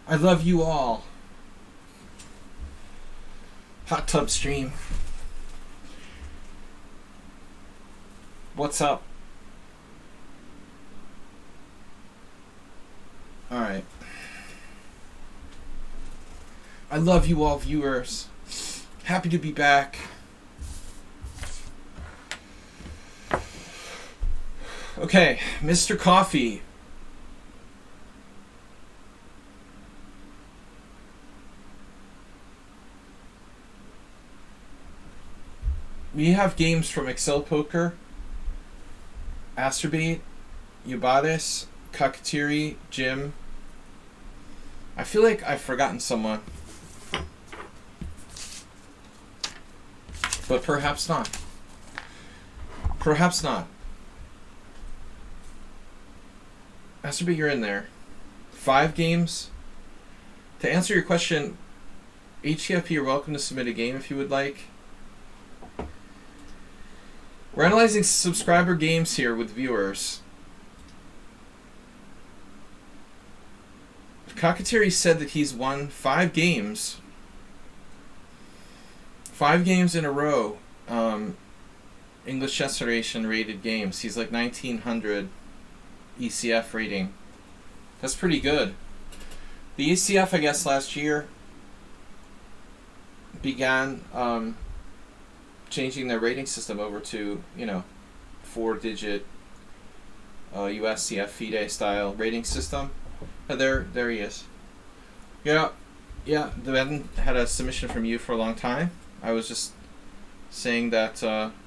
I love you all. Hot tub stream. What's up? Alright. I love you all, viewers. Happy to be back. Okay, Mr. Coffee. We have games from Excel Poker, Astrobate, Ubatis, Kakatiri, Jim. I feel like I've forgotten someone. But perhaps not. Perhaps not. Astrobate, you're in there. 5 games. To answer your question, HTFP, you're welcome to submit a game if you would like. We're analyzing subscriber games here with viewers. Kakatiri said that he's won 5 games. 5 games in a row. English Chess Federation rated games. He's like 1900 ECF rating. That's pretty good. The ECF, I guess, last year began changing their rating system over to, 4-digit USCF FIDE style rating system. There he is. Yeah, they haven't had a submission from you for a long time. I was just saying that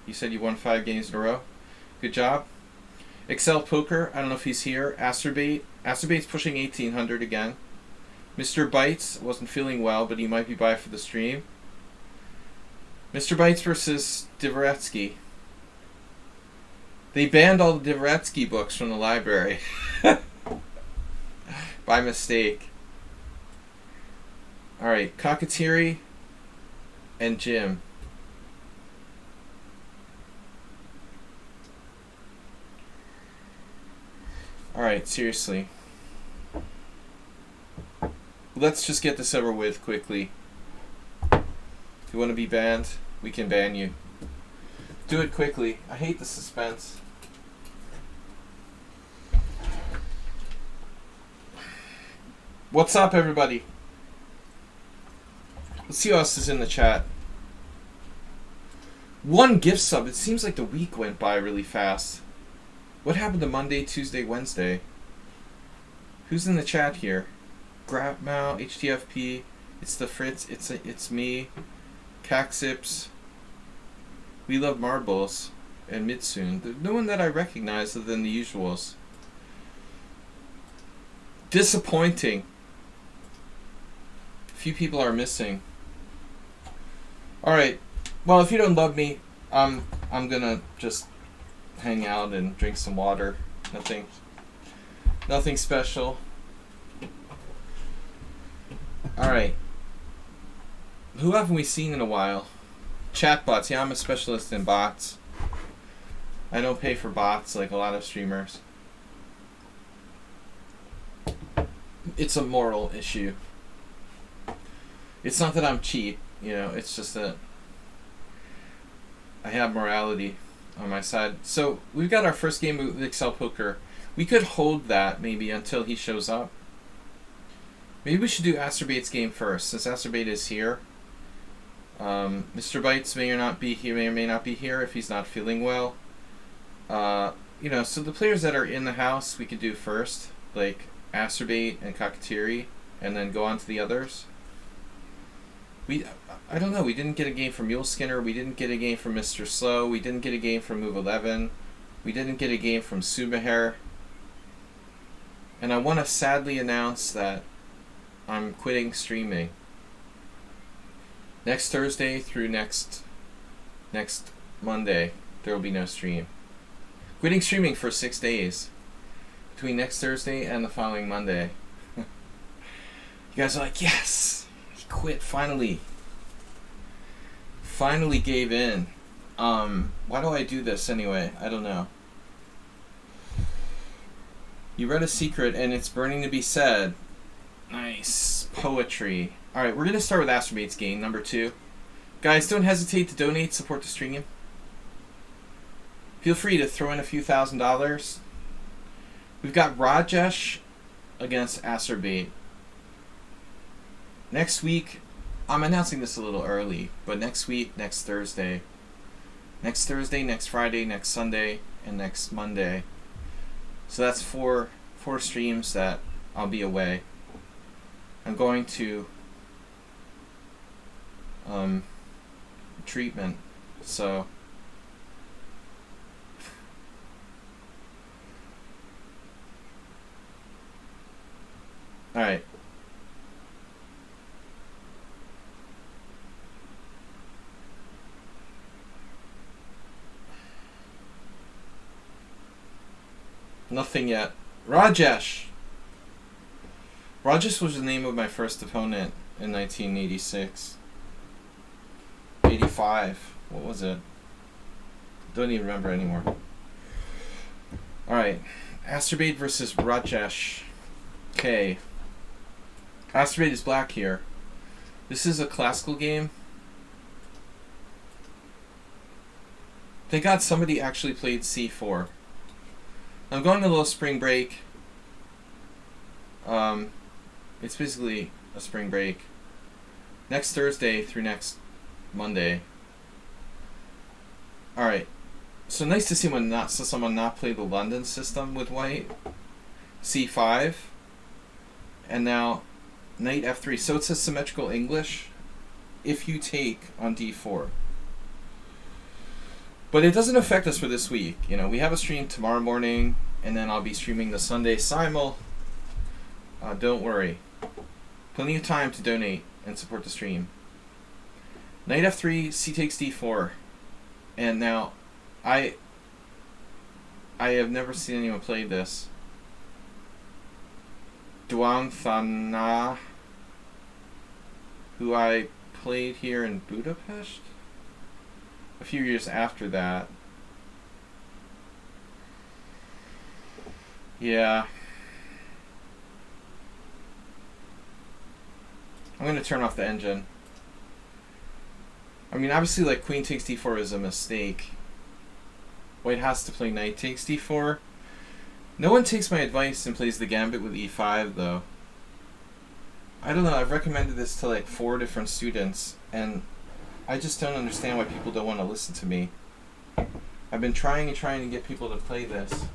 you said you won 5 games in a row. Good job. Excel Poker, I don't know if he's here. Astrobate.'s pushing 1800 again. Mr. Bites wasn't feeling well, but he might be by for the stream. Mr. Bites versus Dvoretsky. They banned all the Dvoretsky books from the library. By mistake. Alright, Kakatiri and Jim. Alright, seriously. Let's just get this over with quickly. If you want to be banned, we can ban you. Do it quickly. I hate the suspense. What's up, everybody? Let's see who else is in the chat. 1 gift sub. It seems like the week went by really fast. What happened to Monday, Tuesday, Wednesday? Who's in the chat here? Grabmau, HTFP, it's the Fritz, it's me, Caxips, We Love Marbles, and Mitsun. There's no one that I recognize other than the usuals. Disappointing. A few people are missing. Alright, well, if you don't love me, I'm gonna just hang out and drink some water. Nothing special. Alright. Who haven't we seen in a while? Chatbots. Yeah, I'm a specialist in bots. I don't pay for bots like a lot of streamers. It's a moral issue. It's not that I'm cheap, it's just that I have morality on my side. So, we've got our first game with Excel Poker. We could hold that maybe until he shows up. Maybe we should do Astrobate's game first, since Astrobate is here. Mr. Bites may or may not be here if he's not feeling well. So the players that are in the house we could do first, like Astrobate and Kakatiri, and then go on to the others. I don't know, we didn't get a game from Mule Skinner, we didn't get a game from Mr. Slow, we didn't get a game from Move 11, we didn't get a game from Sumaher. And I want to sadly announce that I'm quitting streaming. Next Thursday through next Monday, there will be no stream. Quitting streaming for 6 days. Between next Thursday and the following Monday. You guys are like, yes! He quit, finally. Finally gave in. Why do I do this anyway? I don't know. You read a secret and it's burning to be said. Nice. Poetry. Alright, we're going to start with Astrobate's game, number 2. Guys, don't hesitate to donate, support the stream. Feel free to throw in a few $1,000s. We've got Rajesh against Astrobate. Next week, I'm announcing this a little early, but next week, next Thursday, next Friday, next Sunday, and next Monday. So that's four streams that I'll be away. I'm going to treatment, so all right. Nothing yet. Rajesh! Rajesh was the name of my first opponent in 1986. 85. What was it? Don't even remember anymore. Alright. Astrobate versus Rajesh. Okay. Astrobate is black here. This is a classical game. Thank God somebody actually played c4. I'm going a little spring break. It's basically a spring break. Next Thursday through next Monday. Alright. So nice to see someone not play the London system with white. c5. And now knight f3. So it says symmetrical English if you take on d4. But it doesn't affect us for this week. You know, we have a stream tomorrow morning, and then I'll be streaming the Sunday simul. Don't worry. Plenty of time to donate and support the stream. Knight f3, c takes d4. And now, I have never seen anyone play this. Duang Thana, who I played here in Budapest a few years after that. Yeah. I'm going to turn off the engine. I mean, obviously, like, queen takes d4 is a mistake. White has to play knight takes d4. No one takes my advice and plays the gambit with e5, though. I don't know, I've recommended this to, like, 4 different students, and I just don't understand why people don't want to listen to me. I've been trying to get people to play this.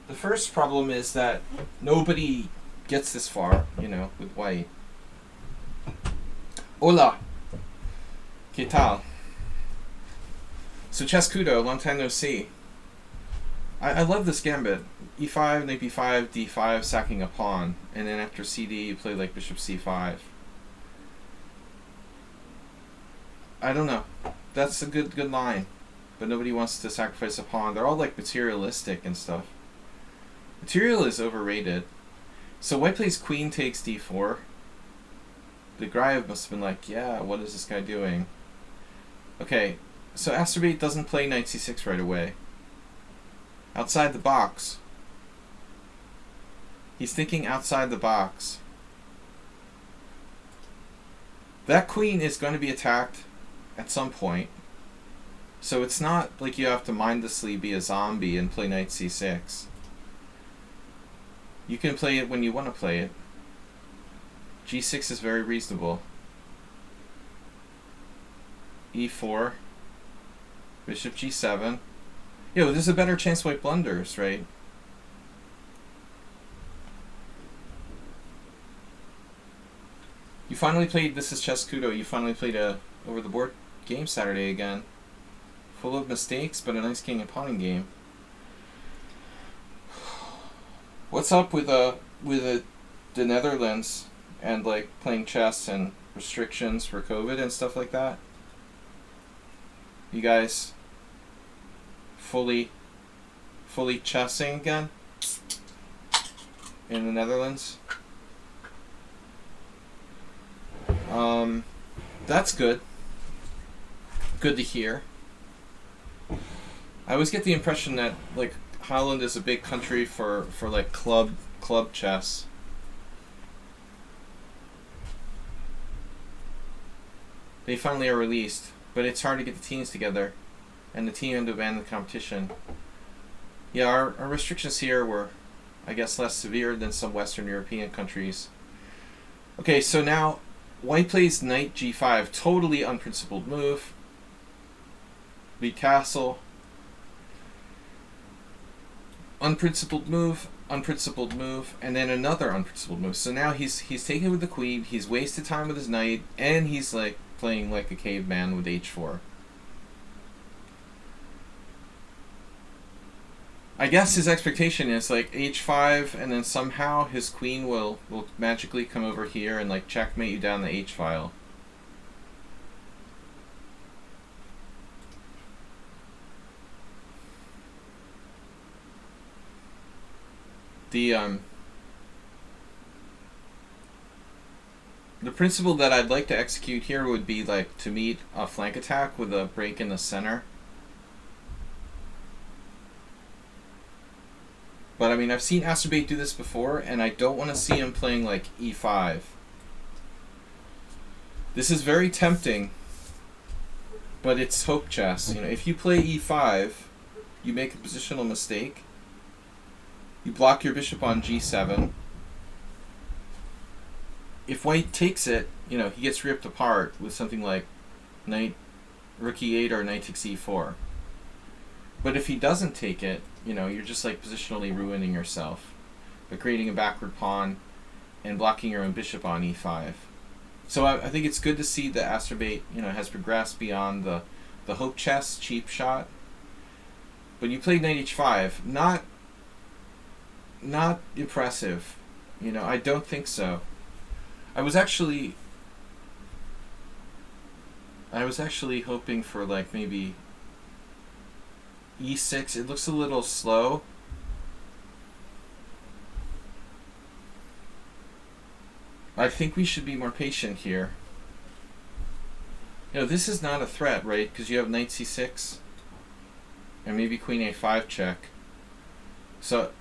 The first problem is that nobody gets this far, you know, with white. Hola! ¿Qué tal? So Chescudo, long time no see. I love this gambit. e5, knight b5, d5, sacking a pawn. And then after cd, you play like bishop c5. I don't know. That's a good line. But nobody wants to sacrifice a pawn. They're all like materialistic and stuff. Material is overrated. So white plays queen takes d4. The Griev must have been like, yeah, what is this guy doing? Okay, so Astrobate doesn't play knight c6 right away. Outside the box. He's thinking outside the box. That queen is going to be attacked at some point. So it's not like you have to mindlessly be a zombie and play knight c6. You can play it when you want to play it. g6 is very reasonable. e4. Bishop g7. Yo, there's a better chance white blunders, right? You finally played, this is Chescudo, you finally played a over-the-board game Saturday again. Full of mistakes, but a nice king and pawning game. What's up with the Netherlands and like playing chess and restrictions for COVID and stuff like that? You guys fully chessing again in the Netherlands? That's good. Good to hear. I always get the impression that like Holland is a big country for like club chess. They finally are released, but it's hard to get the teams together, and the team ended up banning the competition. Yeah, our restrictions here were, I guess, less severe than some Western European countries. Okay, so now white plays knight g5, totally unprincipled move. Beat castle. Unprincipled move, and then another unprincipled move. So now he's taken with the queen, he's wasted time with his knight, and he's like playing like a caveman with h4. I guess his expectation is like h5, and then somehow his queen will magically come over here and like checkmate you down the h file. The principle that I'd like to execute here would be like to meet a flank attack with a break in the center. But I mean, I've seen Astrobate do this before, and I don't want to see him playing like e5. This is very tempting, but it's hope chess. You know, if you play e5, you make a positional mistake. You block your bishop on g7. If white takes it, you know, he gets ripped apart with something like knight rook e8 or knight takes e4. But if he doesn't take it, you know, you're just like positionally ruining yourself by creating a backward pawn and blocking your own bishop on e5. So I think it's good to see that Astrobate, you know, has progressed beyond the hope chess cheap shot. But you played knight h5, not impressive. You know, I don't think so. I was actually hoping for like maybe e6. It looks a little slow. I think we should be more patient here. You know, this is not a threat, right? Because you have knight c6 and maybe queen a5 check. So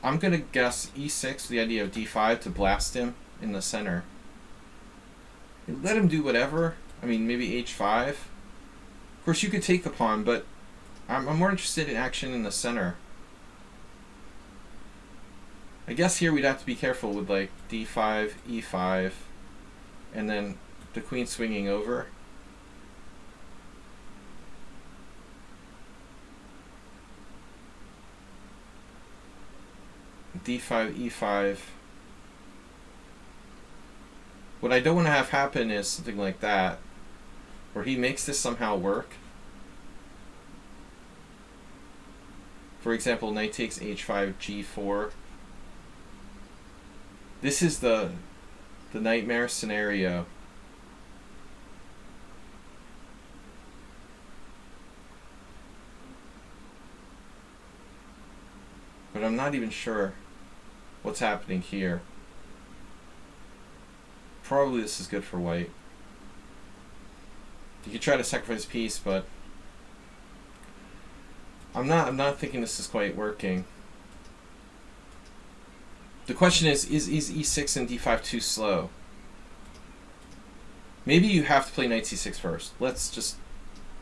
I'm going to guess e6 with the idea of d5 to blast him in the center. Let him do whatever. I mean, maybe h5. Of course, you could take the pawn, but I'm more interested in action in the center. I guess here we'd have to be careful with like d5, e5, and then the queen swinging over. d5, e5. What I don't want to have happen is something like that, where he makes this somehow work. For example, knight takes h5, g4. This is the nightmare scenario. But I'm not even sure what's happening here. Probably this is good for white. You could try to sacrifice piece, but I'm not thinking this is quite working. The question is e6 and d5 too slow? Maybe you have to play knight c6 first. Let's just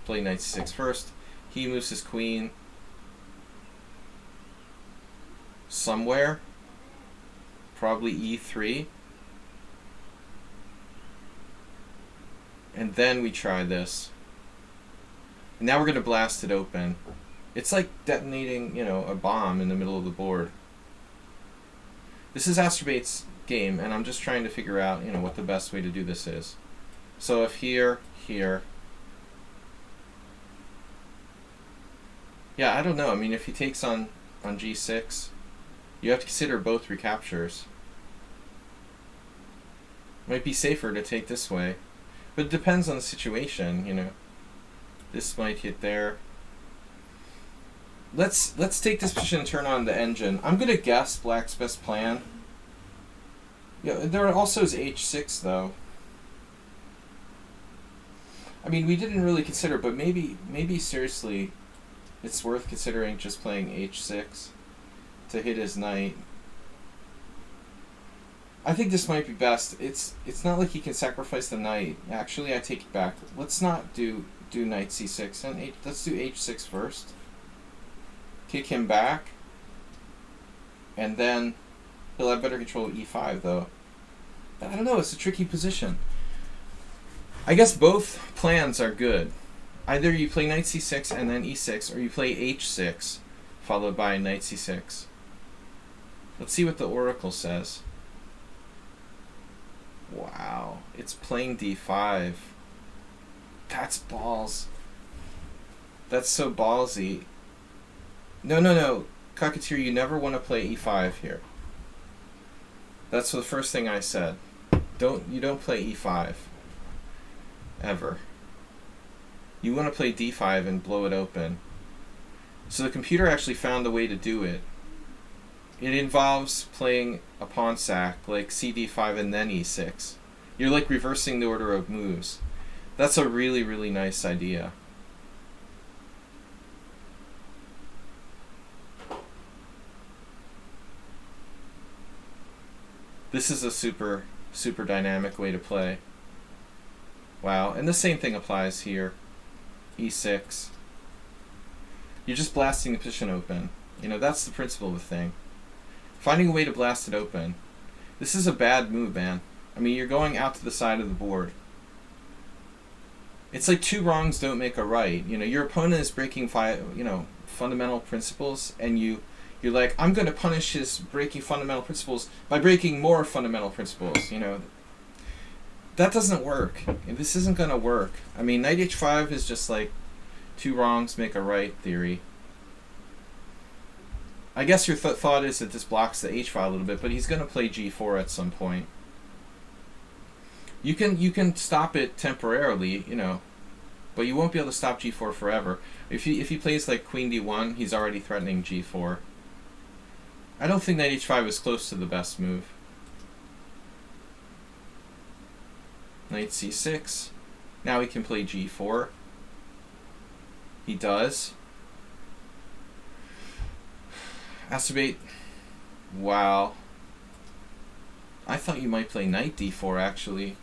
play knight c6 first. He moves his queen somewhere. Probably e3. And then we try this. And now we're going to blast it open. It's like detonating, you know, a bomb in the middle of the board. This is Astrobate's game, and I'm just trying to figure out, you know, what the best way to do this is. So if here. Yeah, I don't know. I mean, if he takes on g6, you have to consider both recaptures. Might be safer to take this way. But it depends on the situation, you know. This might hit there. Let's take this position and turn on the engine. I'm gonna guess black's best plan. Yeah, there also is h6 though. I mean, we didn't really consider, but maybe seriously, it's worth considering just playing h6 to hit his knight. I think this might be best. It's not like he can sacrifice the knight. Actually, I take it back. Let's not do knight c6 and let's do h6 first. Kick him back, and then he'll have better control of e5 though. But I don't know. It's a tricky position. I guess both plans are good. Either you play knight c6 and then e6, or you play h6 followed by knight c6. Let's see what the oracle says. Wow, it's playing d5. That's balls. That's so ballsy. No. Cockatier, you never want to play e5 here. That's the first thing I said. You don't play e5. Ever. You want to play d5 and blow it open. So the computer actually found a way to do it. It involves playing a pawn sack, like cd5 and then e6. You're like reversing the order of moves. That's a really, really nice idea. This is a super, super dynamic way to play. Wow, and the same thing applies here. e6. You're just blasting the position open. You know, that's the principle of the thing. Finding a way to blast it open. This is a bad move, man. I mean, you're going out to the side of the board. It's like two wrongs don't make a right. You know, your opponent is breaking fundamental principles, and you're like, I'm going to punish his breaking fundamental principles by breaking more fundamental principles. You know, that doesn't work. This isn't going to work. I mean, knight h5 is just like two wrongs make a right theory. I guess your thought is that this blocks the h file a little bit, but he's going to play g4 at some point. You can stop it temporarily, you know, but you won't be able to stop g4 forever. If he plays like queen d1, he's already threatening g4. I don't think knight h5 is close to the best move. Knight c6. Now he can play g4. He does. Acerbate. Wow. I thought you might play knight d4 actually.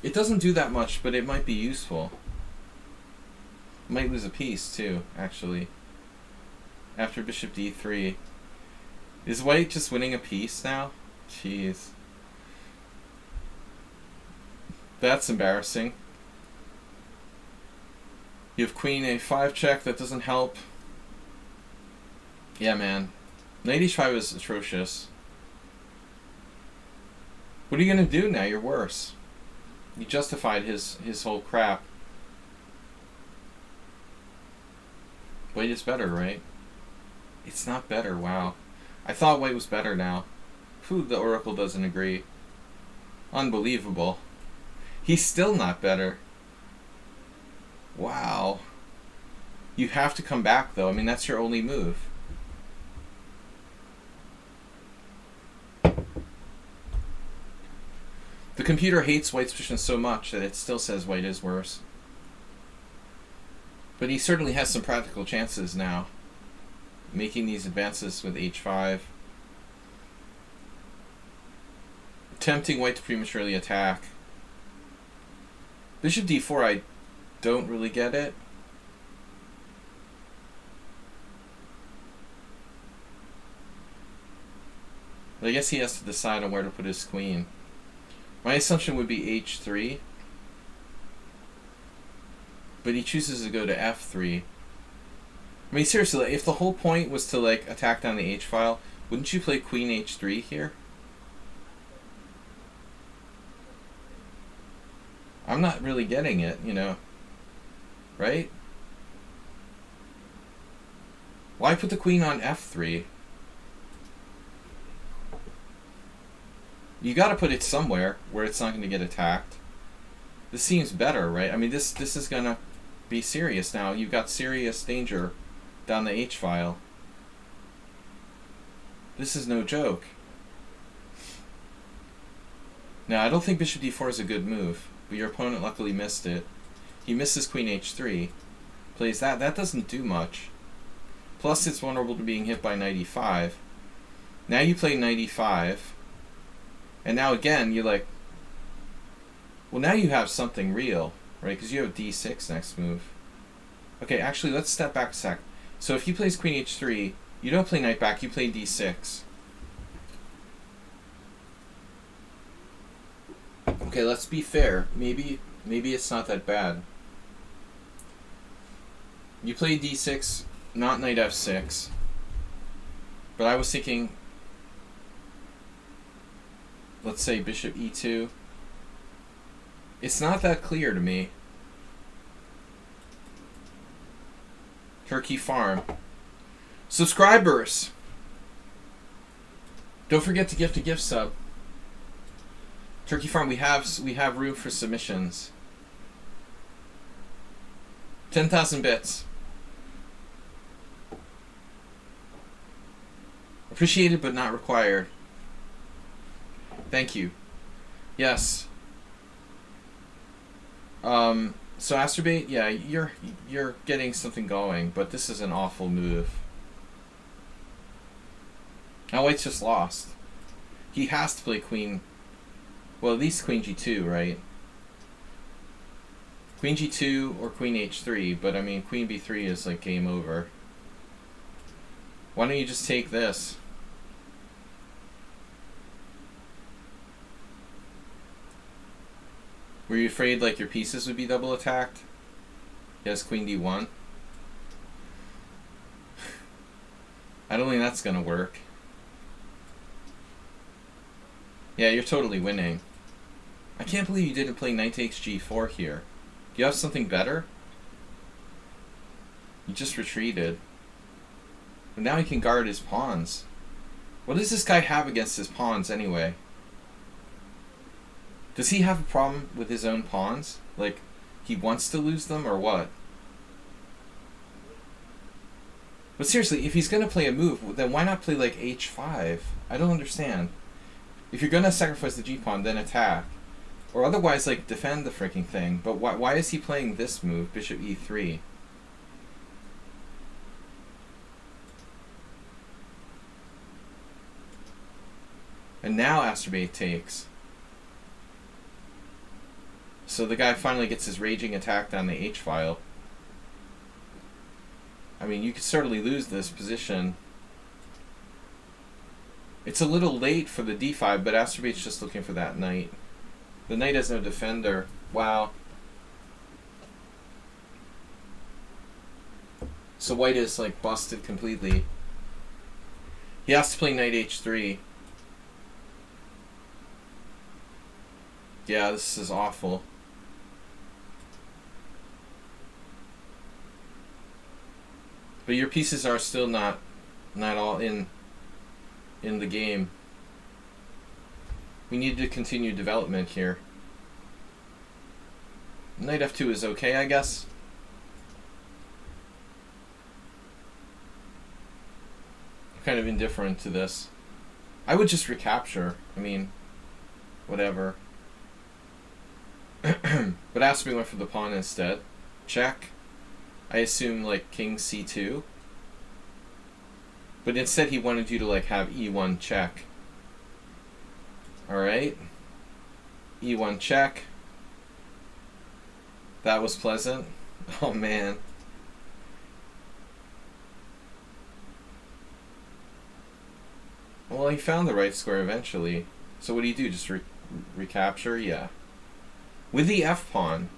It doesn't do that much, but it might be useful. Might lose a piece too, actually. After bishop d3. Is white just winning a piece now? Jeez. That's embarrassing. You have queen a5 check, that doesn't help. Yeah, man. Knight h5 is atrocious. What are you going to do now? You're worse. You justified his whole crap. White is better, right? It's not better, wow. I thought white was better now. Whew, the oracle doesn't agree. Unbelievable. He's still not better. Wow. You have to come back, though. I mean, that's your only move. The computer hates white's position so much that it still says white is worse. But he certainly has some practical chances now, making these advances with h5. Tempting white to prematurely attack. Bishop d4, I don't really get it. But I guess he has to decide on where to put his queen. My assumption would be h3. But he chooses to go to f3. I mean, seriously, if the whole point was to, like, attack down the h-file, wouldn't you play queen h3 here? I'm not really getting it, you know. Right? Why put the queen on f3? You gotta put it somewhere where it's not going to get attacked. This seems better, right? I mean, this is gonna be serious now. You've got serious danger down the h-file. This is no joke. Now, I don't think bishop d4 is a good move, but your opponent luckily missed it. He misses queen h3, plays that. That doesn't do much. Plus, it's vulnerable to being hit by knight e5. Now you play knight e5, and now again, you're like, well, now you have something real, right? Because you have d6 next move. Okay, actually, let's step back a sec. So if he plays queen h3, you don't play knight back, you play d6. Okay, let's be fair. Maybe it's not that bad. You play d6, not knight f6. But I was thinking, let's say bishop e2. It's not that clear to me. Turkey Farm. Subscribers! Don't forget to gift a gift sub. Turkey Farm, we have room for submissions. 10,000 bits. Appreciated but not required. Thank you. Yes. So Astrobate, yeah, you're getting something going, but this is an awful move. Now White's just lost. He has to play queen. Well, at least queen g2, right? Queen g2 or queen h3, but I mean queen b3 is like game over. Why don't you just take this? Were you afraid like your pieces would be double attacked? Yes, queen d1. I don't think that's gonna work. Yeah, you're totally winning. I can't believe you didn't play knight takes g4 here. Do you have something better? You just retreated. But now he can guard his pawns. What does this guy have against his pawns anyway? Does he have a problem with his own pawns? Like, he wants to lose them or what? But seriously, if he's going to play a move, then why not play like h5? I don't understand. If you're going to sacrifice the g-pawn, then attack. Or otherwise, like, defend the freaking thing. But why is he playing this move, bishop e3? And now Astrobate takes. So the guy finally gets his raging attack down the h-file. I mean, you could certainly lose this position. It's a little late for the d5, but Astrobate's just looking for that knight. The knight has no defender. Wow. So White is like busted completely. He has to play knight h3. Yeah, this is awful. But your pieces are still not all in the game. We need to continue development here. Knight f2 is okay, I guess. I'm kind of indifferent to this. I would just recapture. I mean, whatever. But Astrobate went for the pawn instead. Check. I assume like king c2. But instead he wanted you to like have e1 check. Alright. e1 check. That was pleasant. Oh man. Well, he found the right square eventually. So what do you do? Just recapture? Yeah. With the f-pawn.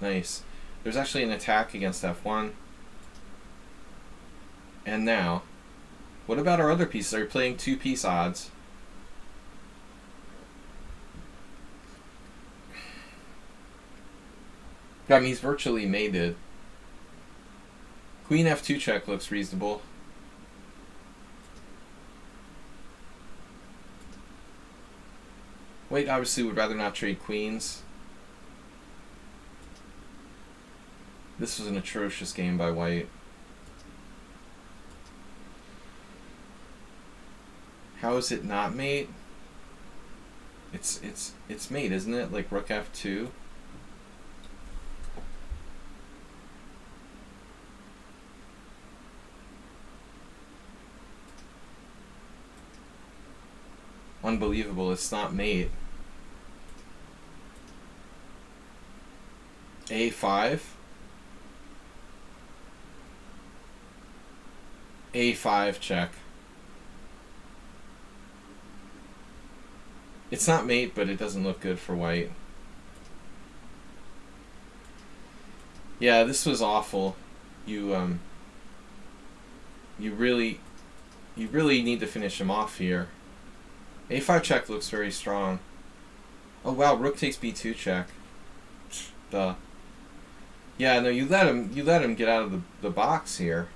Nice. There's actually an attack against f1. And now, what about our other pieces? Are you playing two-piece odds? I mean, he's virtually mated. Queen f2 check looks reasonable. White obviously would rather not trade queens. This was an atrocious game by White. How is it not mate? It's mate, isn't it? Like rook f2. Unbelievable, it's not mate. A5. A5 check. It's not mate, but it doesn't look good for white. Yeah, this was awful. You really need to finish him off here. A5 check looks very strong. Oh wow, rook takes b2 check. Duh. Yeah, no, you let him get out of the box here.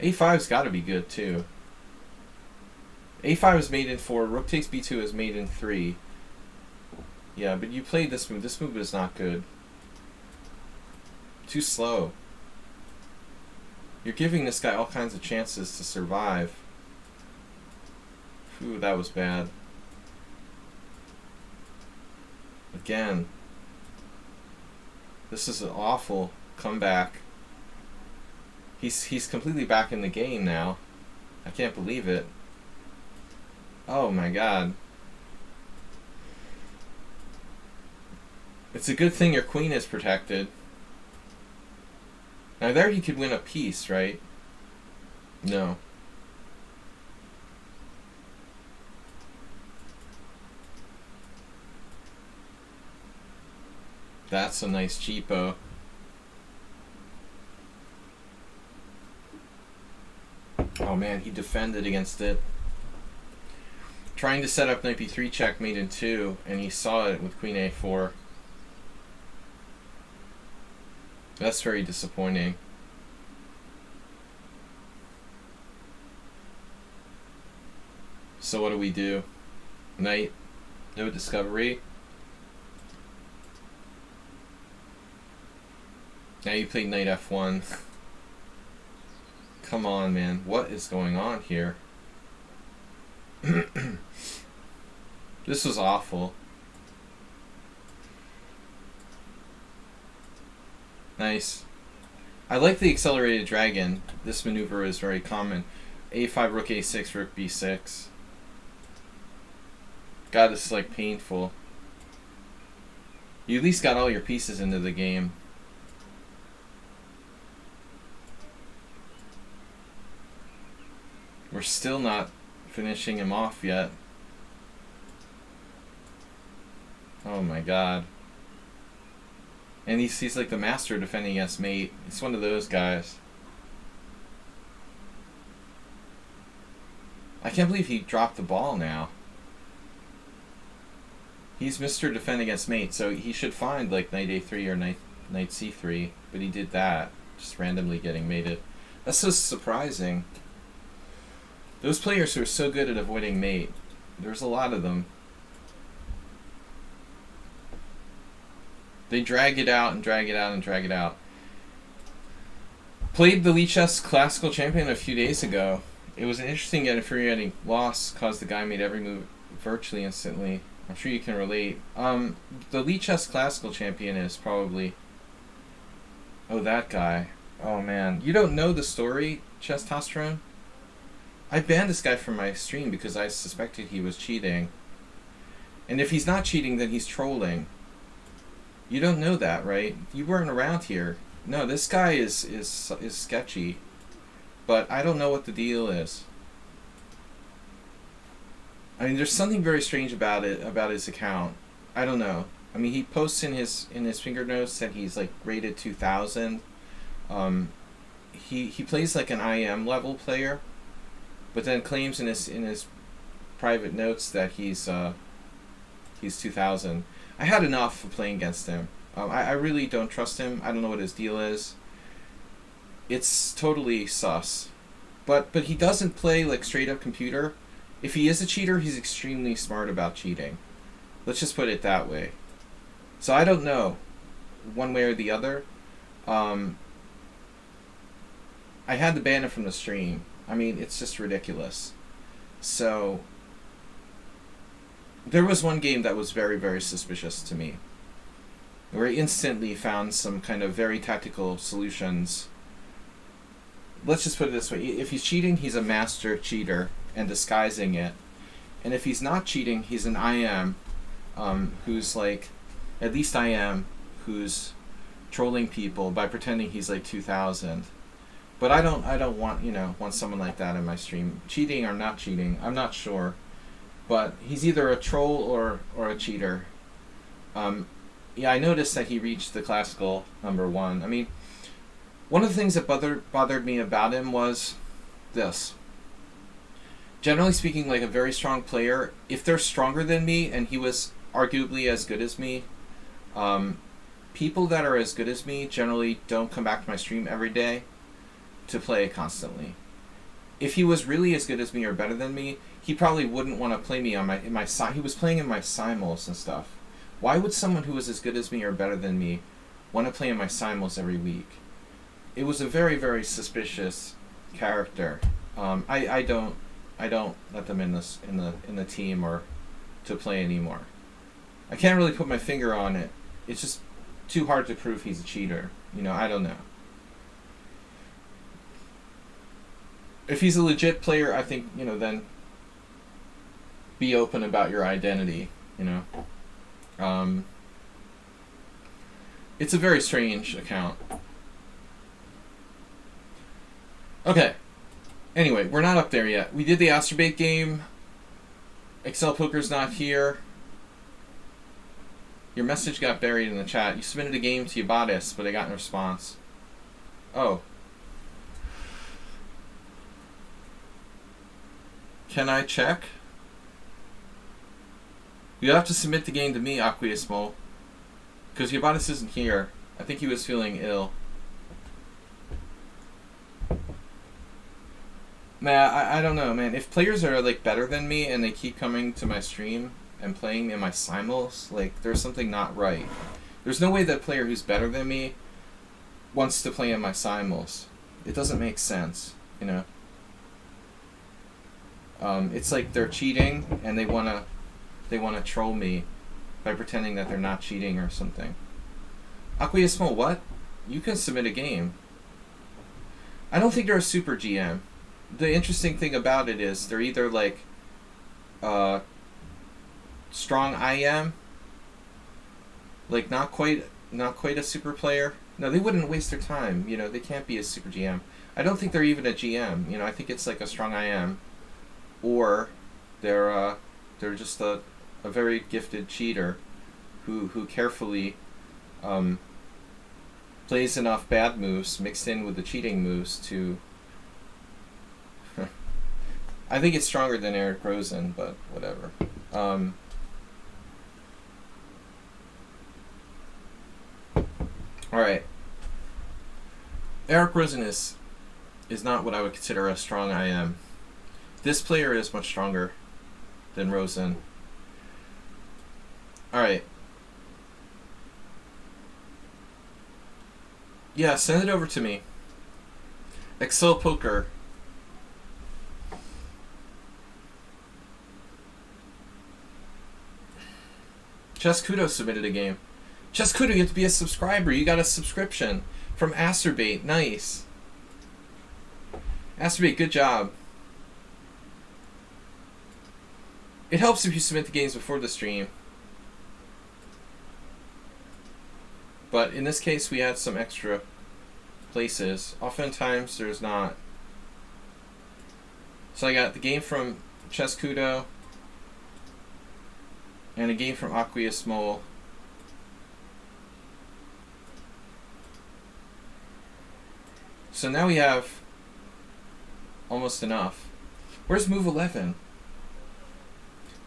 A5's got to be good too. A5 is mate in 4. Rook takes b2 is mate in 3. Yeah, but you played this move. This move is not good. Too slow. You're giving this guy all kinds of chances to survive. Ooh, that was bad. Again. This is an awful comeback. He's completely back in the game now. I can't believe it. Oh my god. It's a good thing your queen is protected. Now there he could win a piece, right? No. That's a nice cheapo. Oh man, he defended against it. Trying to set up knight b3 checkmate in 2, and he saw it with queen a4. That's very disappointing. So what do we do? Knight, no discovery. Now you played knight f1. Come on, man. What is going on here? This was awful. Nice. I like the accelerated dragon. This maneuver is very common. a5, rook a6, rook b6. God, this is like painful. You at least got all your pieces into the game. We're still not finishing him off yet. Oh my god. And he's like the master defending against mate. It's one of those guys. I can't believe he dropped the ball now. He's Mr. Defend Against Mate, so he should find like knight a3 or knight c3, but he did that, just randomly getting mated. That's so surprising. Those players who are so good at avoiding mate, there's a lot of them. They drag it out and drag it out and drag it out. Played the lichess classical champion a few days ago. It was an interesting yet infuriating loss, caused the guy made every move virtually instantly. I'm sure you can relate. The lichess classical champion is probably... Oh, that guy. Oh man. You don't know the story, Testosterone? I banned this guy from my stream because I suspected he was cheating. And if he's not cheating, then he's trolling. You don't know that, right? You weren't around here. No, this guy is sketchy. But I don't know what the deal is. I mean, there's something very strange about it, about his account. I don't know. I mean, he posts in his finger notes that he's like rated 2000. He plays like an IM level player, but then claims in his private notes that he's 2000. I had enough of playing against him. I really don't trust him. I don't know what his deal is. It's totally sus. But he doesn't play like straight up computer. If he is a cheater, he's extremely smart about cheating. Let's just put it that way. So I don't know, one way or the other. I had to ban him from the stream. I mean, it's just ridiculous. So There was one game that was very, very suspicious to me, where I instantly found some kind of very tactical solutions. Let's just put it this way. If he's cheating, he's a master cheater and disguising it. And if he's not cheating, he's an IM who's like, at least IM, who's trolling people by pretending he's like 2000. But I don't want someone like that in my stream. Cheating or not cheating, I'm not sure. But he's either a troll or a cheater. Yeah, I noticed that he reached the classical #1. I mean, one of the things that bothered me about him was this. Generally speaking, like a very strong player, if they're stronger than me and he was arguably as good as me, people that are as good as me generally don't come back to my stream every day to play constantly. If he was really as good as me or better than me, he probably wouldn't want to play me on he was playing in my simuls and stuff. Why would someone who was as good as me or better than me want to play in my simuls every week? It was a very, very suspicious character. I don't let them in the team or to play anymore. I can't really put my finger on it. It's just too hard to prove he's a cheater. I don't know. If he's a legit player, I think, then be open about your identity, It's a very strange account. Okay. Anyway, we're not up there yet. We did the Astrobate game. Excel Poker's not here. Your message got buried in the chat. You submitted a game to Yabatis, but I got no response. Oh. Can I check? You have to submit the game to me, Aquiasmo. Because Yabatis isn't here. I think he was feeling ill. Man, I don't know, man. If players are like better than me and they keep coming to my stream and playing in my simuls, like there's something not right. There's no way that player who's better than me wants to play in my simuls. It doesn't make sense, It's like they're cheating and they wanna troll me by pretending that they're not cheating or something. Aquiasmo, what? You can submit a game. I don't think they're a super GM. The interesting thing about it is they're either like strong IM, like not quite a super player. No, they wouldn't waste their time. They can't be a super GM. I don't think they're even a GM. I think it's like a strong IM, or they're just a very gifted cheater who carefully plays enough bad moves mixed in with the cheating moves to. I think it's stronger than Eric Rosen, but whatever. Alright. Eric Rosen is not what I would consider a strong IM. This player is much stronger than Rosen. Alright. Yeah, send it over to me. Excel Poker. Chescudo submitted a game. Chescudo, you have to be a subscriber. You got a subscription from Astrobate. Nice. Astrobate, good job. It helps if you submit the games before the stream. But in this case, we had some extra places. Oftentimes, there's not. So I got the game from Chescudo and a game from Aquiasmo. So now we have almost enough. Where's move 11?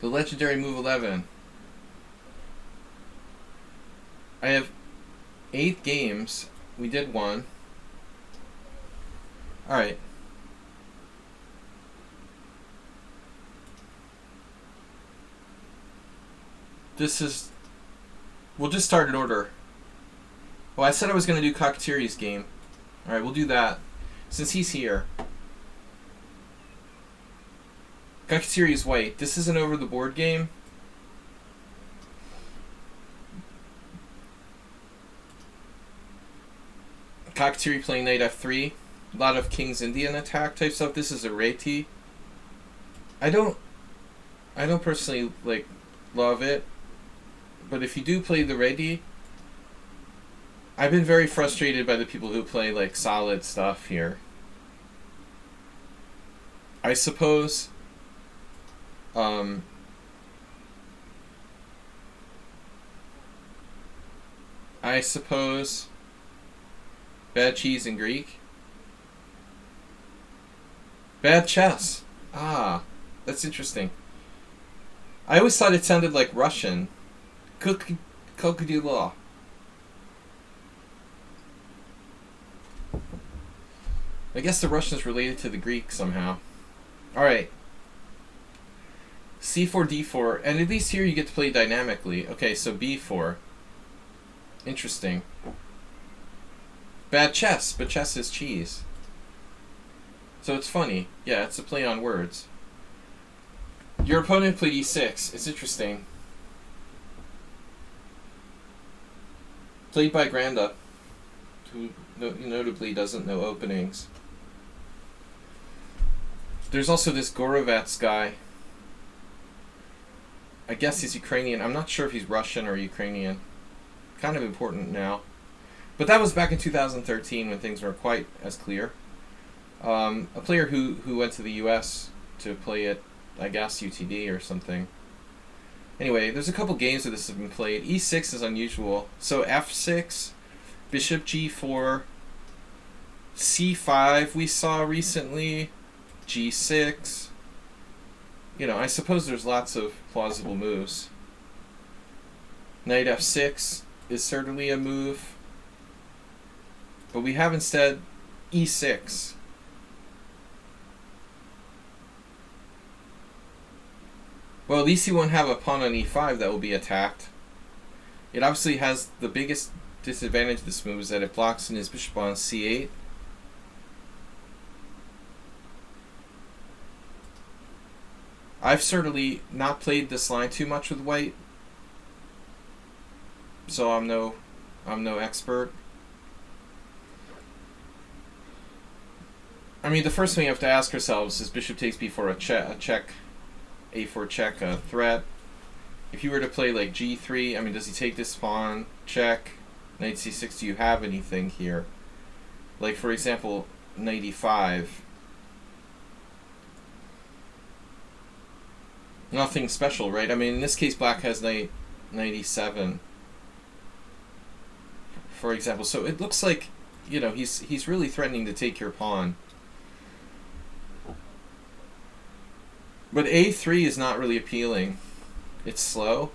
The legendary move 11. I have 8 games. We did 1. Alright. We'll just start in order. Well, I said I was going to do Cockatieri's game. Alright, we'll do that. Since he's here. Cockatieri's white. This is an over-the-board game. Kakatiri playing knight f3. A lot of King's Indian attack type stuff. This is a Reti. I don't personally like love it, but if you do play the Reti, I've been very frustrated by the people who play like solid stuff here. I suppose bad cheese in Greek. Bad chess. Ah, that's interesting. I always thought it sounded like Russian. Krokodilo. I guess the Russian is related to the Greek somehow. Alright. C4, D4. And at least here you get to play dynamically. Okay, so B4. Interesting. Bad chess, but chess is cheese. So it's funny. Yeah, it's a play on words. Your opponent played E6. It's interesting. Played by Granda, who notably doesn't know openings. There's also this Gorovets guy. I guess he's Ukrainian. I'm not sure if he's Russian or Ukrainian. Kind of important now. But that was back in 2013 when things weren't quite as clear. A player who went to the US to play at, I guess, UTD or something. Anyway, there's a couple games where this has been played. E6 is unusual. So F6, Bishop G4, C5 we saw recently, G6. You know, I suppose there's lots of plausible moves. Knight F6 is certainly a move. But we have instead E6. Well, at least he won't have a pawn on E5 that will be attacked. It obviously has the biggest disadvantage of this move is that it blocks in his bishop on C8. I've certainly not played this line too much with white, so I'm no expert. I mean, the first thing we have to ask ourselves is bishop takes b4 a check, a4 check a threat. If you were to play like g3, I mean, does he take this pawn? Check. Knight c6, do you have anything here? Like, for example, knight e5. Nothing special, right? I mean, in this case, black has knight e7, for example. So it looks like, you know, he's really threatening to take your pawn. But a3 is not really appealing. It's slow.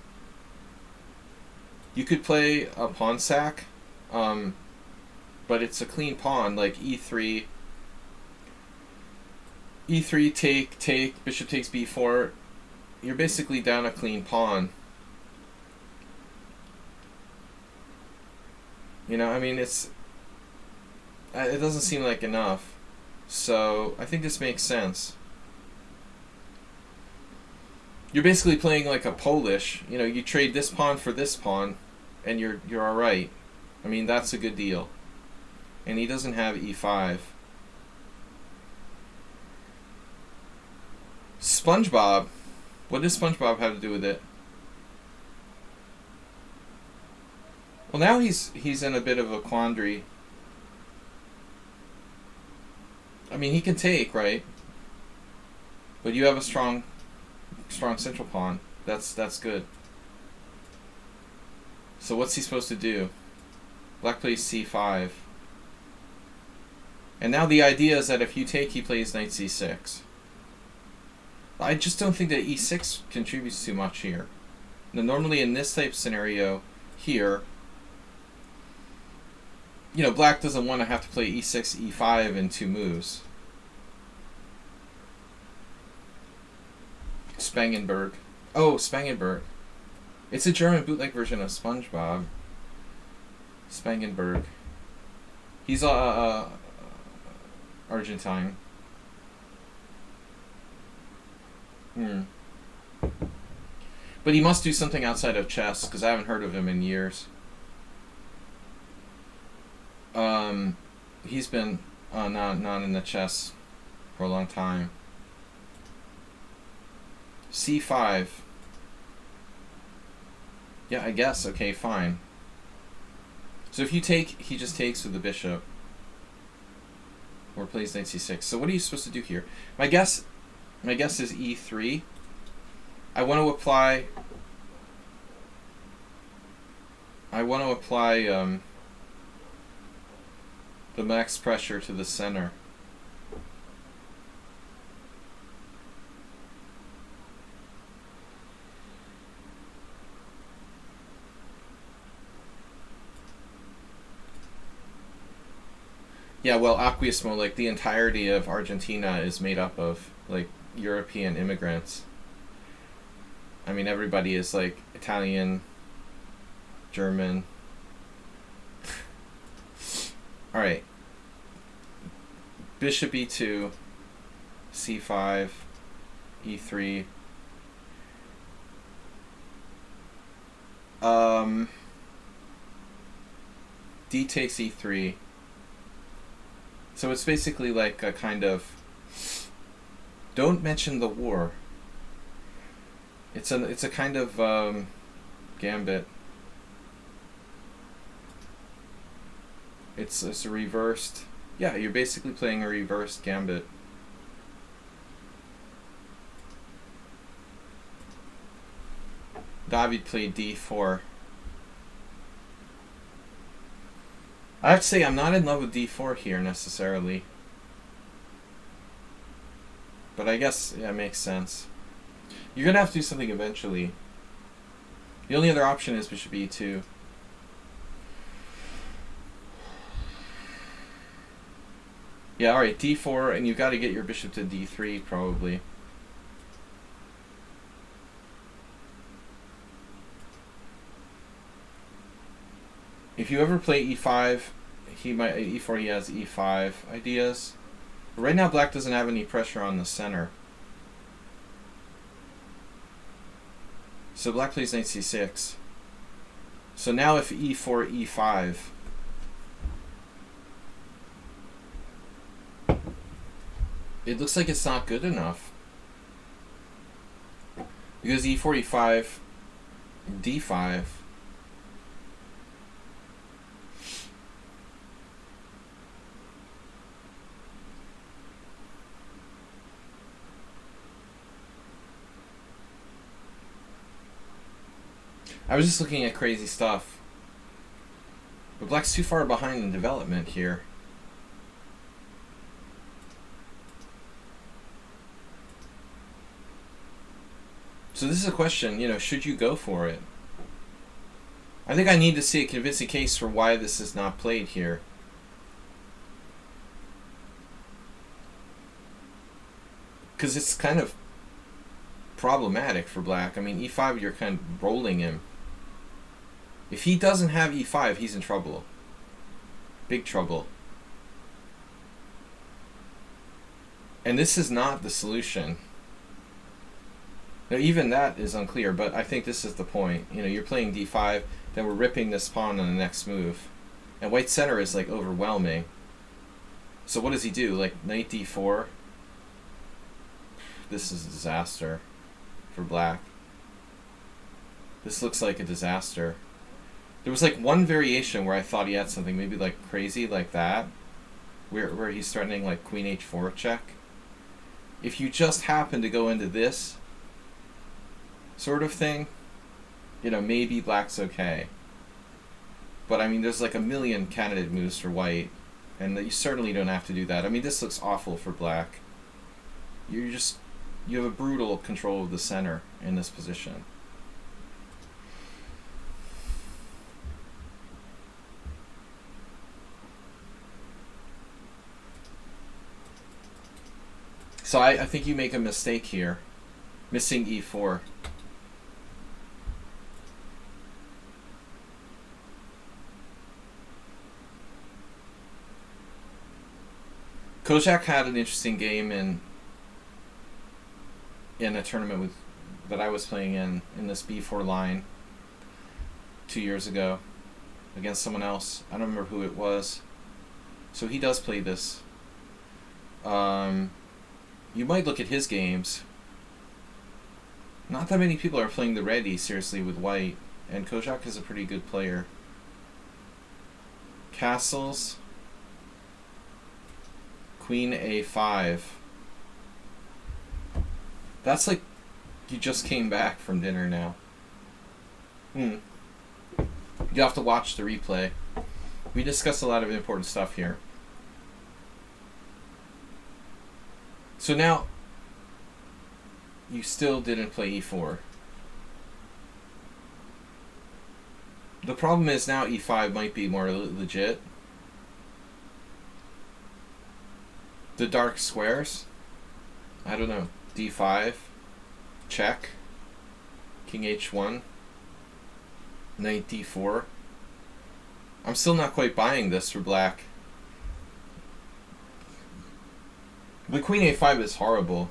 You could play a pawn sack, but it's a clean pawn, like e3. E3 take, bishop takes b4. You're basically down a clean pawn. You know, I mean, it doesn't seem like enough. So I think this makes sense. You're basically playing like a Polish. You know, you trade this pawn for this pawn, and you're all right. I mean, that's a good deal. And he doesn't have e5. SpongeBob. What does SpongeBob have to do with it? Well, now he's in a bit of a quandary. I mean, he can take, right? But you have a strong central pawn. That's good. So what's he supposed to do? Black plays c5. And now the idea is that if you take, he plays knight c6. I just don't think that e6 contributes too much here. Now, normally in this type of scenario here, you know, black doesn't want to have to play e6, e5 in two moves. Spangenberg. Oh, Spangenberg. It's a German bootleg version of SpongeBob. Spangenberg. He's Argentine. But he must do something outside of chess, because I haven't heard of him in years. he's been not in the chess for a long time. C5. Yeah, I guess. Okay, fine. So if you take, he just takes with the bishop. Or plays knight c6. So what are you supposed to do here? My guess is e3. I want to apply the max pressure to the center. Yeah, well, Aquismo, like the entirety of Argentina is made up of like European immigrants. I mean, everybody is like Italian, German. All right. Bishop e2, c5, e3. D takes e3. So it's basically like a kind of, don't mention the war. It's a kind of gambit. It's a reversed. Yeah, you're basically playing a reversed gambit. David played d4. I have to say I'm not in love with d4 here necessarily. But I guess, yeah, it makes sense. You're going to have to do something eventually. The only other option is bishop e2. Yeah, alright, d4, and you've got to get your bishop to d3 probably. If you ever play e5, he might e4. He has e5 ideas. But right now, black doesn't have any pressure on the center. So black plays knight c6. So now, if e4, e5, it looks like it's not good enough because e4, e5, d5. I was just looking at crazy stuff. But black's too far behind in development here. So this is a question, you know, should you go for it? I think I need to see a convincing case for why this is not played here. Because it's kind of problematic for black. I mean, e5, you're kind of rolling him. If he doesn't have e5, he's in trouble. Big trouble. And this is not the solution. Now, even that is unclear, but I think this is the point. You know, you're playing d5, then we're ripping this pawn on the next move. And white center is, like, overwhelming. So what does he do? Like, knight d4? This is a disaster for black. This looks like a disaster. There was like one variation where I thought he had something maybe like crazy like that, where he's threatening like queen h4 check. If you just happen to go into this sort of thing, you know, maybe black's okay. But I mean, there's like a million candidate moves for white, and you certainly don't have to do that. I mean, this looks awful for black. You have a brutal control of the center in this position. So I think you make a mistake here, missing e4. Kozak had an interesting game in a tournament that I was playing in this b4 line 2 years ago against someone else. I don't remember who it was. So he does play this. You might look at his games. Not that many people are playing the ready seriously with white, and Kojak is a pretty good player. Castles. Queen A5. That's like you just came back from dinner now. You have to watch the replay. We discussed a lot of important stuff here. So now, you still didn't play E4. The problem is now E5 might be more legit. The dark squares? I don't know. D5, check, King H1, Knight D4. I'm still not quite buying this for black. The Queen A5 is horrible.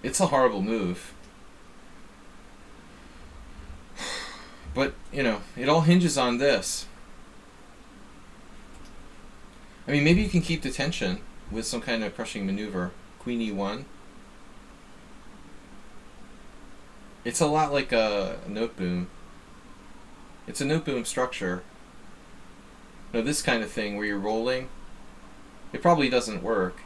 It's a horrible move. But, you know, it all hinges on this. I mean, maybe you can keep the tension with some kind of crushing maneuver. Queen E1. It's a lot like a note boom. It's a note boom structure. No, this kind of thing where you're rolling, it probably doesn't work.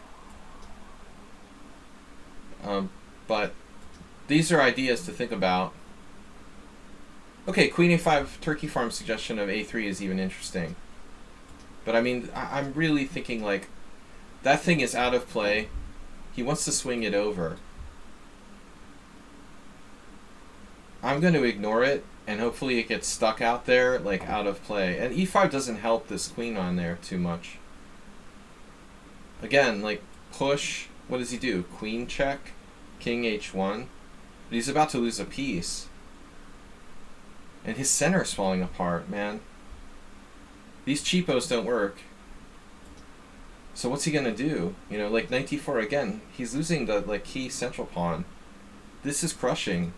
But these are ideas to think about. Okay, Queen A5 turkey farm suggestion of A3 is even interesting. But I mean, I'm really thinking like, that thing is out of play. He wants to swing it over. I'm going to ignore it, and hopefully it gets stuck out there, like out of play. And E5 doesn't help this queen on there too much. Again, like, push. What does he do? Queen check, King H1. But he's about to lose a piece. And his center is falling apart, man. These cheapos don't work. So what's he gonna do? You know, like Knight D4 again. He's losing the like key central pawn. This is crushing.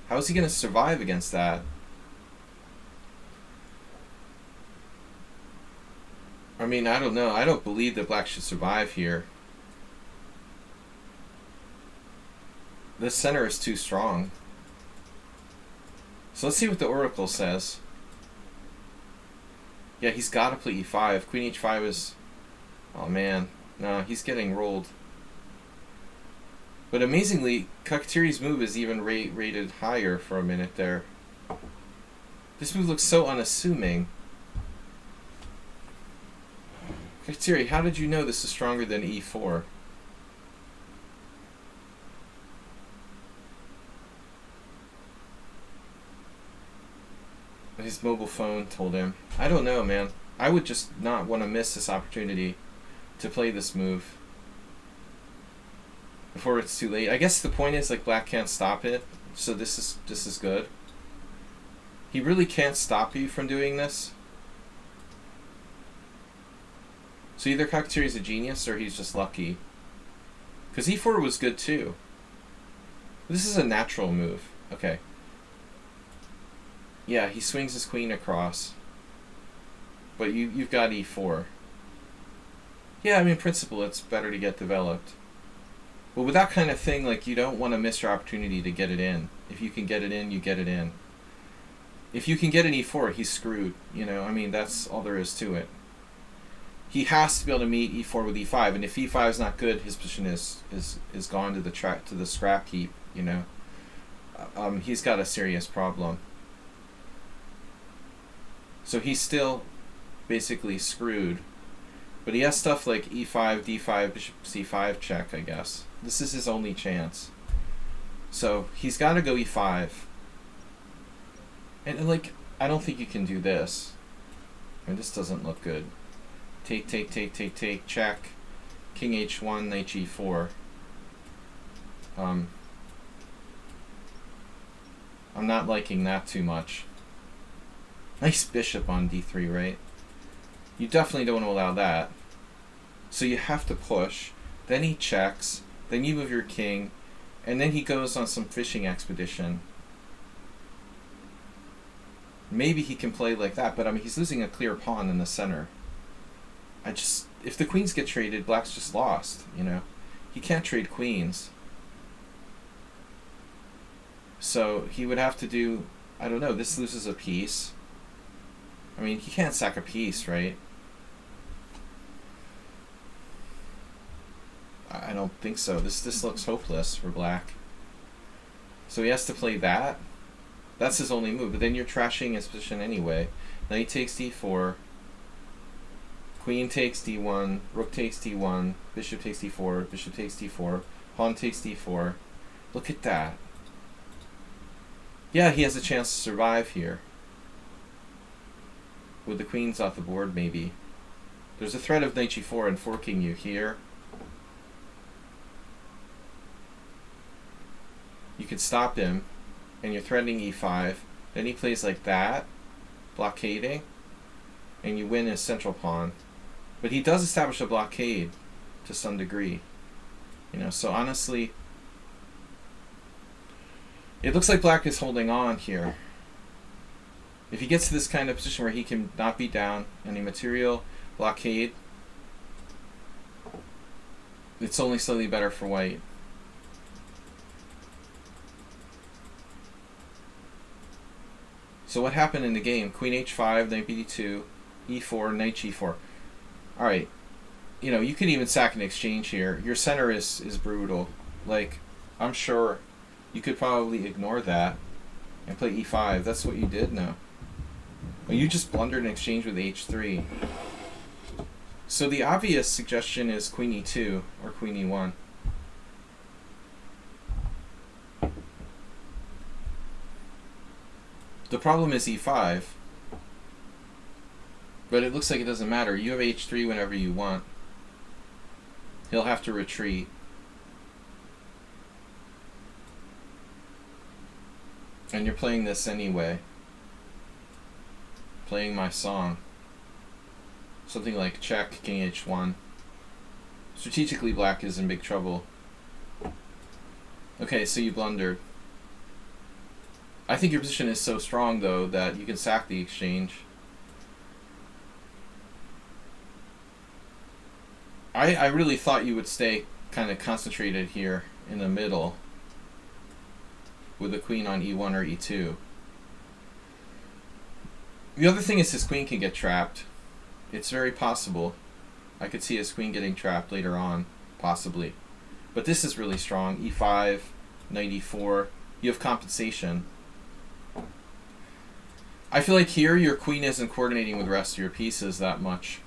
How is he gonna survive against that? I mean, I don't know. I don't believe that black should survive here. The center is too strong. So let's see what the oracle says. Yeah, he's got to play E5. Queen H5 is... Oh man, no, he's getting rolled. But amazingly, Kakatiri's move is even rated higher for a minute there. This move looks so unassuming. Kakatiri, how did you know this is stronger than E4? His mobile phone told him. I don't know, man. I would just not want to miss this opportunity to play this move before it's too late. I guess the point is, like, black can't stop it, so this is good. He really can't stop you from doing this. So either Kakatiri's a genius or he's just lucky. Because E4 was good too. This is a natural move. Okay. Yeah, he swings his queen across. But you've got E4. Yeah, I mean, in principle, it's better to get developed. But with that kind of thing, like, you don't want to miss your opportunity to get it in. If you can get it in, you get it in. If you can get an E4, he's screwed. You know, I mean, that's all there is to it. He has to be able to meet E4 with E5, and if E5 is not good, his position is gone to the scrap heap. You know, he's got a serious problem. So he's still basically screwed. But he has stuff like E5, D5, Bishop C5 check, I guess. This is his only chance. So he's got to go E5. And like, I don't think you can do this. I mean, this doesn't look good. Take, check. King H1, Knight G4. I'm not liking that too much. Nice bishop on D3, right? You definitely don't want to allow that. So you have to push. Then he checks. Then you move your king. And then he goes on some fishing expedition. maybe he can play like that, but I mean, he's losing a clear pawn in the center. If the queens get traded, black's just lost, you know? He can't trade queens. So he would have to do, I don't know, this loses a piece. I mean, he can't sack a piece, right? I don't think so. This looks hopeless for black. So he has to play that. That's his only move, but then you're trashing his position anyway. Knight takes d4. Queen takes d1. Rook takes d1. Bishop takes d4. Bishop takes d4. Pawn takes d4. Look at that. Yeah, he has a chance to survive here. With the queens off the board, maybe. There's a threat of knight g4 and forking you here. You could stop him, and you're threatening e5. Then he plays like that, blockading, and you win his central pawn. But he does establish a blockade to some degree. You know, so honestly, it looks like black is holding on here. If he gets to this kind of position where he can not be down any material blockade, it's only slightly better for white. So what happened in the game? Queen h5, knight bd2, e4, knight g4. Alright, you know, you could even sack an exchange here. Your center is brutal. Like, I'm sure you could probably ignore that and play e5. That's what you did now. Well, you just blundered an exchange with h3. So the obvious suggestion is queen e2 or queen e1. The problem is e5, but it looks like it doesn't matter. You have h3 whenever you want. He'll have to retreat. And you're playing this anyway. Playing my song. Something like check, king h1. Strategically, black is in big trouble. Okay, so you blundered. I think your position is so strong, though, that you can sack the exchange. I really thought you would stay kind of concentrated here in the middle with the queen on e1 or e2. The other thing is his queen can get trapped. It's very possible. I could see his queen getting trapped later on, possibly. But this is really strong. e5, knight e4. You have compensation. I feel like here your queen isn't coordinating with the rest of your pieces that much.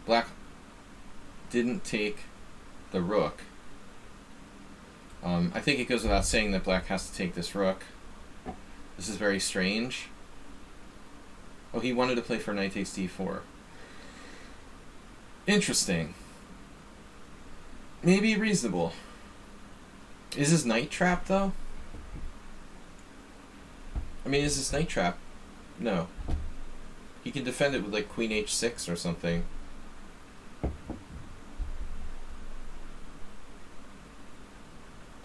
Black didn't take the rook. I think it goes without saying that black has to take this rook. This is very strange. Oh, he wanted to play for knight takes d4. Interesting. Maybe reasonable. Is his knight trapped, though? I mean, is his knight trapped? No. He can defend it with, like, queen h6 or something.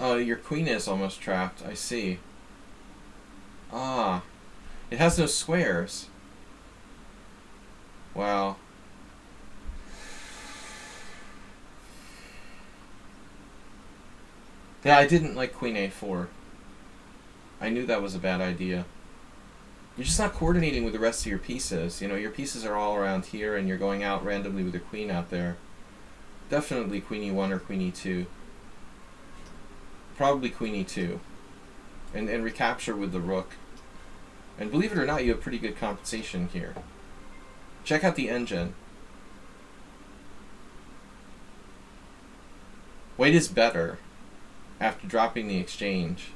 Oh, your queen is almost trapped. I see. Ah. It has no squares. Wow. Yeah, I didn't like queen a4. I knew that was a bad idea. You're just not coordinating with the rest of your pieces. You know, your pieces are all around here, and you're going out randomly with the queen out there. Definitely queen e1 or queen e2. Probably queen e2. And recapture with the rook. And believe it or not, you have pretty good compensation here. Check out the engine. White is better after dropping the exchange.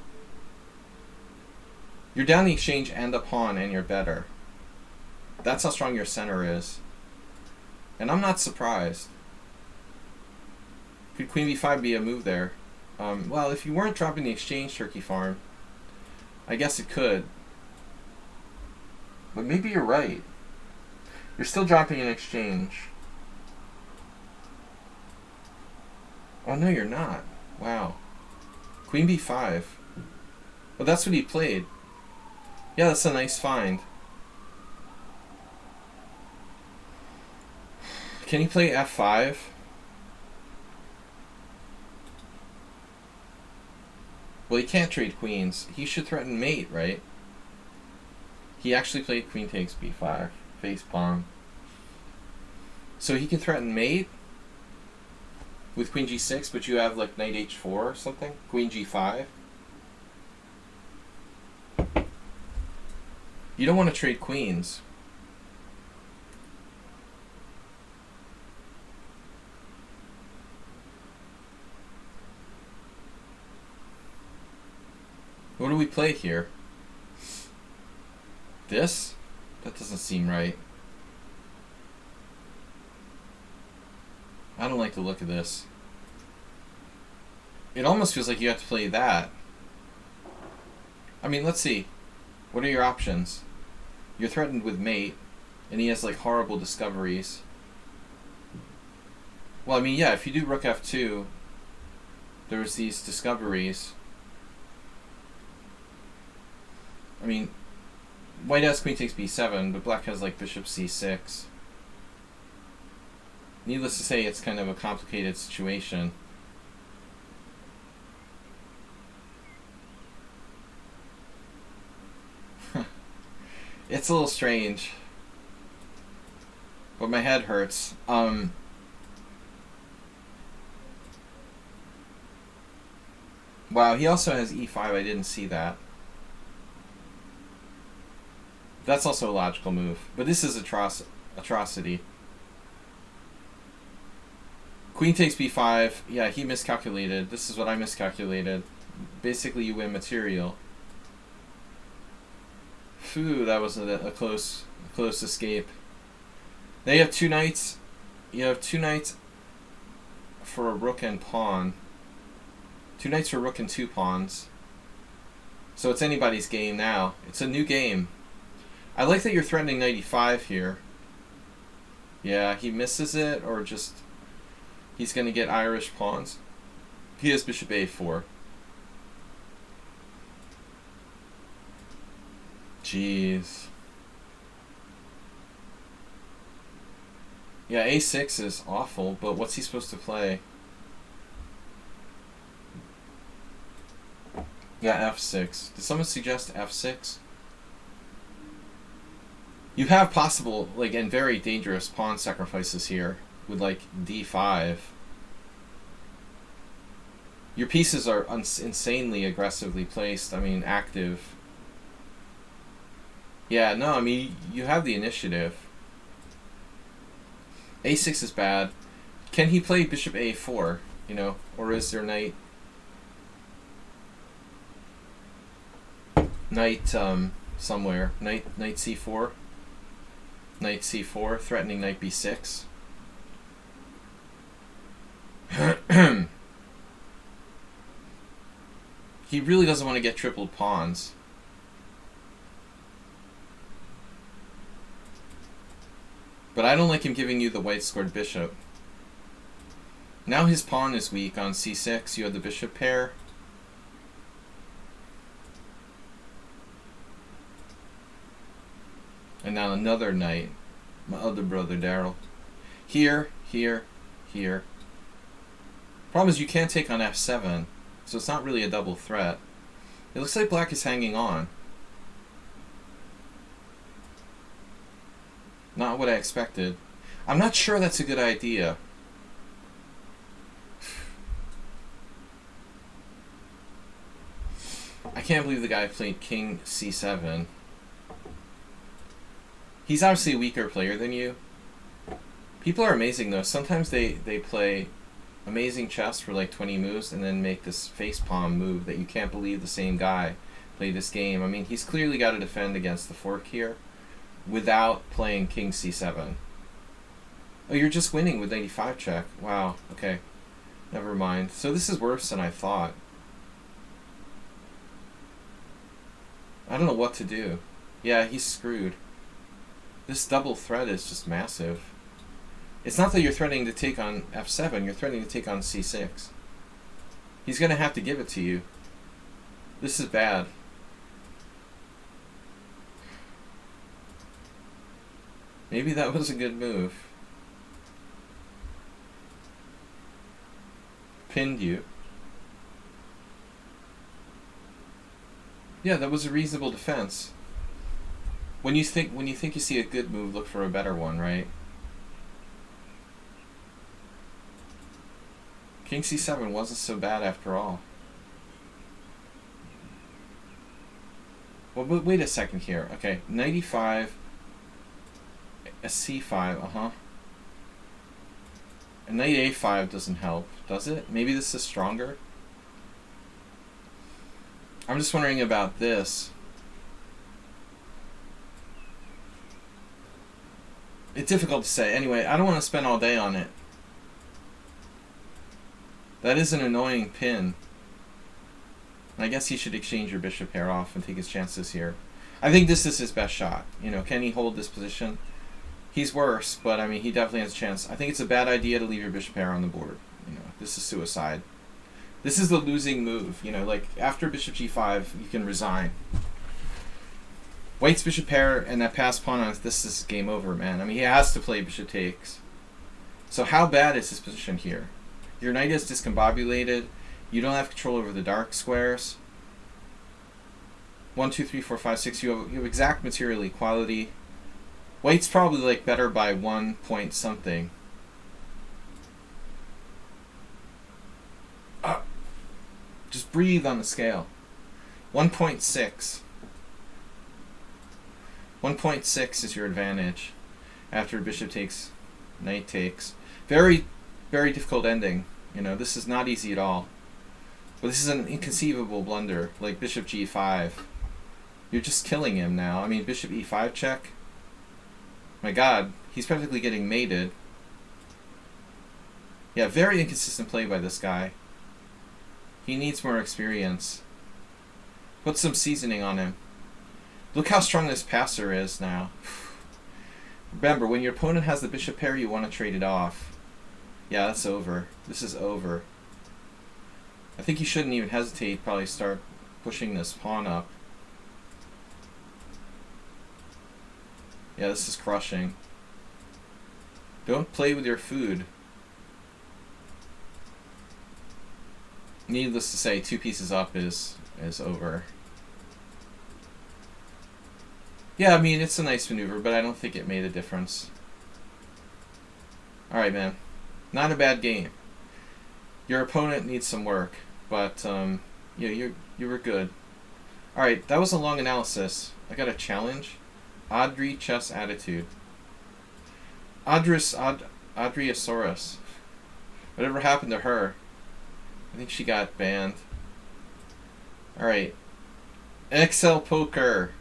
You're down the exchange and a pawn, and you're better. That's how strong your center is. And I'm not surprised. Could queen b5 be a move there? Well, if you weren't dropping the exchange, Turkey Farm, I guess it could. But maybe you're right. You're still dropping an exchange. Oh, no, you're not. Wow. Queen b5. But that's what he played. Yeah, that's a nice find. Can he play f5? Well, he can't trade queens. He should threaten mate, right? He actually played queen takes b5, face palm. So he can threaten mate with queen g6, but you have like knight h4 or something? Queen g5? You don't want to trade queens. What do we play here? This? That doesn't seem right. I don't like the look of this. It almost feels like you have to play that. I mean, let's see. What are your options? You're threatened with mate, and he has like horrible discoveries. Well, I mean, yeah, if you do rook f2, there's these discoveries. I mean, white has queen takes b7, but black has like bishop c6. Needless to say, it's kind of a complicated situation. It's a little strange, but my head hurts. Wow, he also has e5. I didn't see that. That's also a logical move, but this is atrocity. Queen takes b5. Yeah, he miscalculated. This is what I miscalculated. Basically, you win material. Phew, that was a close escape. Now you have two knights. You have two knights for a rook and pawn. Two knights for rook and two pawns. So it's anybody's game now. It's a new game. I like that you're threatening knight e5 here. Yeah, he misses it, or just he's going to get Irish pawns. He has bishop a4. Jeez. Yeah, a6 is awful, but what's he supposed to play? Yeah, f6. Did someone suggest f6? You have possible, like, and very dangerous pawn sacrifices here with, like, d5. Your pieces are insanely aggressively placed. I mean, active. Yeah, no, I mean, you have the initiative. a6 is bad. Can he play bishop a4, you know, or is there knight somewhere? Knight c4? Knight c4, threatening knight b6. He really doesn't want to get tripled pawns. But I don't like him giving you the white-scored bishop. Now his pawn is weak on c6. You have the bishop pair. And now another knight. My other brother, Daryl. Here, here, here. Problem is you can't take on f7, so it's not really a double threat. It looks like black is hanging on. Not what I expected. I'm not sure that's a good idea. I can't believe the guy played king c7. He's obviously a weaker player than you. People are amazing though. Sometimes they play amazing chess for like 20 moves and then make this facepalm move that you can't believe the same guy played this game. I mean, he's clearly got to defend against the fork here without playing king c7. Oh, you're just winning with 95 check. Wow, okay. Never mind. So this is worse than I thought. I don't know what to do. Yeah, he's screwed. This double threat is just massive. It's not that you're threatening to take on f7, you're threatening to take on c6. He's going to have to give it to you. This is bad. Maybe that was a good move. Pinned you. Yeah, that was a reasonable defense. When you think you see a good move, look for a better one, right? King c7 wasn't so bad after all. Well, but wait a second here. Okay, knight e5, a c5, and knight a5 doesn't help, does it? Maybe this is stronger? I'm just wondering about this. It's difficult to say. Anyway, I don't want to spend all day on it. That is an annoying pin. I guess he should exchange your bishop pair off and take his chances here. I think this is his best shot. You know, can he hold this position? He's worse, but I mean, he definitely has a chance. I think it's a bad idea to leave your bishop pair on the board. You know, this is suicide. This is the losing move. You know, like after bishop g5, you can resign. White's bishop pair and that passed pawn on this is game over, man. I mean, he has to play bishop takes. So how bad is his position here? Your knight is discombobulated. You don't have control over the dark squares. 1, 2, 3, 4, 5, 6. You have exact material equality. White's probably like better by 1 point something. Just breathe on the scale. 1.6. 1.6 is your advantage after bishop takes, knight takes. Very, very difficult ending. You know, this is not easy at all. But this is an inconceivable blunder, like bishop g5. You're just killing him now. I mean, bishop e5 check. My god, he's practically getting mated. Yeah, very inconsistent play by this guy. He needs more experience. Put some seasoning on him. Look how strong this passer is now. Remember, when your opponent has the bishop pair, you want to trade it off. Yeah, that's over. This is over. I think you shouldn't even hesitate. Probably start pushing this pawn up. Yeah, this is crushing. Don't play with your food. Needless to say, 2 pieces up is over. Yeah, I mean, it's a nice maneuver, but I don't think it made a difference. Alright, man. Not a bad game. Your opponent needs some work, but yeah, you were good. Alright, that was a long analysis. I got a challenge. Audrey Chess Attitude. Adriosaurus. Whatever happened to her? I think she got banned. Alright. Excel Poker.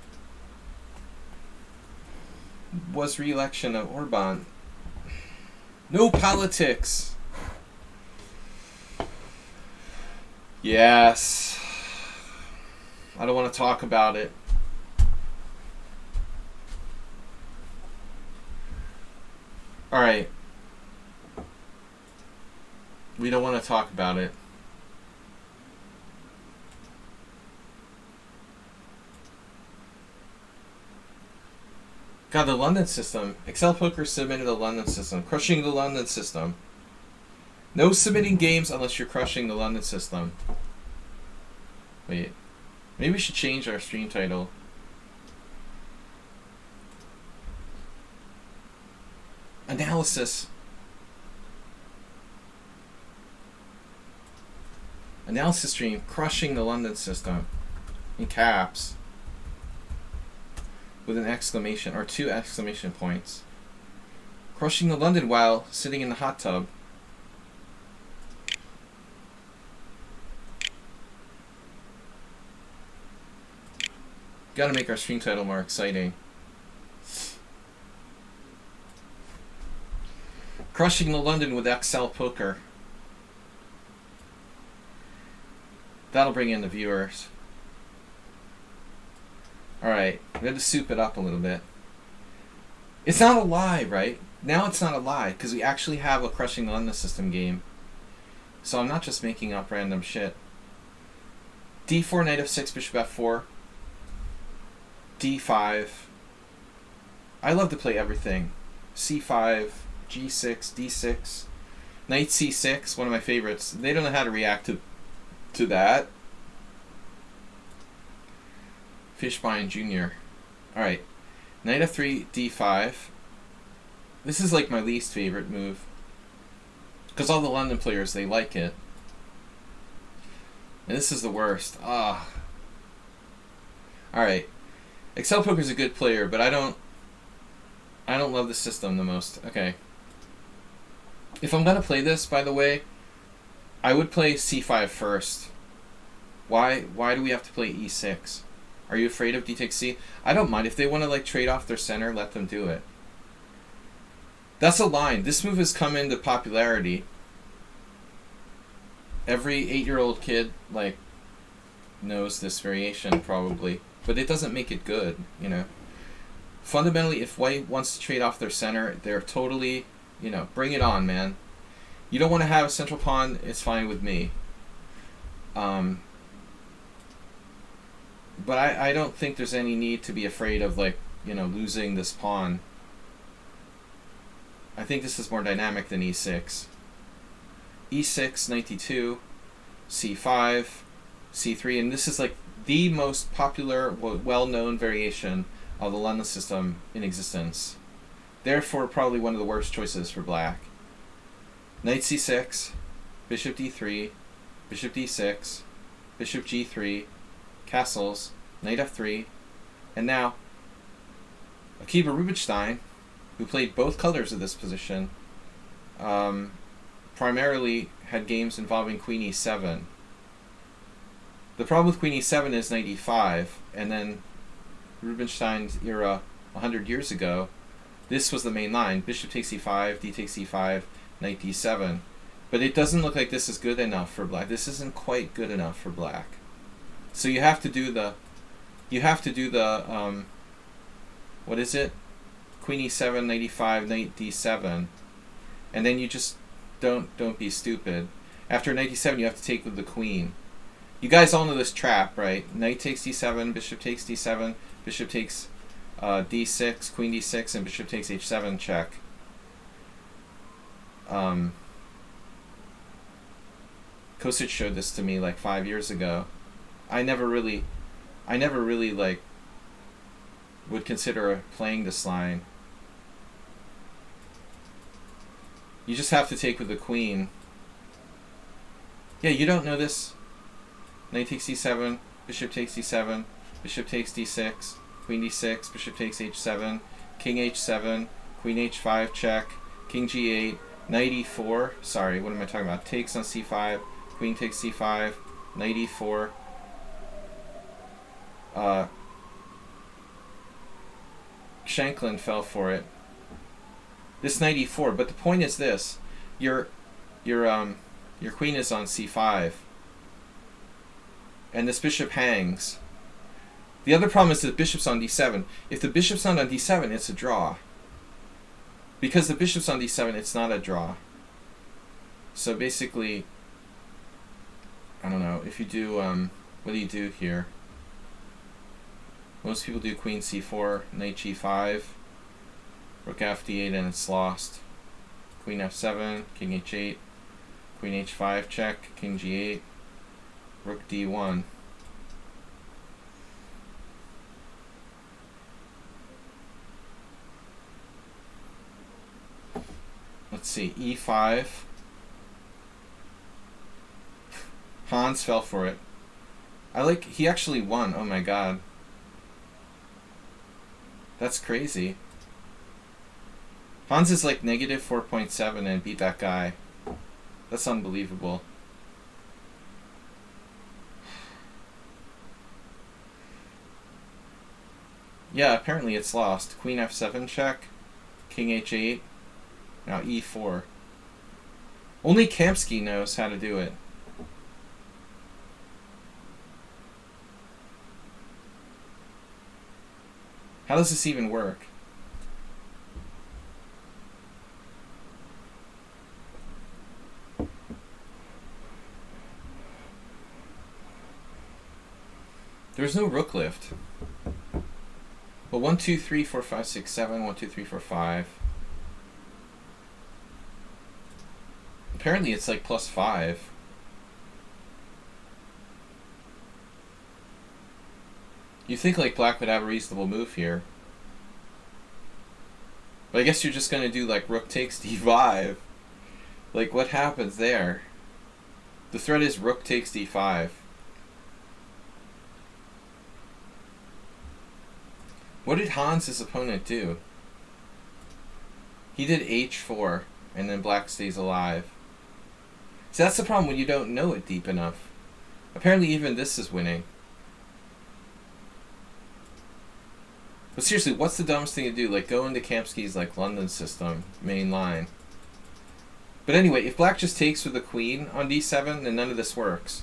Was re-election of Orban. No politics. Yes. I don't want to talk about it. Alright. We don't want to talk about it. God, the London system. Excel Poker submitted the London system. Crushing the London system. No submitting games unless you're crushing the London system. Wait. Maybe we should change our stream title. Analysis. Analysis stream. Crushing the London system. In caps. With an exclamation, or 2 exclamation points. Crushing the London while sitting in the hot tub. Gotta make our stream title more exciting. Crushing the London with Excel Poker. That'll bring in the viewers. Alright, we had to soup it up a little bit. It's not a lie, right? Now it's not a lie, because we actually have a Crushing the London system game. So I'm not just making up random shit. D4, knight f6, bishop f4. D5. I love to play everything. C5, G6, D6, Knight C6, one of my favorites. They don't know how to react to that. Fishbein Jr. Alright. Knight F3, D5. This is like my least favorite move. Because all the London players, they like it. And this is the worst. Ah. Alright. Excel Poker's a good player, but I don't love the system the most. Okay. If I'm gonna play this, by the way, I would play C5 first. Why do we have to play E6? Are you afraid of D takes C? I don't mind. If they want to like trade off their center, let them do it. That's a line. This move has come into popularity. Every 8-year-old kid like knows this variation probably, but it doesn't make it good, you know. Fundamentally, if white wants to trade off their center, they're totally, you know, bring it on, man. You don't want to have a central pawn, it's fine with me. But I don't think there's any need to be afraid of, like, you know, losing this pawn. I think this is more dynamic than E6. E6, 92, C5, C3, and this is like the most popular, well-known variation of the London system in existence. Therefore, probably one of the worst choices for black. Knight C6, Bishop D3, Bishop D6, Bishop G3, castles, Knight F3, and now Akiba Rubinstein, who played both colors of this position, primarily had games involving Queen E7. The problem with Queen E7 is Knight E5, and then Rubinstein's era 100 years ago, this was the main line. Bishop takes E5, D takes E5, Knight D7. But it doesn't look like this is good enough for black. This isn't quite good enough for black. So you have to do the, what is it? Queen E7, Knight E5, Knight D7. And then you just don't be stupid. After Knight D7, you have to take with the queen. You guys all know this trap, right? Knight takes D7, Bishop takes D7, Bishop takes D6, Queen D6, and Bishop takes H7 check. Kosic showed this to me like 5 years ago. I never really like would consider playing this line. You just have to take with the queen. Yeah, you don't know this. Knight takes D7, Bishop takes D7, Bishop takes D6, Queen D6, Bishop takes H7, King H7, Queen H5 check, King G8, Knight E4. Sorry, what am I talking about? Takes on C5, Queen takes C5, Knight E4. Shanklin fell for it. This Knight E4, but the point is this: your queen is on C5, and this bishop hangs. The other problem is that the bishop's on D7. If the bishop's not on D7, it's a draw. Because the bishop's on D7, it's not a draw. So basically, I don't know, if you do, what do you do here? Most people do Queen C4, Knight G5, Rook F8, and it's lost. Queen F7, King H8, Queen H5 check, King G8, Rook D1. Let's see, E5. Hans fell for it. He actually won, oh my god. That's crazy. Hans is like negative 4.7 and beat that guy. That's unbelievable. Yeah, apparently it's lost. Queen F7 check, King H8, now E4. Only Kamsky knows how to do it. How does this even work? There's no rook lift. Well, 1, 2, 3, 4, 5, 6, 7. 1, 2, 3, 4, 5. Apparently it's like +5. You think like black would have a reasonable move here. But I guess you're just going to do like rook takes d5. Like, what happens there? The threat is rook takes d5. What did Hans' opponent do? He did h4, and then black stays alive. See, that's the problem when you don't know it deep enough. Apparently even this is winning. But seriously, what's the dumbest thing to do? Like, go into Kamsky's like London system, main line. But anyway, if black just takes with the queen on d7, then none of this works.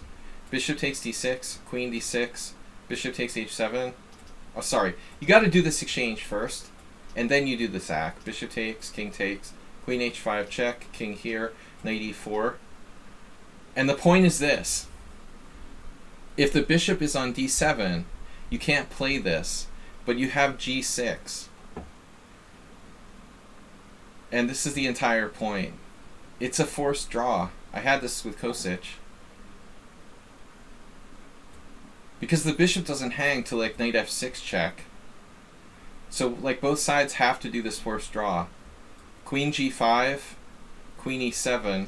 Bishop takes d6, queen d6, bishop takes h7. Oh, sorry. You got to do this exchange first, and then you do the sack. Bishop takes, king takes, queen h5 check, king here, knight e4. And the point is this. If the bishop is on d7, you can't play this, but you have g6. And this is the entire point. It's a forced draw. I had this with Kosic. Because the bishop doesn't hang to like knight f6 check. So like both sides have to do this forced draw. Queen g5, queen e7,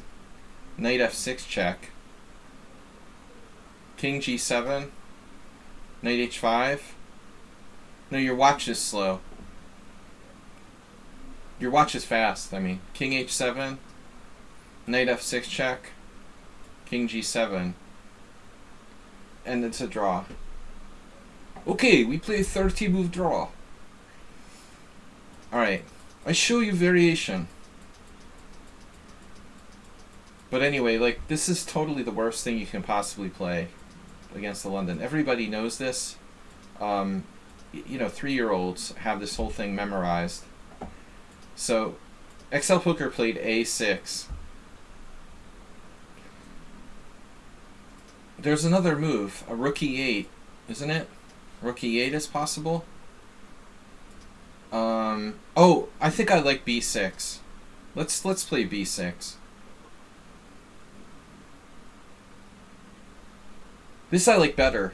knight f6 check, king g7, knight h5. No, your watch is slow. Your watch is fast, I mean. King h7, knight f6 check, king g7. And it's a draw. Okay, we play a 30-move draw. Alright, I show you variation. But anyway, like, this is totally the worst thing you can possibly play against the London. Everybody knows this. You know, 3-year-olds have this whole thing memorized. So, XL Poker played a6. There's another move, a rook e8, isn't it? Rook e8 is possible. Oh, I think I like b6. Let's play b6. This I like better.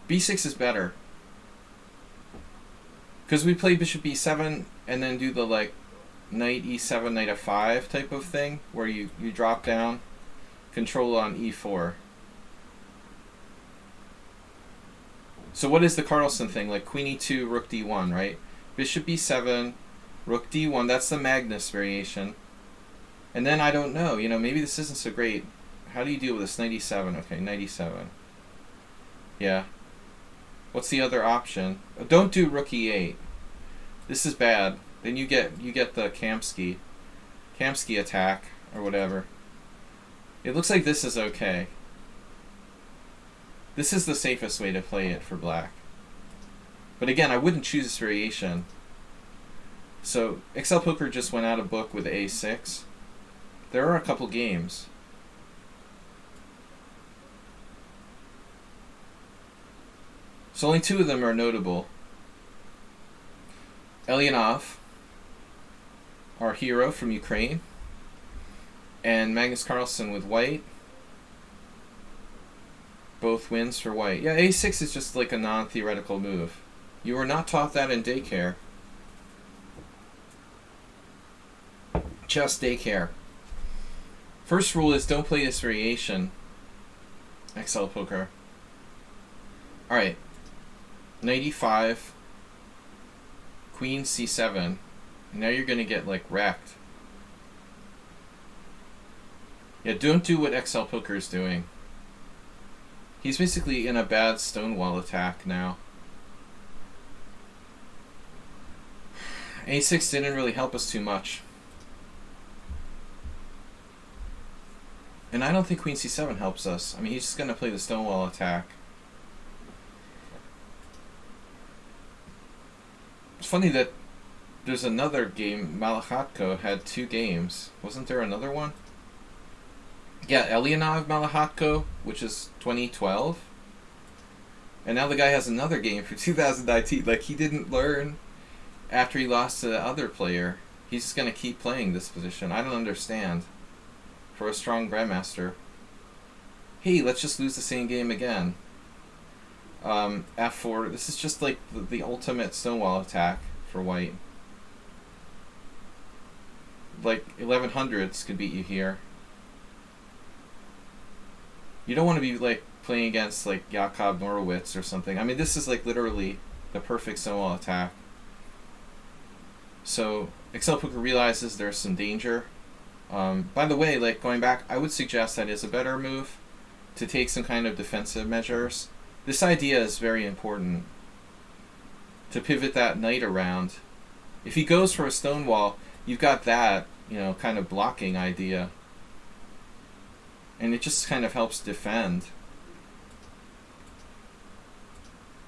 b6 is better. Because we play bishop e7 and then do the like knight e7, knight f5 type of thing, where you drop down, control on e4. So what is the Carlsen thing? Like queen e2, rook d1, right? Bishop e7, rook d1, that's the Magnus variation. And then I don't know, you know, maybe this isn't so great. How do you deal with this? Knight e7, okay, knight e7. Yeah. What's the other option? Don't do rook e8. This is bad. Then you get the Kamsky attack or whatever. It looks like this is okay. This is the safest way to play it for black. But again, I wouldn't choose this variation. So XL Poker just went out of book with a6. There are a couple games. So only 2 of them are notable. Elianov, our hero from Ukraine, and Magnus Carlsen with white. Both wins for white. Yeah, a6 is just like a non-theoretical move. You were not taught that in daycare. Chess daycare. First rule is don't play this variation. XL Poker. Alright. Knight e5. Queen c7. Now you're going to get like wrecked. Yeah, don't do what XL Poker is doing. He's basically in a bad stonewall attack now. a6 didn't really help us too much. And I don't think queen c7 helps us. I mean, he's just going to play the stonewall attack. It's funny that there's another game. Malakhatko had 2 games. Wasn't there another one? Yeah, Elianov Malakhatko, which is 2012. And now the guy has another game for 2019. Like, he didn't learn after he lost to the other player. He's just going to keep playing this position. I don't understand. For a strong grandmaster. Hey, let's just lose the same game again. F4. This is just like the ultimate stonewall attack for white. Like 1100s could beat you here. You don't want to be like playing against like Jakob Norwitz or something. I mean, this is like literally the perfect stonewall attack. So Excel Poker realizes there's some danger. By the way, like going back, I would suggest that is a better move to take some kind of defensive measures. This idea is very important. To pivot that knight around. If he goes for a stonewall, you've got that, you know, kind of blocking idea. And it just kind of helps defend.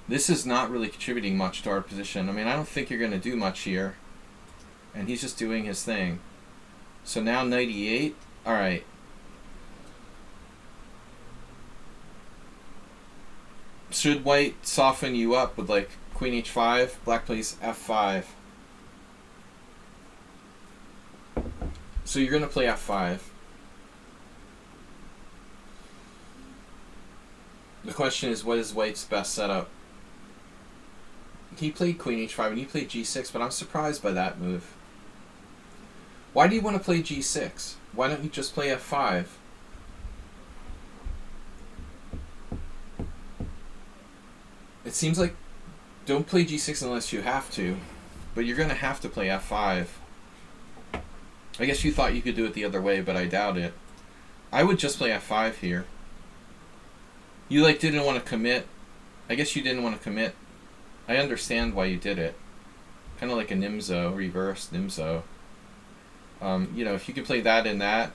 This is not really contributing much to our position. I mean, I don't think you're going to do much here. And he's just doing his thing. So now knight e8. Alright. Should white soften you up with like queen h5? Black plays f5. So you're going to play f5. The question is, what is white's best setup? He played queen h5 and he played g6, but I'm surprised by that move. Why do you want to play g6? Why don't you just play f5? It seems like don't play g6 unless you have to, but you're going to have to play f5. I guess you thought you could do it the other way, but I doubt it. I would just play f5 here. You like didn't want to commit. I guess you didn't want to commit. I understand why you did it. Kind of like a Nimzo, reverse Nimzo. You know, if you could play that and that,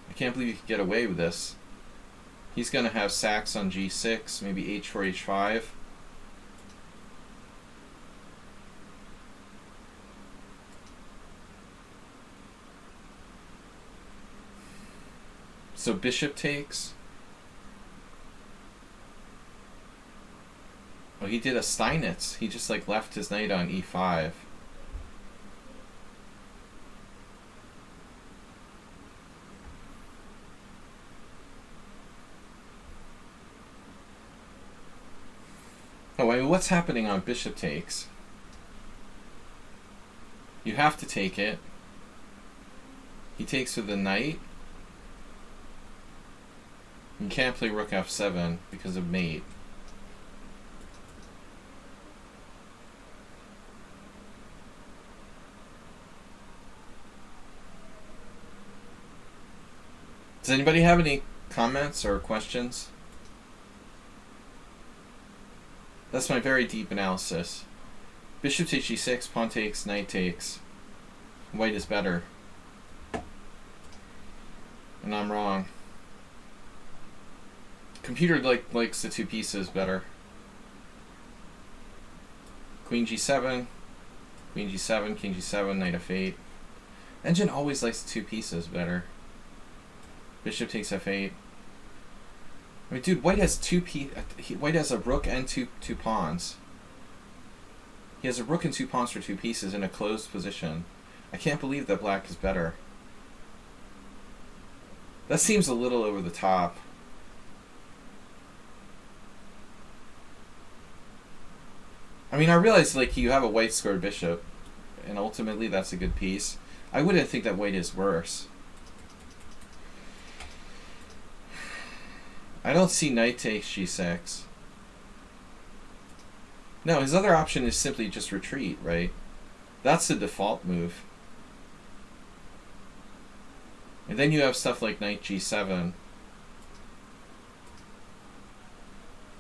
I can't believe you could get away with this. He's going to have sacks on g6, maybe h4, h5. So bishop takes. Oh, he did a Steinitz. He just like left his knight on e5. Oh, I mean, what's happening on bishop takes? You have to take it. He takes with the knight. You can't play rook f7 because of mate. Does anybody have any comments or questions? That's my very deep analysis. Bishop takes g6, pawn takes, knight takes. White is better. And I'm wrong. Computer likes the two pieces better. Queen g7, queen g7, king g7, knight f8. Engine always likes the two pieces better. Bishop takes f8. I mean, dude, white has white has a rook and two pawns. He has a rook and two pawns for two pieces in a closed position. I can't believe that black is better. That seems a little over the top. I mean, I realize like you have a white squared bishop, and ultimately that's a good piece. I wouldn't think that white is worse. I don't see knight takes g6. No, his other option is simply just retreat, right? That's the default move. And then you have stuff like knight g7.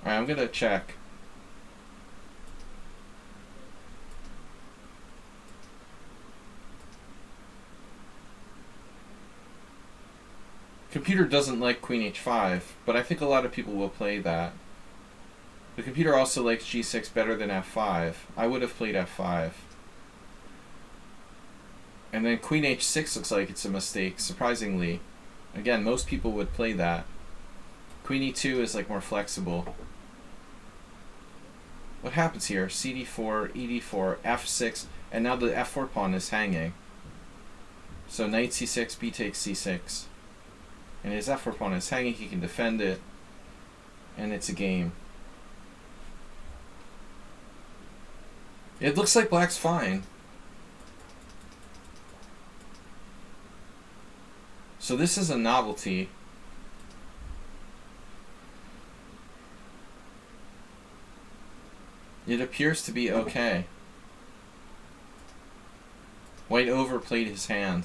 Alright, I'm going to check. Computer doesn't like queen h5, but I think a lot of people will play that. The computer also likes g6 better than f5. I would have played f5. And then queen h6 looks like it's a mistake, surprisingly. Again, most people would play that. Queen e2 is like more flexible. What happens here? cd4, ed4, f6, and now the f4 pawn is hanging. So knight c6, b takes c6. And his f4 pawn is hanging, he can defend it, and it's a game. It looks like black's fine. So this is a novelty. It appears to be okay. White overplayed his hand.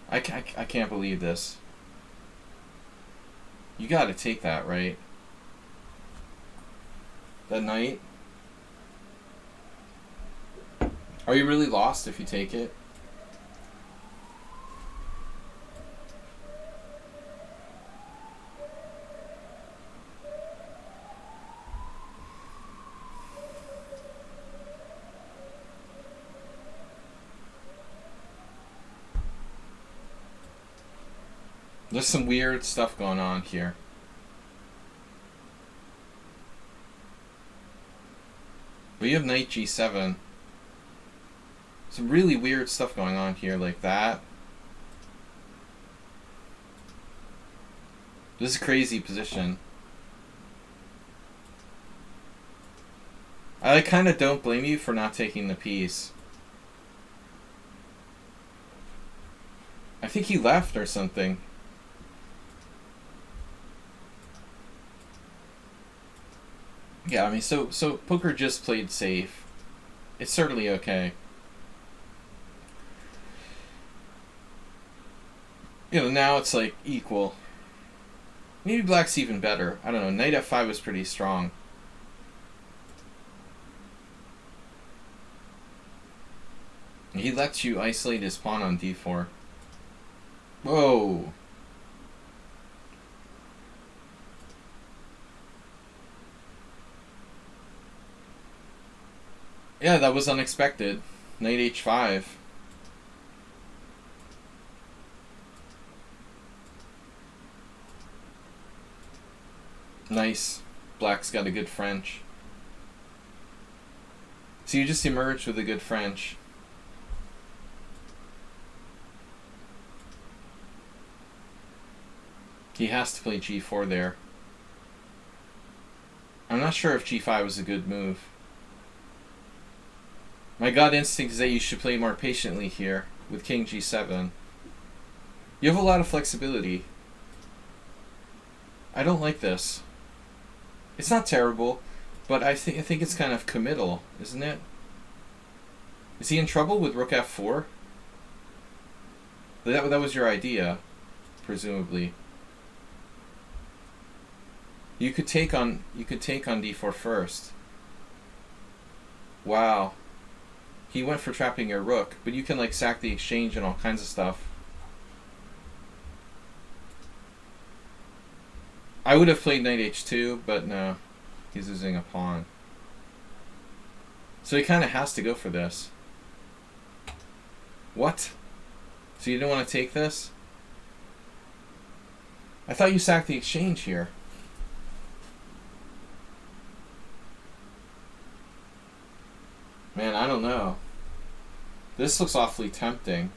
I can't believe this. You gotta take that, right? That knight? Are you really lost if you take it? There's some weird stuff going on here. But you have knight g7. Some really weird stuff going on here, like that. This is a crazy position. I kind of don't blame you for not taking the piece. I think he left or something. Yeah, I mean, so poker just played safe. It's certainly okay. You know, now it's like equal. Maybe black's even better. I don't know. Knight f5 was pretty strong. He lets you isolate his pawn on d4. Whoa. Yeah, that was unexpected. Knight h5. Nice. Black's got a good French. So you just emerged with a good French. He has to play g4 there. I'm not sure if g5 was a good move. My gut instinct is that you should play more patiently here with king g7. You have a lot of flexibility. I don't like this. It's not terrible, but I think it's kind of committal, isn't it? Is he in trouble with rook f4? That was your idea, presumably. You could take on d4 first. Wow. He went for trapping your rook, but you can like sack the exchange and all kinds of stuff. I would have played knight h2, but no. He's losing a pawn. So he kind of has to go for this. What? So you didn't want to take this? I thought you sacked the exchange here. Man, I don't know. This looks awfully tempting.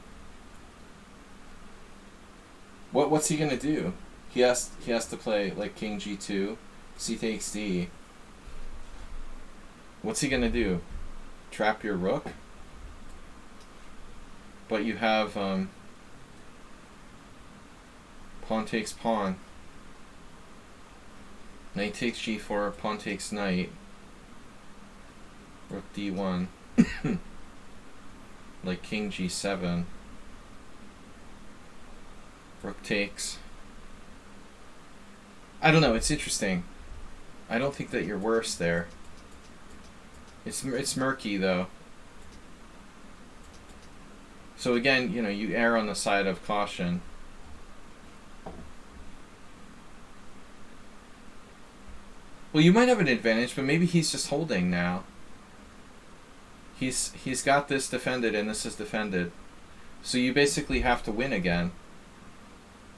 What's he gonna do? He has to play like king g2, c takes d. What's he gonna do? Trap your rook? But you have pawn takes pawn. Knight takes g4, pawn takes knight. Rook d1. Like king g7. Rook takes. I don't know, it's interesting. I don't think that you're worse there. It's murky though. So again, you know, you err on the side of caution. Well, you might have an advantage, but maybe he's just holding now. He's got this defended and this is defended. So you basically have to win again.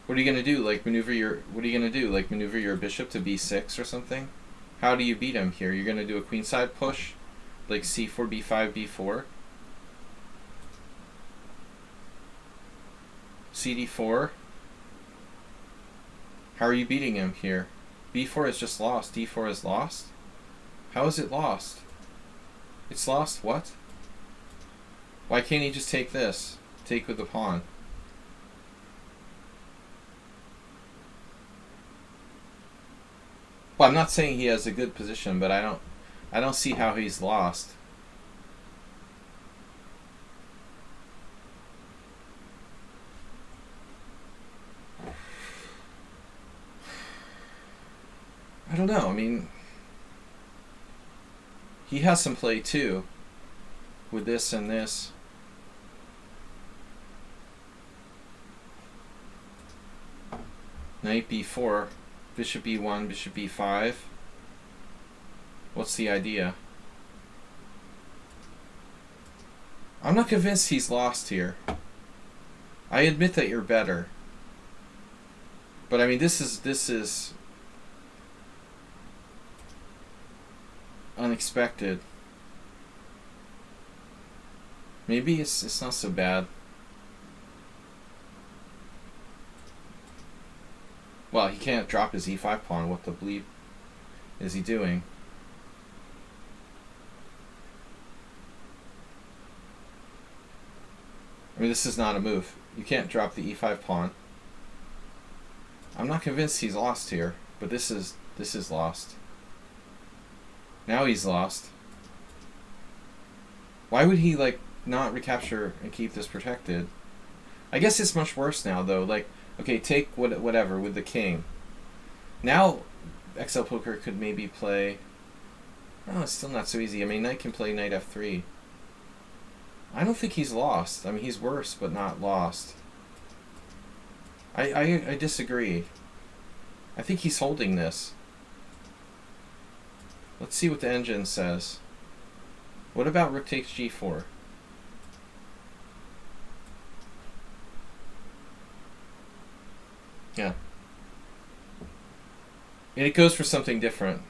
What are you gonna do? Like maneuver your? What are you gonna do? Like maneuver your bishop to b6 or something? How do you beat him here? You're gonna do a queenside push, like c4, b5, b4, cd4. How are you beating him here? b4 is just lost. d4 is lost. How is it lost? It's lost. What? Why can't he just take this? Take with the pawn. Well, I'm not saying he has a good position, but I don't see how he's lost. I don't know. I mean, he has some play too with this and this. Knight b4, bishop b1, bishop b5. What's the idea? I'm not convinced he's lost here. I admit that you're better. But I mean, this is unexpected. Maybe it's not so bad. Well, he can't drop his e5 pawn. What the bleep is he doing? I mean, this is not a move. You can't drop the e5 pawn. I'm not convinced he's lost here, but this is lost. Now he's lost. Why would he like not recapture and keep this protected? I guess it's much worse now though. Like, okay, take whatever with the king. Now XL Poker could maybe play. Oh, it's still not so easy. I mean, knight can play knight f3. I don't think he's lost. I mean, he's worse, but not lost. I disagree. I think he's holding this. Let's see what the engine says. What about rook takes g4? Yeah. And it goes for something different.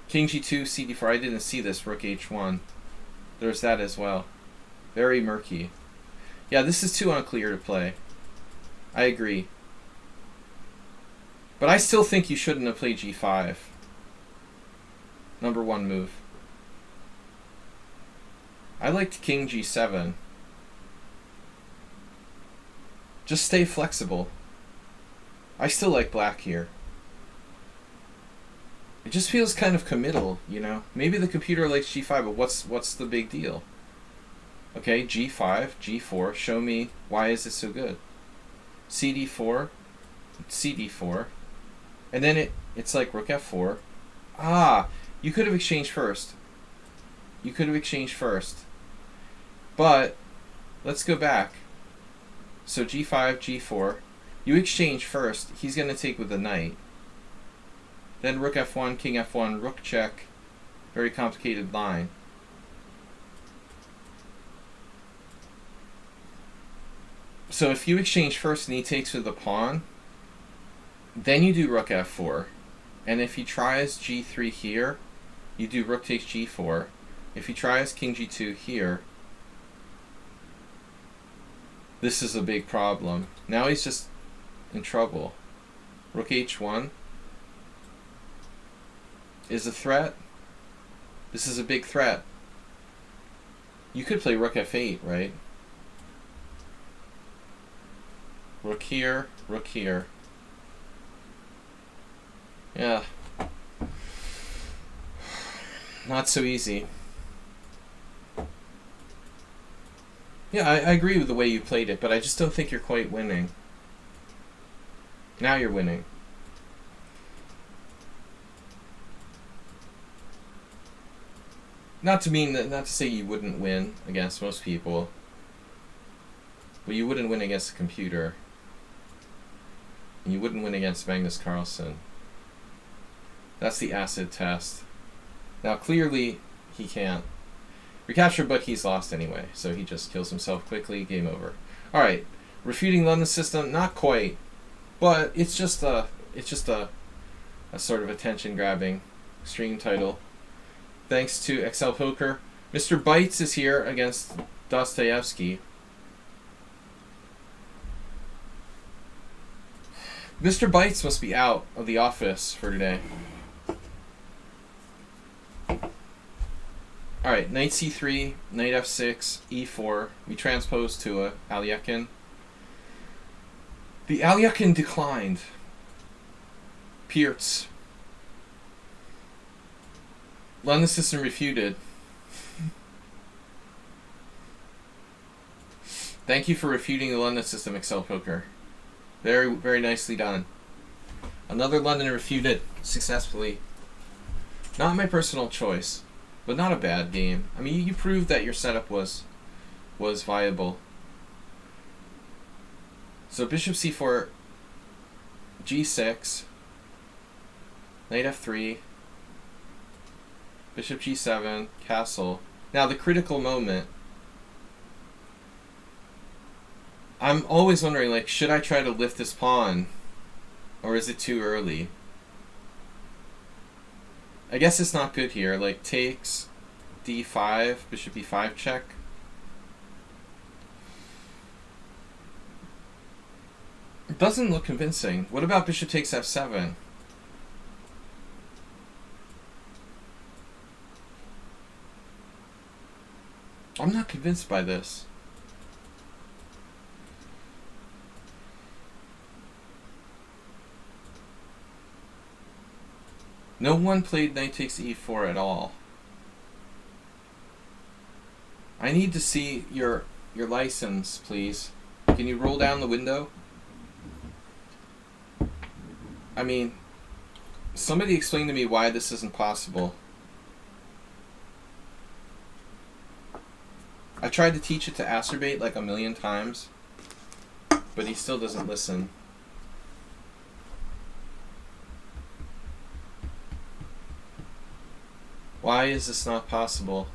King g2, cd4. I didn't see this. Rook h1. There's that as well. Very murky. Yeah, this is too unclear to play. I agree. But I still think you shouldn't have played g5. Number one move. I liked king g7. Just stay flexible. I still like black here. It just feels kind of committal, you know? Maybe the computer likes g5, but what's the big deal? Okay, g5, g4, show me why is it so good? cd4, cd4, and then it's like rook f4. Ah, you could have exchanged first. You could have exchanged first. But let's go back. So g5, g4. You exchange first. He's going to take with the knight. Then rook f1, king f1, rook check. Very complicated line. So if you exchange first and he takes with the pawn, then you do rook f4. And if he tries g3 here, you do rook takes g4. If he tries king g2 here, this is a big problem. Now he's just in trouble. Rook h1 is a threat. This is a big threat. You could play rook f8, right? Rook here, rook here. Yeah. Not so easy. Yeah, I agree with the way you played it, but I just don't think you're quite winning. Now you're winning. Not to say you wouldn't win against most people, but you wouldn't win against a computer. And you wouldn't win against Magnus Carlsen. That's the acid test. Now clearly he can't recapture, but he's lost anyway, so he just kills himself quickly. Game over. Alright, refuting London system, not quite. But it's just a sort of attention grabbing stream title. Thanks to Excel Poker. Mr. Bites is here against Dostoevsky. Mr. Bites must be out of the office for today. Alright, knight c3, knight f6, e4. We transpose to a Alekhine. The Alekhine declined. Pierce. London system refuted. Thank you for refuting the London system, Excel Poker. Very, very nicely done. Another London refuted successfully. Not my personal choice, but not a bad game. I mean, you proved that your setup was viable. So bishop c4, g6, knight f3, bishop g7, castle. Now the critical moment. I'm always wondering, like, should I try to lift this pawn? Or is it too early? I guess it's not good here. Like, takes, d5, bishop e5 check. It doesn't look convincing. What about bishop takes f7? I'm not convinced by this. No one played knight takes e4 at all. I need to see your license, please. Can you roll down the window? I mean, somebody explain to me why this isn't possible. I tried to teach it to acerbate like a million times, but he still doesn't listen. Why is this not possible?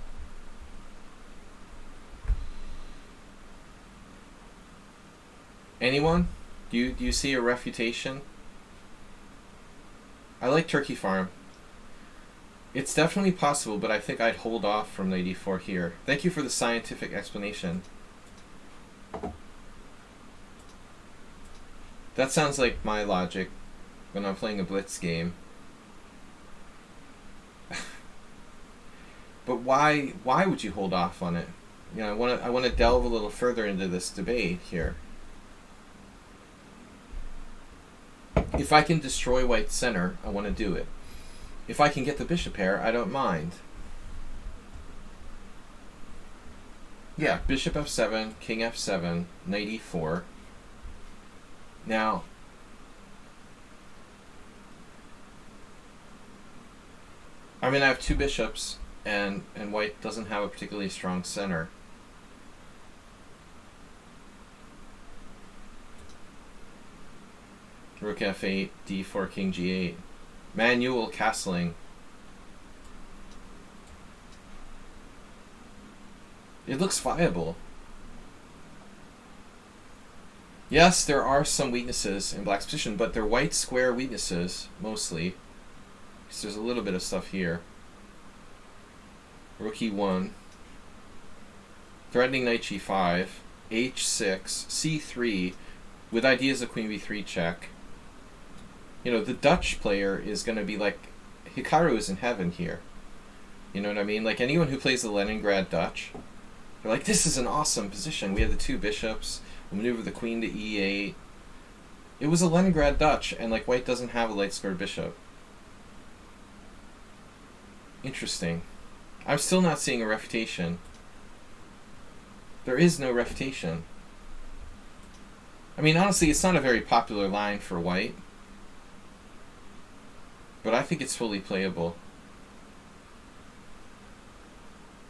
Anyone? Do you see a refutation? I like Turkey Farm. It's definitely possible, but I think I'd hold off from knight e4 here. Thank you for the scientific explanation. That sounds like my logic when I'm playing a blitz game. But why would you hold off on it? You know, I want to delve a little further into this debate here. If I can destroy white's center, I want to do it. If I can get the bishop pair, I don't mind. Yeah, bishop f7, king f7, knight e4. Now, I mean, I have two bishops, and white doesn't have a particularly strong center. Rook f8, d4, king g8. Manual castling. It looks viable. Yes, there are some weaknesses in black's position, but they're white square weaknesses, mostly. Because there's a little bit of stuff here. Rook e1. Threatening knight g5. h6. c3. With ideas of queen b3 check. You know, the Dutch player is going to be like, Hikaru is in heaven here. You know what I mean? Like, anyone who plays the Leningrad Dutch, they're like, this is an awesome position. We have the two bishops. We'll maneuver the queen to e8. It was a Leningrad Dutch, and like white doesn't have a light squared bishop. Interesting. I'm still not seeing a refutation. There is no refutation. I mean, honestly, it's not a very popular line for white. But I think it's fully playable.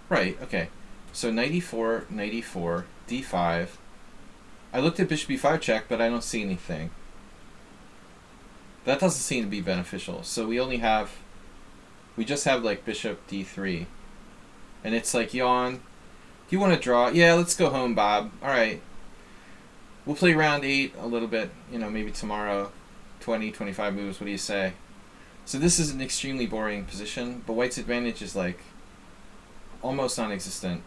Right, okay. So knight e4, d5. I looked at bishop e5 check, but I don't see anything. That doesn't seem to be beneficial. So we just have like bishop d3. And it's like, yawn. Do you want to draw? Yeah, let's go home, Bob. Alright. We'll play round 8 a little bit, maybe tomorrow. 20, 25 moves, what do you say? So this is an extremely boring position, but white's advantage is like almost non-existent.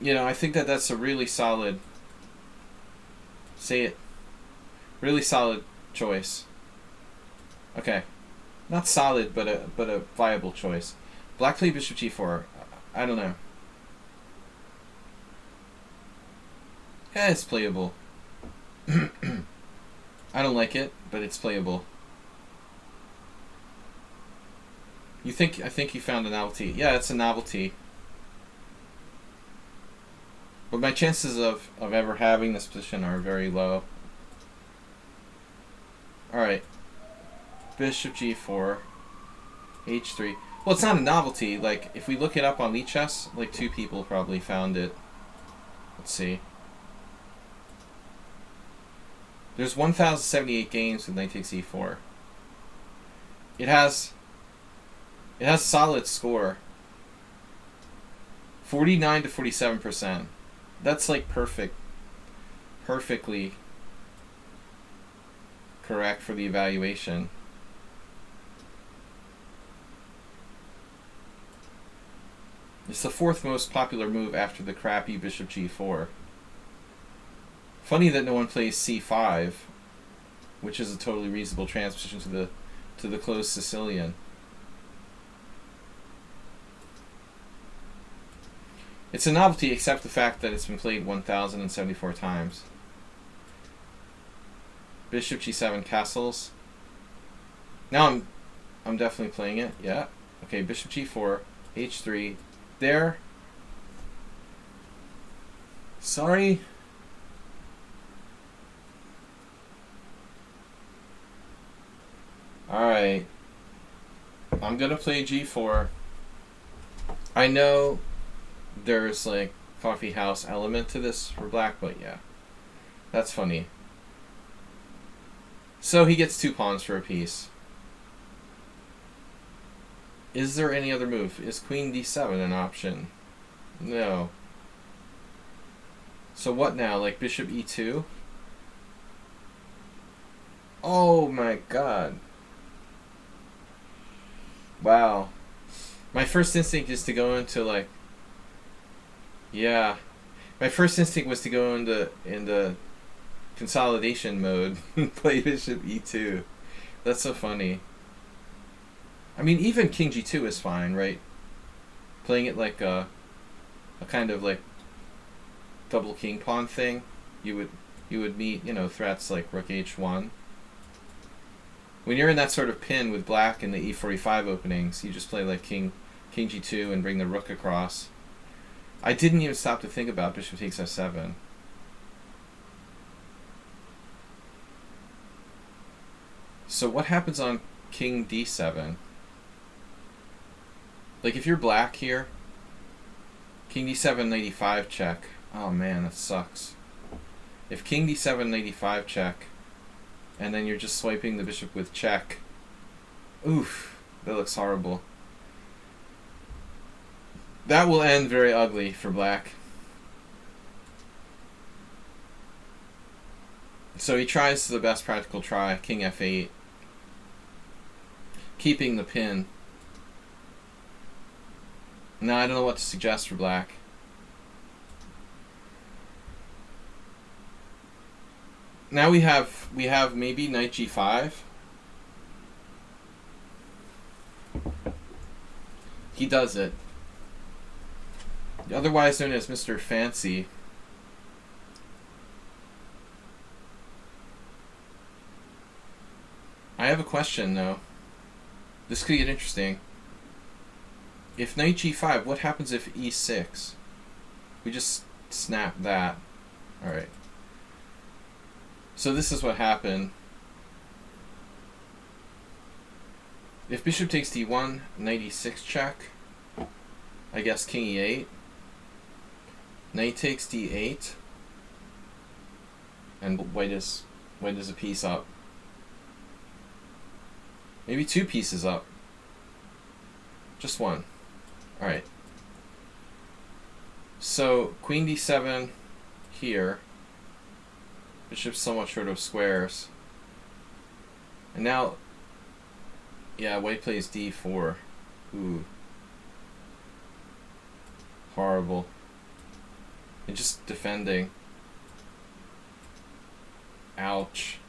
I think that's a really solid, say it, really solid choice. Okay. Not solid, but a viable choice. Black played bishop g4. I don't know. Yeah, it's playable. I don't like it, but it's playable. I think you found a novelty. Yeah, it's a novelty. But my chances of ever having this position are very low. Alright. Bishop g4. h3. Well, it's not a novelty. Like, if we look it up on lichess, like 2 people probably found it. Let's see. There's 1,078 games with knight takes e4. It has solid score. 49 to 47%. That's like perfectly correct for the evaluation. It's the 4th most popular move after the crappy bishop g4. Funny that no one plays c5, which is a totally reasonable transition to the closed Sicilian. It's a novelty, except the fact that it's been played 1,074 times. Bishop g7 castles. Now I'm definitely playing it. Yeah. Okay. Bishop g4, h3. There. Sorry. Alright. I'm gonna play g4. I know there's like coffee house element to this for black, but yeah. That's funny. So he gets 2 pawns for a piece. Is there any other move? Is queen d7 an option? No. So what now? Like bishop e2? Oh my god. Wow. My first instinct is to go into like... Yeah. My first instinct was to go into consolidation mode and play bishop e2. That's so funny. I mean, even king g2 is fine, right? Playing it like a kind of like double king pawn thing. You would meet, threats like rook h1. When you're in that sort of pin with black in the e45 openings, you just play like king g2 and bring the rook across. I didn't even stop to think about bishop takes f7. So what happens on king d7? Like if you're black here, king d7 knight e5 check. Oh man, that sucks. If king d7 knight e5 check, and then you're just swiping the bishop with check. Oof, that looks horrible. That will end very ugly for black. So he tries the best practical try, king f8, keeping the pin. Now I don't know what to suggest for black. Now we have maybe knight g5. He does it. Otherwise known as Mr. Fancy. I have a question though. This could get interesting. If knight g5, what happens if e6? We just snap that. Alright. So this is what happened. If bishop takes d1, knight e6 check. I guess king e8. Knight takes d8. And white is a piece up. Maybe 2 pieces up. Just 1. Alright. So queen d7 here. Bishop's somewhat short of squares. And now, yeah, white plays d4. Ooh. Horrible. And just defending. Ouch.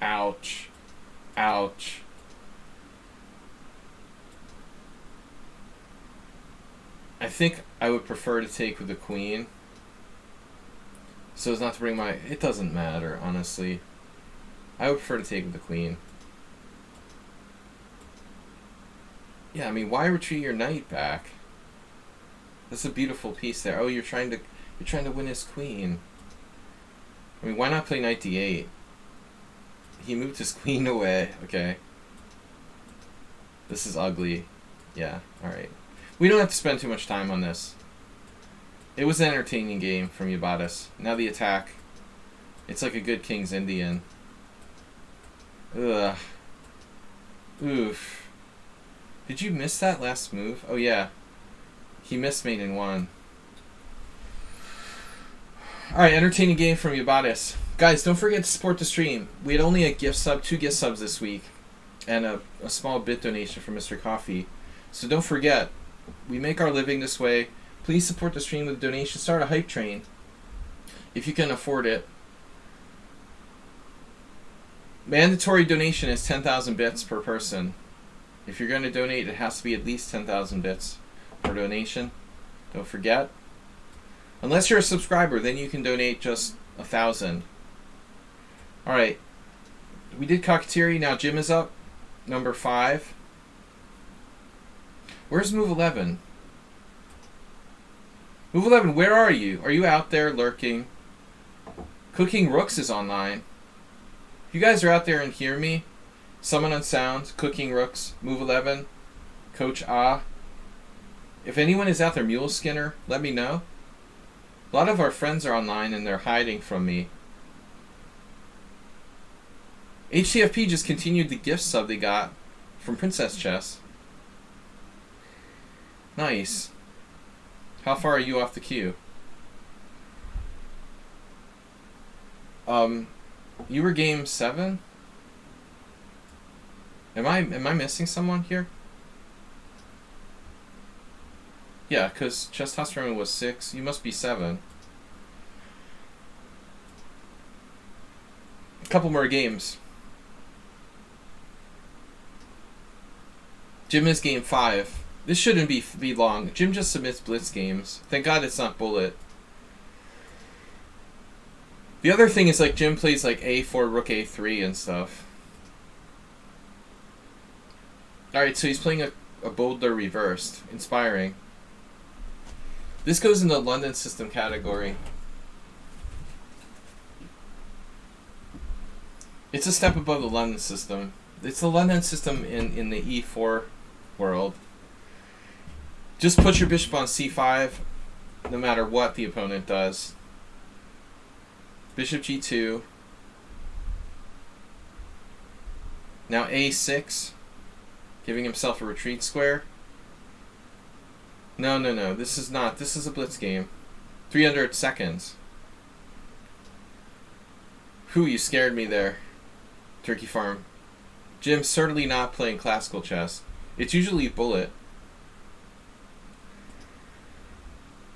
Ouch. Ouch. I think I would prefer to take with the queen. So as not to bring my... It doesn't matter, honestly. I would prefer to take with the queen. Yeah, I mean, why retreat your knight back? That's a beautiful piece there. Oh, you're trying to win his queen. I mean, why not play knight d8? He moved his queen away. Okay. This is ugly. Yeah, alright. We don't have to spend too much time on this. It was an entertaining game from Yabatis. Now the attack. It's like a good King's Indian. Ugh. Oof. Did you miss that last move? Oh yeah. He missed mate in 1. Alright, entertaining game from Yabatis. Guys, don't forget to support the stream. We had only a gift sub, 2 gift subs this week. And a small bit donation from Mr. Coffee. So don't forget, we make our living this way. Please support the stream with a donation. Start a hype train if you can afford it. Mandatory donation is 10,000 bits per person. If you're going to donate, it has to be at least 10,000 bits per donation. Don't forget. Unless you're a subscriber, then you can donate just 1,000. Alright. We did Cockatieri. Now Jim is up. Number 5. Where's move 11? Move 11, where are you? Are you out there lurking? Cooking Rooks is online. If you guys are out there and hear me, Summon on Sound, Cooking Rooks, Move 11, Coach Ah. If anyone is out there, Mule Skinner, let me know. A lot of our friends are online and they're hiding from me. HTFP just continued the gift sub they got from Princess Chess. Nice. How far are you off the queue? You were game 7? Am I missing someone here? Yeah, because Chess House Roman was 6. You must be 7. A couple more games. Jim is game 5. This shouldn't be long. Jim just submits blitz games. Thank God it's not bullet. The other thing is like Jim plays like A4, Rook A3 and stuff. Alright, so he's playing a Boulder reversed. Inspiring. This goes in the London system category. It's a step above the London system. It's the London system in the E4 world. Just put your bishop on c5, no matter what the opponent does. Bishop g2. Now a6, giving himself a retreat square. No. This is not. This is a blitz game. 300 seconds. Whew, you scared me there, Turkey Farm. Jim's certainly not playing classical chess. It's usually bullet.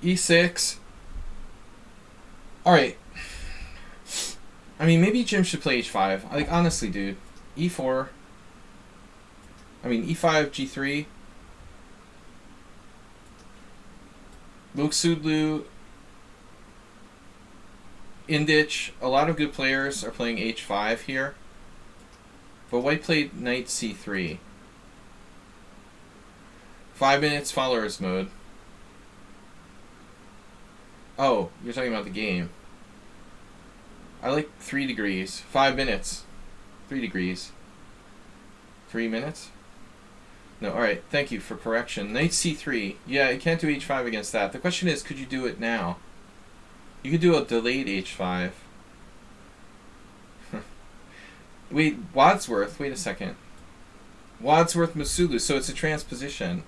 E6. Alright. I mean, maybe Jim should play h5. Like, honestly, dude. E4. I mean, e5, g3. Luke Sudlu. Indich. A lot of good players are playing h5 here. But white played knight c3. 5 minutes followers mode. Oh, you're talking about the game. I like 3 degrees. 5 minutes. 3 degrees. 3 minutes? No, alright. Thank you for correction. Knight c3. Yeah, you can't do h5 against that. The question is, could you do it now? You could do a delayed h5. Wait, Wadsworth? Wait a second. Wadsworth Masulu, so it's a transposition.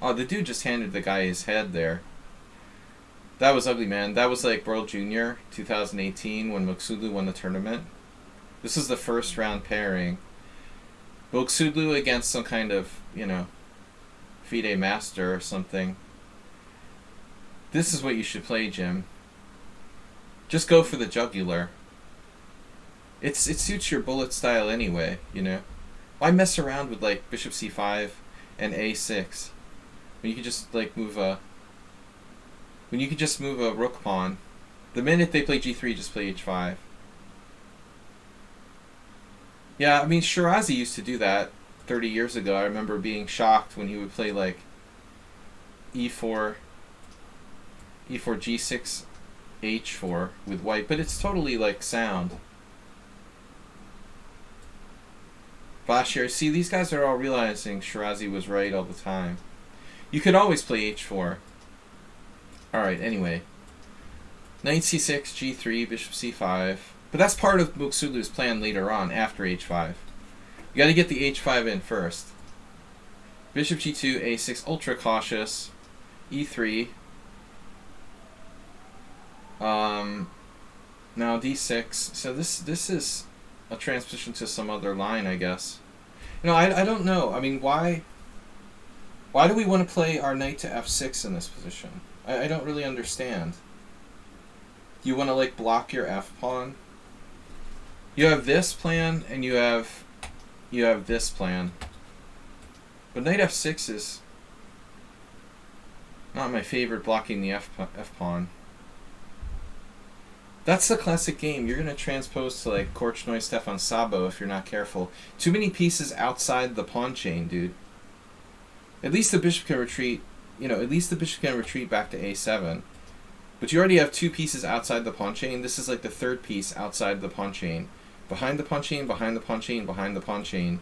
Oh, the dude just handed the guy his head there. That was ugly, man. That was like World Junior 2018 when Muxudu won the tournament. This is the first round pairing. Muxudu against some kind of, FIDE master or something. This is what you should play, Jim. Just go for the jugular. It suits your bullet style anyway, Why mess around with like bishop c5 and a6 when you could just like move a rook pawn? The minute they play g3, just play h5. Yeah, I mean Shirazi used to do that 30 years ago. I remember being shocked when he would play like e4 g6 h4 with white, but it's totally like sound. Bashir, see, these guys are all realizing Shirazi was right all the time. You could always play h4. Alright, anyway. Knight c6, g3, bishop c5. But that's part of Muxulu's plan later on, after h5. You gotta get the h5 in first. Bishop g2, a6, ultra cautious. e3. Now d6. So this is a transposition to some other line, I guess. I don't know. I mean, why do we want to play our knight to f6 in this position? I don't really understand. You want to like block your f pawn? You have this plan and you have this plan. But knight f6 is not my favorite, blocking the f pawn. That's the classic game. You're going to transpose to like Korchnoi, Stefan Sabo if you're not careful. Too many pieces outside the pawn chain, dude. At least the bishop can retreat, back to a7. But you already have two pieces outside the pawn chain. This is like the third piece outside the pawn chain. Behind the pawn chain, behind the pawn chain, behind the pawn chain.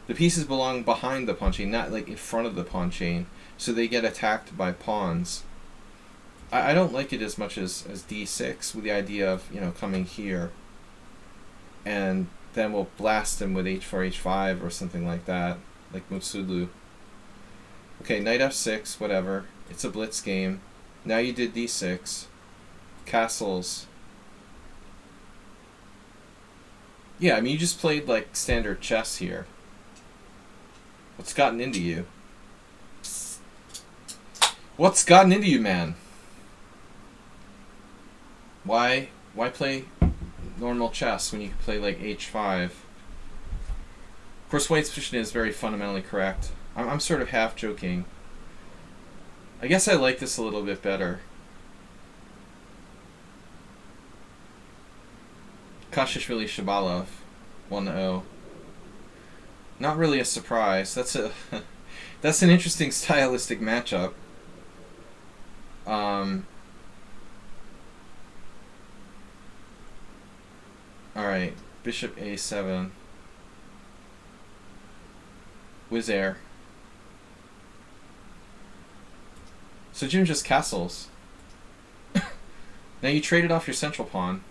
The pieces belong behind the pawn chain, not like in front of the pawn chain. So they get attacked by pawns. I don't like it as much as d6, with the idea of, coming here. And then we'll blast him with h4, h5 or something like that, like Mutsulu. Okay, knight f6, whatever. It's a blitz game. Now you did d6. Castles. Yeah, I mean, you just played like standard chess here. What's gotten into you? What's gotten into you, man? Why play normal chess when you can play like h5? Of course, white's position is very fundamentally correct. I'm sort of half joking. I guess I like this a little bit better. Kashishvili Shabalov, 1-0. Not really a surprise. That's an interesting stylistic matchup. Alright, bishop a7. Wizz air. So Jim just castles. Now you traded off your central pawn.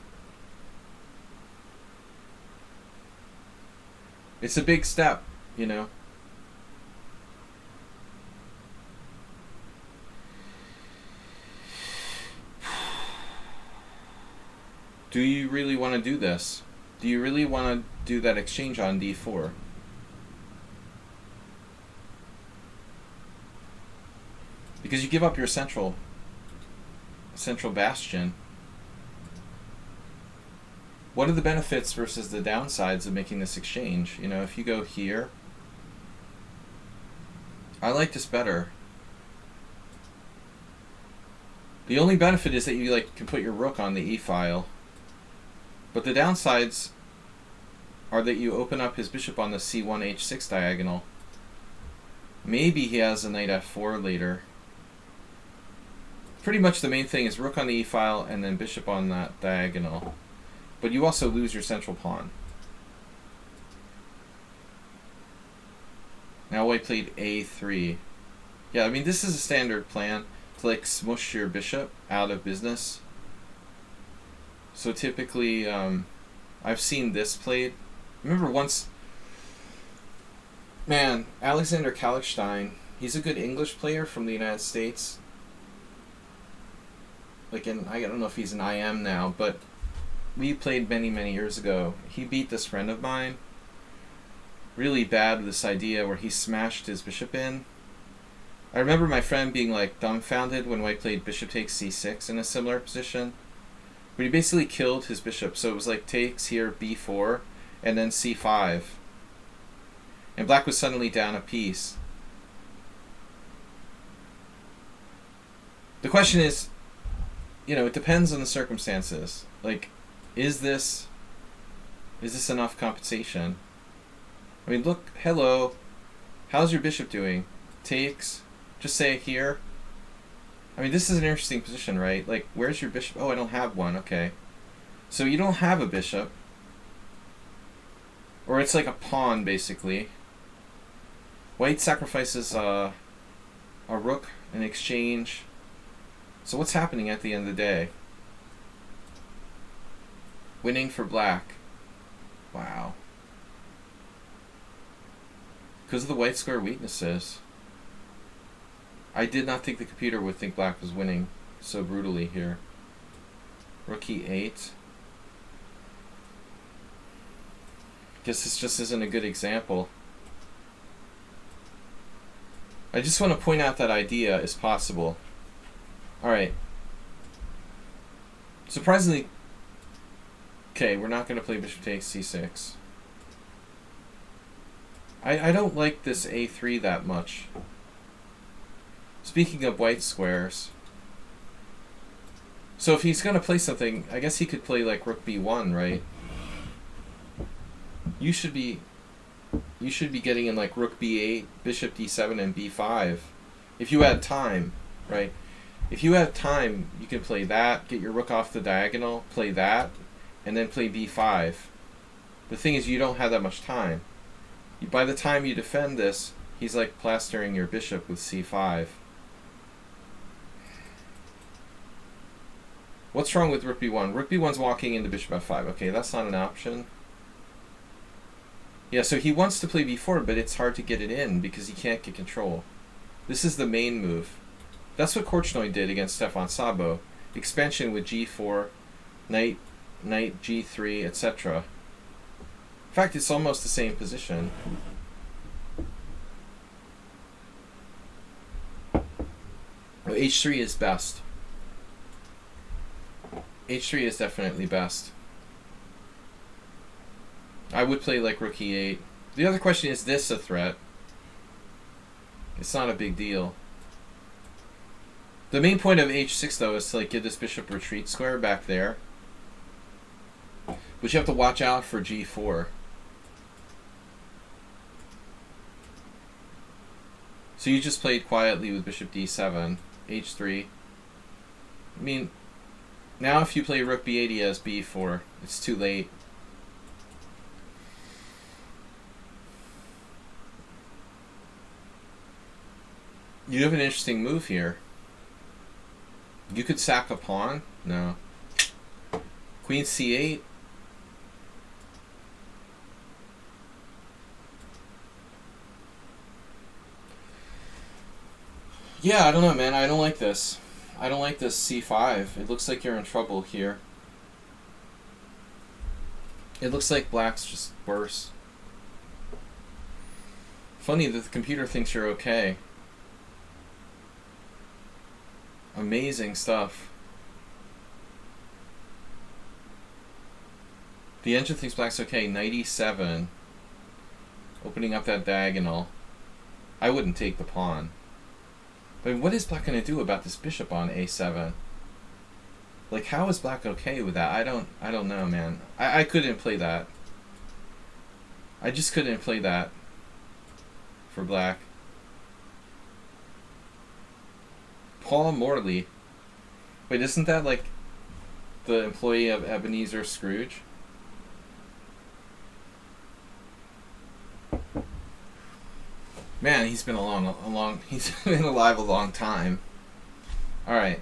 It's a big step, Do you really want to do this? Do you really want to do that exchange on d4? Because you give up your central bastion. What are the benefits versus the downsides of making this exchange? If you go here, I like this better. The only benefit is that you can put your rook on the e-file. But the downsides are that you open up his bishop on the c1 h6 diagonal. Maybe he has a knight f4 later. Pretty much the main thing is rook on the e-file and then bishop on that diagonal. But you also lose your central pawn. Now white played a3. Yeah, I mean, this is a standard plan to smush your bishop out of business. So typically, I've seen this played. Remember once, man, Alexander Kallichstein, he's a good English player from the United States. like I don't know if he's an IM now, but we played many years ago. He beat this friend of mine really bad with this idea where he smashed his bishop in. I remember my friend being like dumbfounded when white played bishop takes c6 in a similar position. But he basically killed his bishop, so it was like takes here, b4, and then c5. And black was suddenly down a piece. The question is, it depends on the circumstances. Like, is this enough compensation? I mean, look, hello, how's your bishop doing? Takes, just say here. I mean, this is an interesting position, right? Like, where's your bishop? Oh, I don't have one, okay. So you don't have a bishop. Or it's like a pawn, basically. White sacrifices a rook in exchange. So what's happening at the end of the day? Winning for black. Wow. Because of the white square weaknesses. I did not think the computer would think black was winning so brutally here. Rook e8. Guess this just isn't a good example. I just want to point out that idea is possible. Alright. Surprisingly... Okay, we're not going to play bishop takes c6. I don't like this a3 that much. Speaking of white squares. So if he's going to play something, I guess he could play like rook b1, right? You should be getting in like rook b8, bishop d7, and b5. If you had time, right? If you have time, you can play that, get your rook off the diagonal, play that, and then play b5. The thing is, you don't have that much time. By the time you defend this, he's like plastering your bishop with c5. What's wrong with rook b1? Rook b1's walking into bishop f5. Okay, that's not an option. Yeah, so he wants to play b4, but it's hard to get it in because he can't get control. This is the main move. That's what Korchnoi did against Stefan Sabo. Expansion with g4, knight g3, etc. In fact, it's almost the same position. Oh, h3 is best. h3 is definitely best. I would play like rook e8. The other question is this a threat? It's not a big deal. The main point of h6 though is to like give this bishop retreat square back there. But you have to watch out for g4. So you just played quietly with bishop d7, h3. I mean, now if you play rook b8 he has b4. It's too late. You have an interesting move here. You could sack a pawn? No. Queen c8? Yeah, I don't know, man. I don't like this. I don't like this c5. It looks like you're in trouble here. It looks like black's just worse. Funny that the computer thinks you're okay. Amazing stuff. The engine thinks black's okay. Knight e7. Opening up that diagonal. I wouldn't take the pawn. But what is black going to do about this bishop on a7? Like, how is black okay with that? I don't know, man. I couldn't play that. I just couldn't play that for black. Paul Morley. Wait, isn't that like the employee of Ebenezer Scrooge? Man, he's been he's been alive a long time. All right.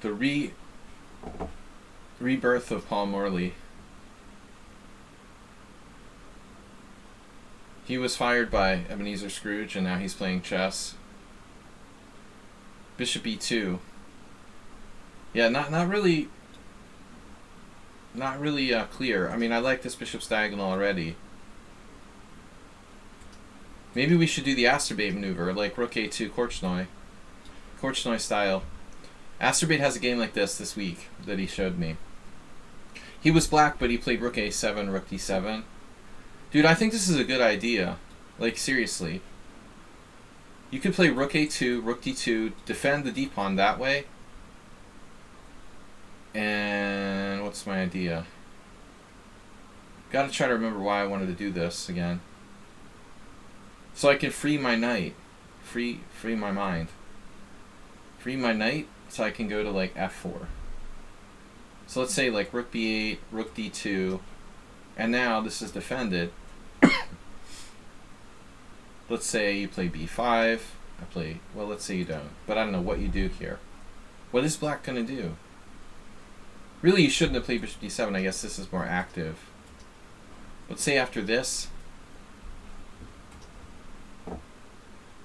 The rebirth of Paul Morley. He was fired by Ebenezer Scrooge, and now he's playing chess. Bishop e2. Yeah, not really, not really clear. I mean, I like this bishop's diagonal already. Maybe we should do the Asterbait maneuver, like rook a2 Korchnoi style. Asterbait has a game like this week that he showed me. He was black, but he played rook a7, rook d7. Dude, I think this is a good idea. Like, seriously. You could play rook a2, rook d2, defend the d-pawn that way. And what's my idea? Gotta try to remember why I wanted to do this again. So I can free my knight. Free my mind. Free my knight so I can go to like f4. So let's say like rook b8, rook d2, and now this is defended. Let's say you play b5. Well, let's say you don't. But I don't know what you do here. What is black going to do? Really, you shouldn't have played bishop d7. I guess this is more active. Let's say after this.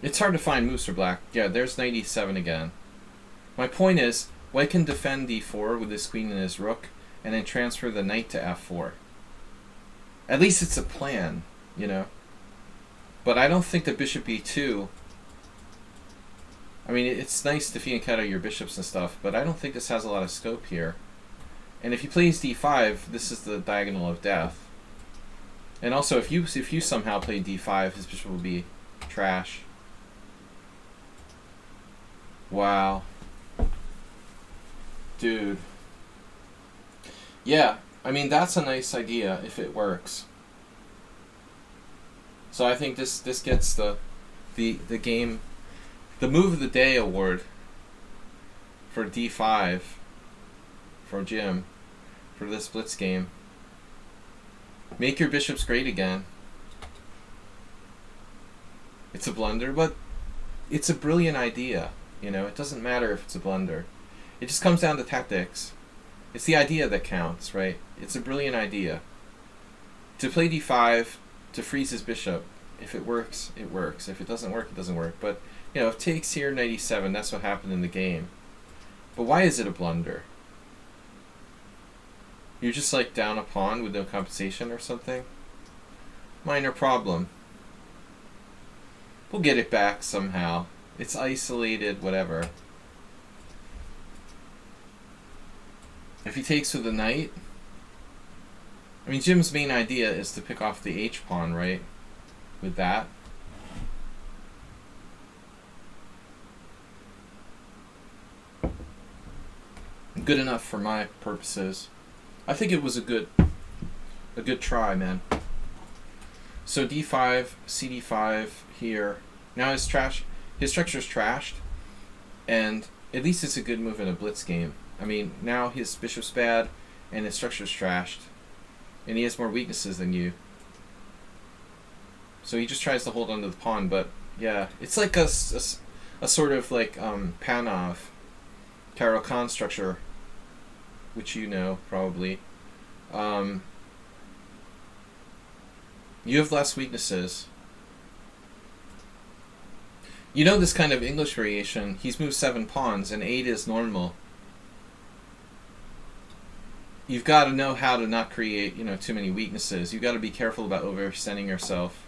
It's hard to find moves for black. Yeah, there's knight e7 again. My point is, white can defend d4 with his queen and his rook, and then transfer the knight to f4. At least it's a plan, you know? But I don't think that bishop e2... I mean, it's nice to fianchetto your bishops and stuff, but I don't think this has a lot of scope here. And if he plays d5, this is the diagonal of death. And also, if you somehow play d5, his bishop will be trash. Wow. Dude. Yeah, I mean, that's a nice idea if it works. So I think this gets the game, the move of the day award for d5 for Jim for this blitz game. Make your bishops great again. It's a blunder, but it's a brilliant idea. You know, it doesn't matter if it's a blunder. It just comes down to tactics. It's the idea that counts, right? It's a brilliant idea. To play d5, to freeze his bishop. If it works, it works. If it doesn't work, it doesn't work. But, you know, if takes here, knight e7, that's what happened in the game. But why is it a blunder? You're just like down a pawn with no compensation or something? Minor problem. We'll get it back somehow. It's isolated, whatever. If he takes with the knight, I mean, Jim's main idea is to pick off the h-pawn, right? With that. Good enough for my purposes. I think it was a good try, man. So d5, cd5 here. Now his structure's trashed, and at least it's a good move in a blitz game. I mean, now his bishop's bad, and his structure's trashed, and he has more weaknesses than you. So he just tries to hold onto the pawn, but yeah, it's like a sort of like Panov, Caro-Kann structure, which you know probably. You have less weaknesses. You know this kind of English variation, he's moved 7 pawns and 8 is normal. You've got to know how to not create, you know, too many weaknesses. You've got to be careful about overextending yourself.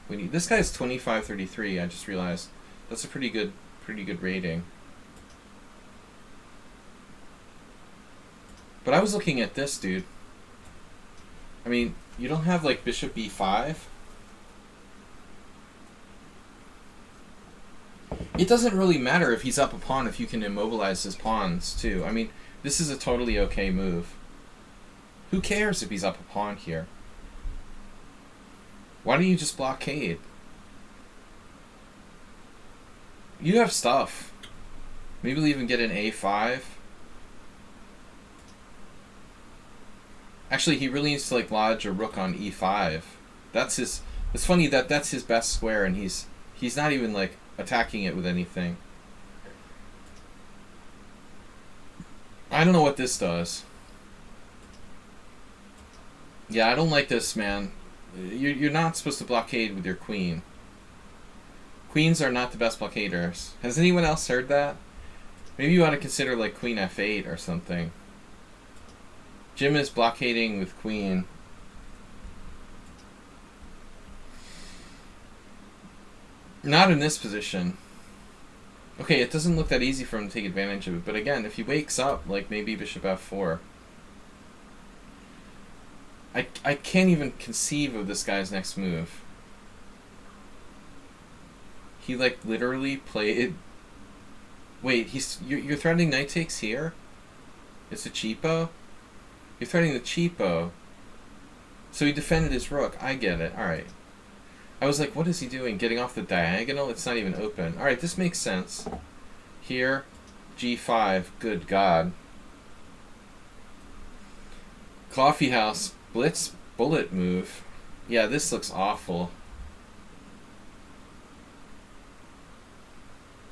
This guy's 25-33, I just realized. That's a pretty good rating. But I was looking at this, dude. I mean, you don't have like bishop b5. It doesn't really matter if he's up a pawn if you can immobilize his pawns too. I mean, this is a totally okay move. Who cares if he's up a pawn here? Why don't you just blockade? You have stuff. Maybe we'll even get an a5. Actually, he really needs to like lodge a rook on e5. That's his. It's funny that that's his best square, and he's not even like attacking it with anything. I don't know what this does. Yeah, I don't like this, man. You're not supposed to blockade with your queen. Queens are not the best blockaders. Has anyone else heard that? Maybe you want to consider like queen f8 or something. Jim is blockading with queen. Not in this position. Okay, it doesn't look that easy for him to take advantage of it, but again, if he wakes up, like maybe bishop f4. I can't even conceive of this guy's next move. He like literally played... Wait, you're threatening knight takes here? It's a cheapo? You're threatening the cheapo. So he defended his rook. I get it. Alright. I was like, what is he doing? Getting off the diagonal? It's not even open. Alright, this makes sense. Here, g5. Good God. Coffee house. Blitz bullet move. Yeah, this looks awful.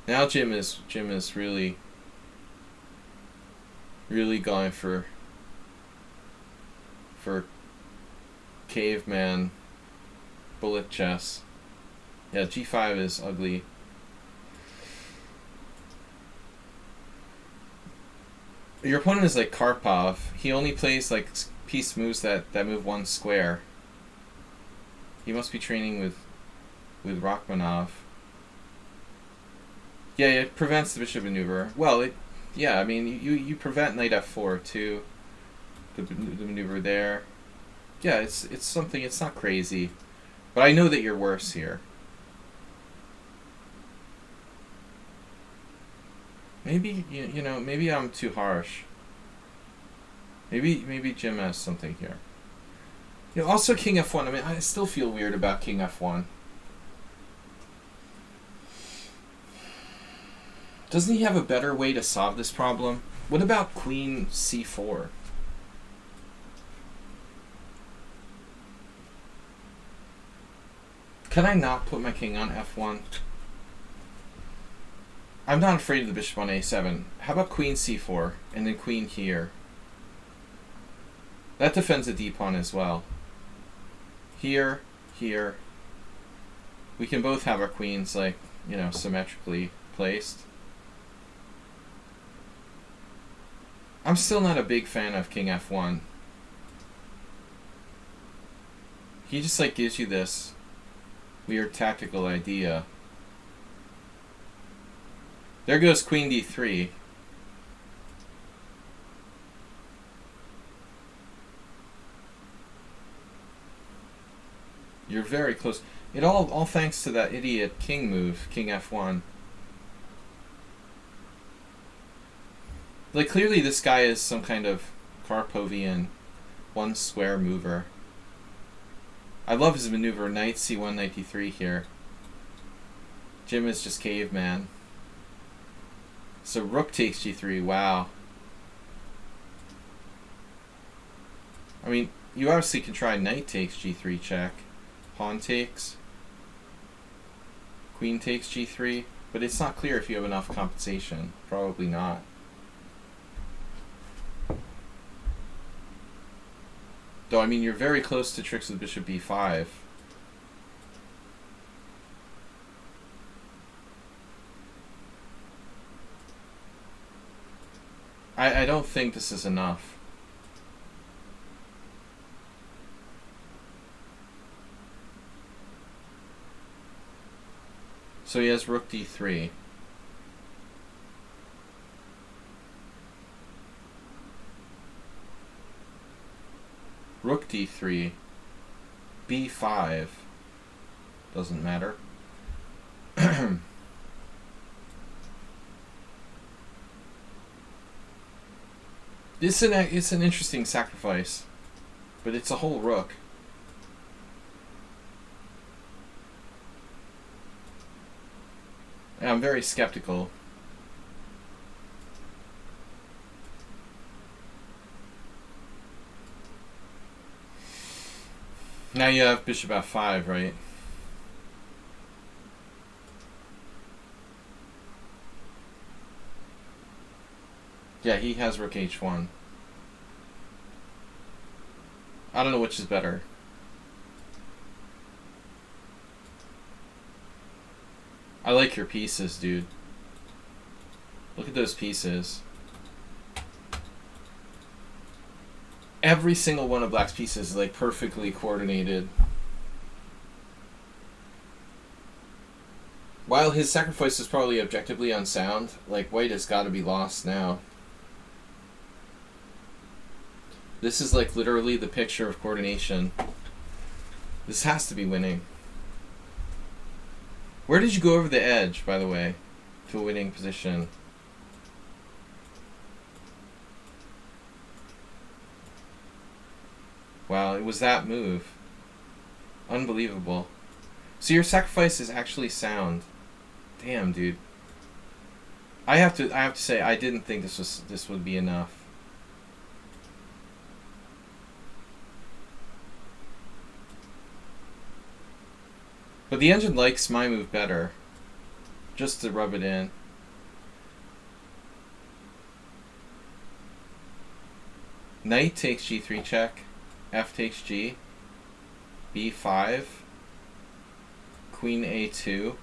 Now Jim is really going for caveman bullet chess. Yeah, g5 is ugly. Your opponent is like Karpov. He only plays like piece moves that move one square. He must be training with Rachmanov. Yeah, it prevents the bishop maneuver. Well, yeah, I mean, you prevent knight f4 too. The maneuver there. Yeah, it's something. It's not crazy, but I know that you're worse here. Maybe you know. Maybe I'm too harsh. Maybe Jim has something here. You know, also king f1. I mean, I still feel weird about king f1. Doesn't he have a better way to solve this problem? What about queen c4? Can I not put my king on f1? I'm not afraid of the bishop on a7. How about queen c4 and then queen here? That defends the d pawn as well. Here, here. We can both have our queens, like, you know, symmetrically placed. I'm still not a big fan of king f1. He just like gives you this weird tactical idea. There goes queen d3. You're very close. It all thanks to that idiot king move, king f1. Like, clearly this guy is some kind of Karpovian one square mover. I love his maneuver, knight c1, knight d3 here. Jim is just caveman. So rook takes g3, wow. I mean, you obviously can try knight takes g3 check. Pawn takes. Queen takes g3. But it's not clear if you have enough compensation. Probably not. Though, I mean, you're very close to tricks with bishop b5. I don't think this is enough. So he has rook d3. Rook d3. b5. Doesn't matter. It's an interesting sacrifice, but it's a whole rook. And I'm very skeptical. Now you have bishop f5, right? Yeah, he has rook h1. I don't know which is better. I like your pieces, dude. Look at those pieces. Every single one of black's pieces is like perfectly coordinated. While his sacrifice is probably objectively unsound, like white has got to be lost now. This is like literally the picture of coordination. This has to be winning. Where did you go over the edge, by the way, to a winning position? Wow, it was that move. Unbelievable. So your sacrifice is actually sound. Damn, dude. I have to say I didn't think this would be enough. But the engine likes my move better. Just to rub it in. Knight takes g3 check. F takes g. b5. Queen a2.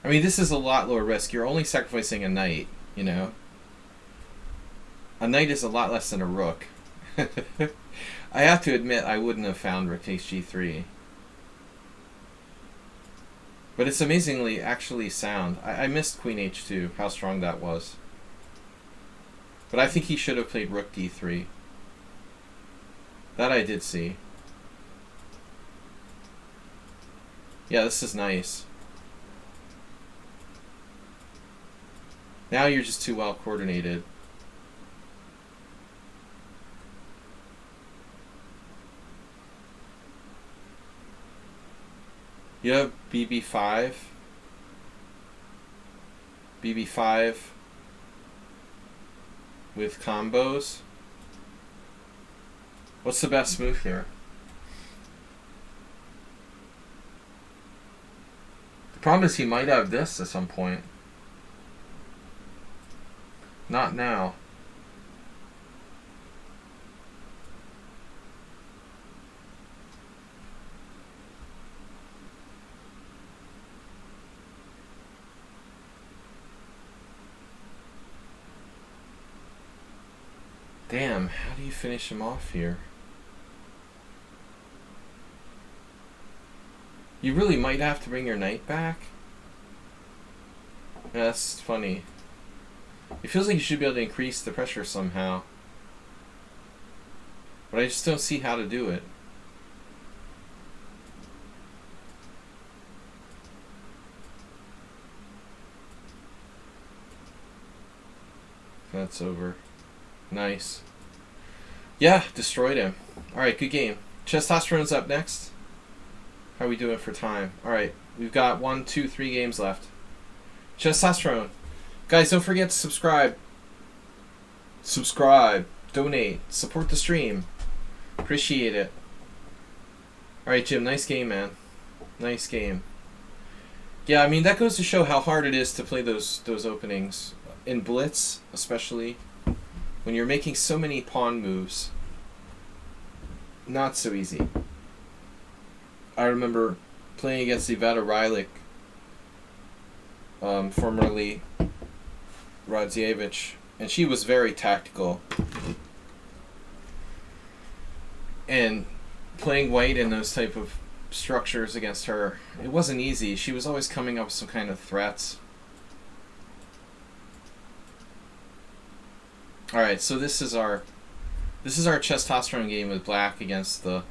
I mean, this is a lot lower risk. You're only sacrificing a knight, you know? A knight is a lot less than a rook. I have to admit, I wouldn't have found rook takes g3. But it's amazingly actually sound. I missed queen h2, how strong that was. But I think he should have played rook d3. That I did see. Yeah, this is nice. Now you're just too well coordinated. You have bb5. bb5 with combos. What's the best move here? The problem is he might have this at some point. Not now. Damn, how do you finish him off here? You really might have to bring your knight back? Yeah, that's funny. It feels like you should be able to increase the pressure somehow. But I just don't see how to do it. That's over. Nice. Yeah, destroyed him. Alright, good game. Testosterone's up next. How are we doing for time? Alright, we've got 1, 2, 3 games left. Testosterone. Guys, don't forget to subscribe. Subscribe. Donate. Support the stream. Appreciate it. Alright, Jim, nice game, man. Nice game. Yeah, I mean, that goes to show how hard it is to play those openings. In Blitz, especially. When you're making so many pawn moves. Not so easy. I remember playing against Iveta Rylik, formerly Radzievich, and she was very tactical. And playing white in those type of structures against her, it wasn't easy. She was always coming up with some kind of threats. Alright, so this is our testosterone game with black against the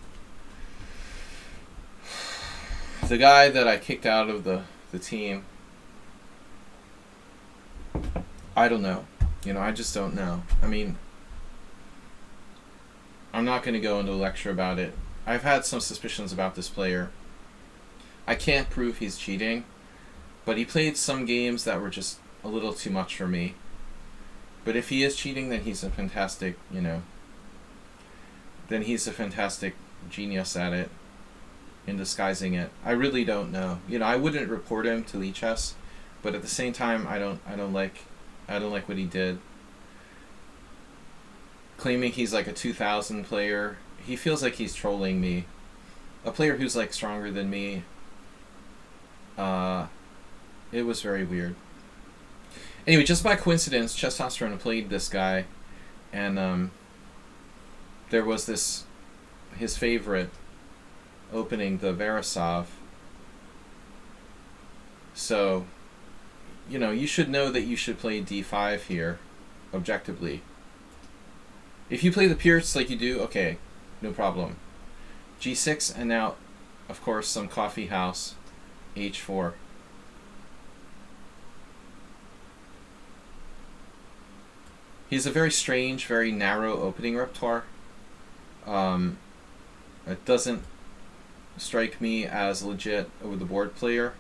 guy that I kicked out of the team. I don't know. You know, I just don't know. I mean, I'm not going to go into a lecture about it. I've had some suspicions about this player. I can't prove he's cheating, but he played some games that were just a little too much for me. But if he is cheating, then he's a fantastic, you know, then he's a fantastic genius at it, in disguising it. I really don't know. You know, I wouldn't report him to lichess, but at the same time, I don't like what he did. Claiming he's like a 2000 player, he feels like he's trolling me. A player who's like stronger than me. It was very weird. Anyway, just by coincidence, Testosterone played this guy, and there was this, his favorite, opening the Verisov. So, you should know that you should play d5 here, objectively. If you play the Pierce like you do, okay, no problem. g6, and now, of course, some coffee house, h4. He has a very strange, very narrow opening repertoire. It doesn't strike me as a legit over-the-board player,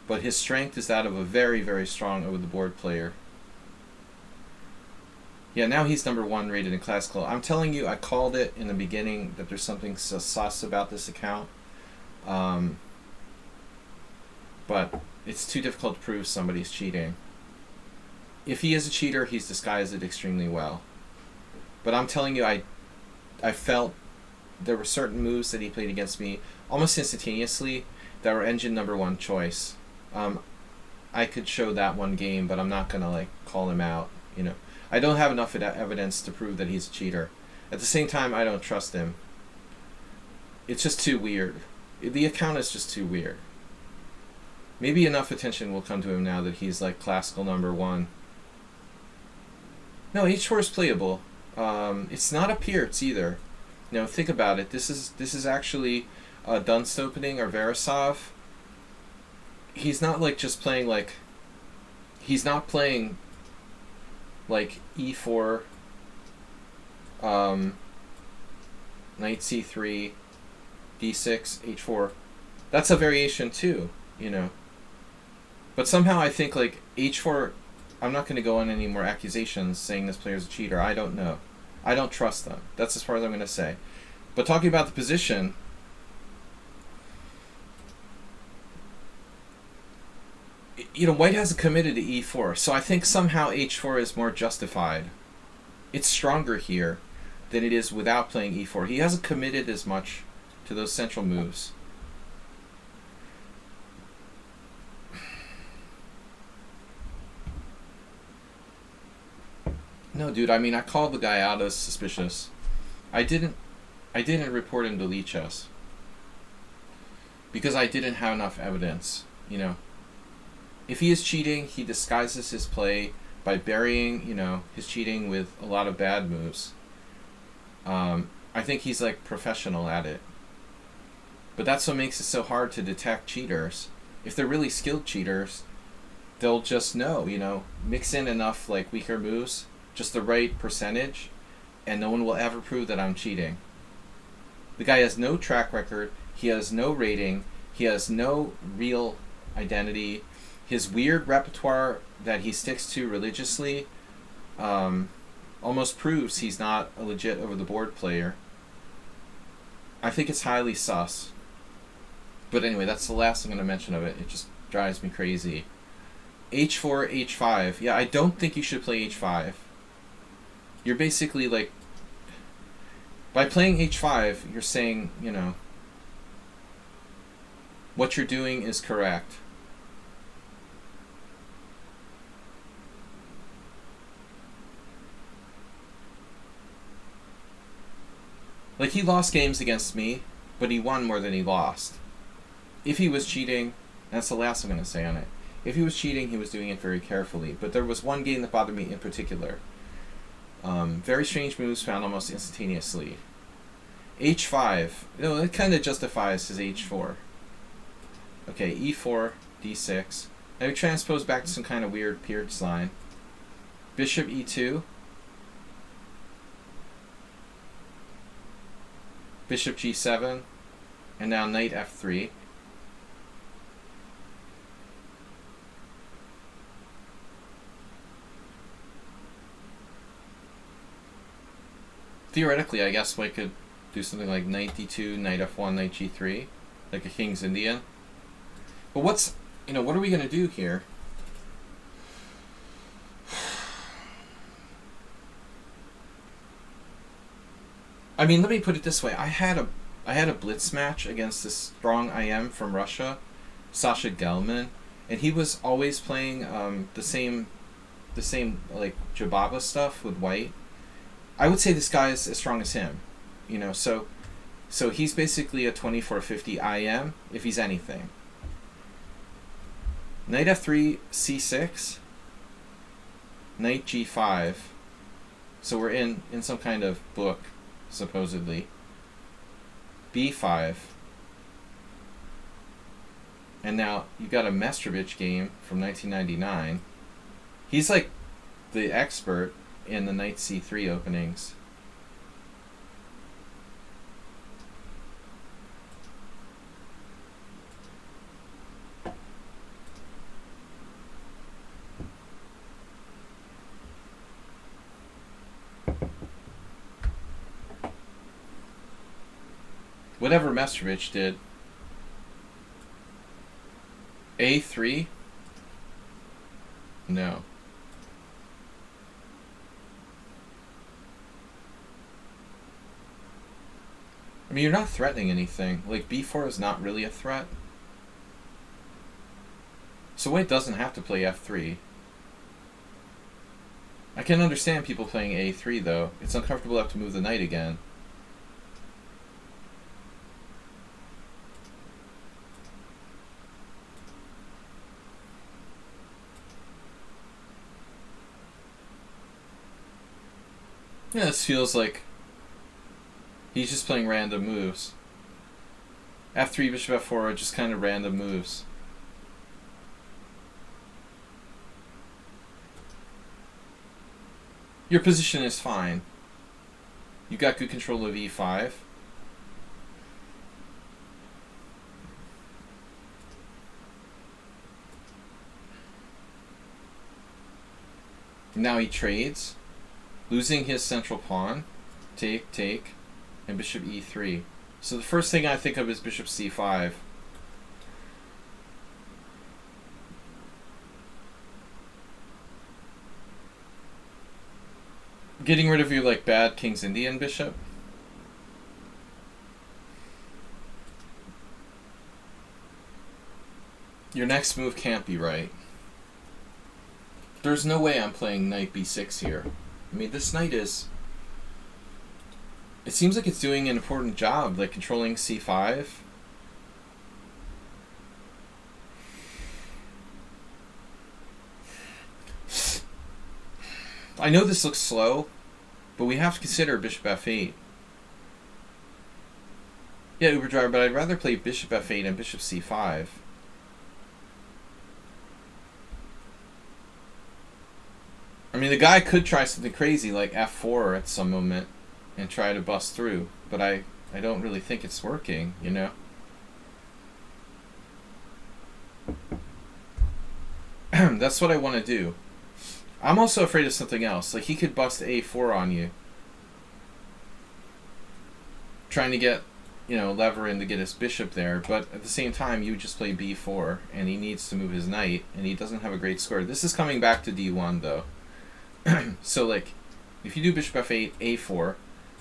but his strength is that of a very, very strong over-the-board player. Yeah, now he's #1 rated in classical. I'm telling you, I called it in the beginning that there's something sus about this account. But it's too difficult to prove somebody's cheating. If he is a cheater, he's disguised it extremely well. But I'm telling you, I felt there were certain moves that he played against me almost instantaneously that were engine #1 choice. I could show that one game, but I'm not gonna call him out. I don't have enough evidence to prove that he's a cheater. At the same time, I don't trust him. It's just too weird. The account is just too weird. Maybe enough attention will come to him now that he's classical #1. No, h4 is playable. It's not a Pierce either. Think about it. This is actually a Dunst opening or Verisov. He's not just playing he's not playing e4, knight c3, d6, h4. That's a variation too, But somehow I think h4. I'm not going to go on any more accusations saying this player's a cheater. I don't know. I don't trust them. That's as far as I'm going to say. But talking about the position, White hasn't committed to e4, so I think somehow h4 is more justified. It's stronger here than it is without playing e4. He hasn't committed as much to those central moves. No, dude, I called the guy out as suspicious. I didn't report him to lichess because I didn't have enough evidence, If he is cheating, he disguises his play by burying, his cheating with a lot of bad moves. I think he's professional at it. But that's what makes it so hard to detect cheaters. If they're really skilled cheaters, they'll just know, mix in enough weaker moves, just the right percentage, and no one will ever prove that I'm cheating. The guy has no track record, he has no rating, he has no real identity. His weird repertoire that he sticks to religiously almost proves he's not a legit over-the-board player. I think it's highly sus. But anyway, that's the last I'm going to mention of it. It just drives me crazy. h4, h5. Yeah, I don't think you should play h5. You're basically by playing h5, you're saying, what you're doing is correct. He lost games against me, but he won more than he lost. If he was cheating, that's the last I'm going to say on it. If he was cheating, he was doing it very carefully. But there was one game that bothered me in particular. Very strange moves found almost instantaneously. h5. It kind of justifies his h4. Okay, e4, d6. Now we transpose back to some kind of weird Pierce line. Bishop e2. Bishop g7. And now knight f3. Theoretically, I guess White could do something like knight d2, knight f1, knight g3, like a King's Indian. But what are we going to do here? Let me put it this way. I had a blitz match against this strong IM from Russia, Sasha Gelman, and he was always playing the same like Jababa stuff with white, I would say this guy is as strong as him. You know, so he's basically a 2450 IM if he's anything. Knight f3, c6, knight g5. So we're in some kind of book, supposedly. b5. And now you've got a Mestrovich game from 1999. He's like the expert in the knight c3 openings. Whatever Mestrovich did. A3? No. I mean, you're not threatening anything. Like, b4 is not really a threat. So white doesn't have to play f3. I can understand people playing a3, though. It's uncomfortable to have to move the knight again. Yeah, this feels like he's just playing random moves. f3, bishop f4 are just kind of random moves. Your position is fine. You've got good control of e5. Now he trades, losing his central pawn. Take, take, and bishop e3. So the first thing I think of is bishop c5. Getting rid of your like bad King's Indian bishop. Your next move can't be right. There's no way I'm playing knight b6 here. I mean, this knight is... It seems like it's doing an important job, like controlling c5. I know this looks slow, but we have to consider bishop f8. Yeah, Uber Driver, but I'd rather play bishop f8 and bishop c5. I mean, the guy could try something crazy like f4 at some moment and try to bust through, but I don't really think it's working, you know? That's what I want to do. I'm also afraid of something else. Like, he could bust a4 on you. Trying to get, you know, lever in to get his bishop there, but at the same time, you just play b4, and he needs to move his knight, and he doesn't have a great score. This is coming back to d1, though. So, like, if you do bishop f8, a4,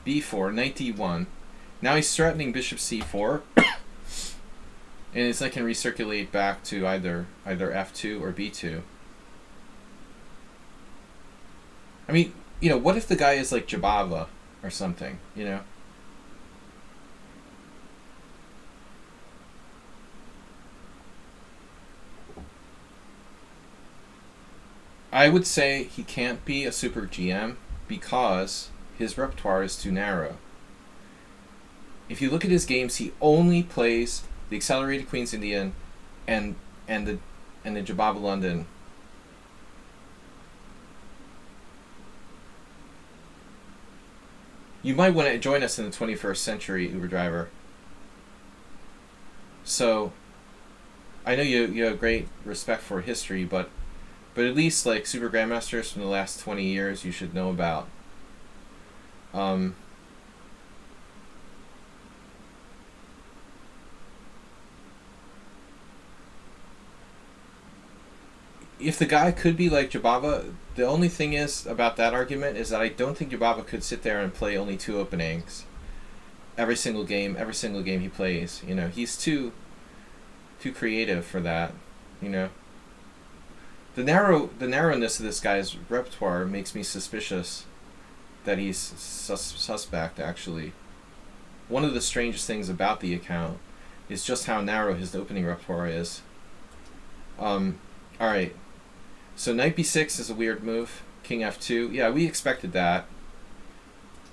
b4, knight d1, now he's threatening bishop c4, and it's like can recirculate back to either f2 or b2. I mean, you know, what if the guy is like Jabava or something, you know? I would say he can't be a super GM because his repertoire is too narrow. If you look at his games, he only plays the accelerated Queen's Indian and the Jabava London. You might want to join us in the 21st century, Uber Driver. So, I know you have great respect for history, but at least like Super Grandmasters from the last 20 years you should know about. If the guy could be like Jabava, the only thing is about that argument is that I don't think Jabava could sit there and play only 2 openings every single game he plays. You know, he's too creative for that, you know. The narrowness of this guy's repertoire makes me suspicious that he's suspect, actually. One of the strangest things about the account is just how narrow his opening repertoire is. Alright. So knight b6 is a weird move. King f2. Yeah, we expected that.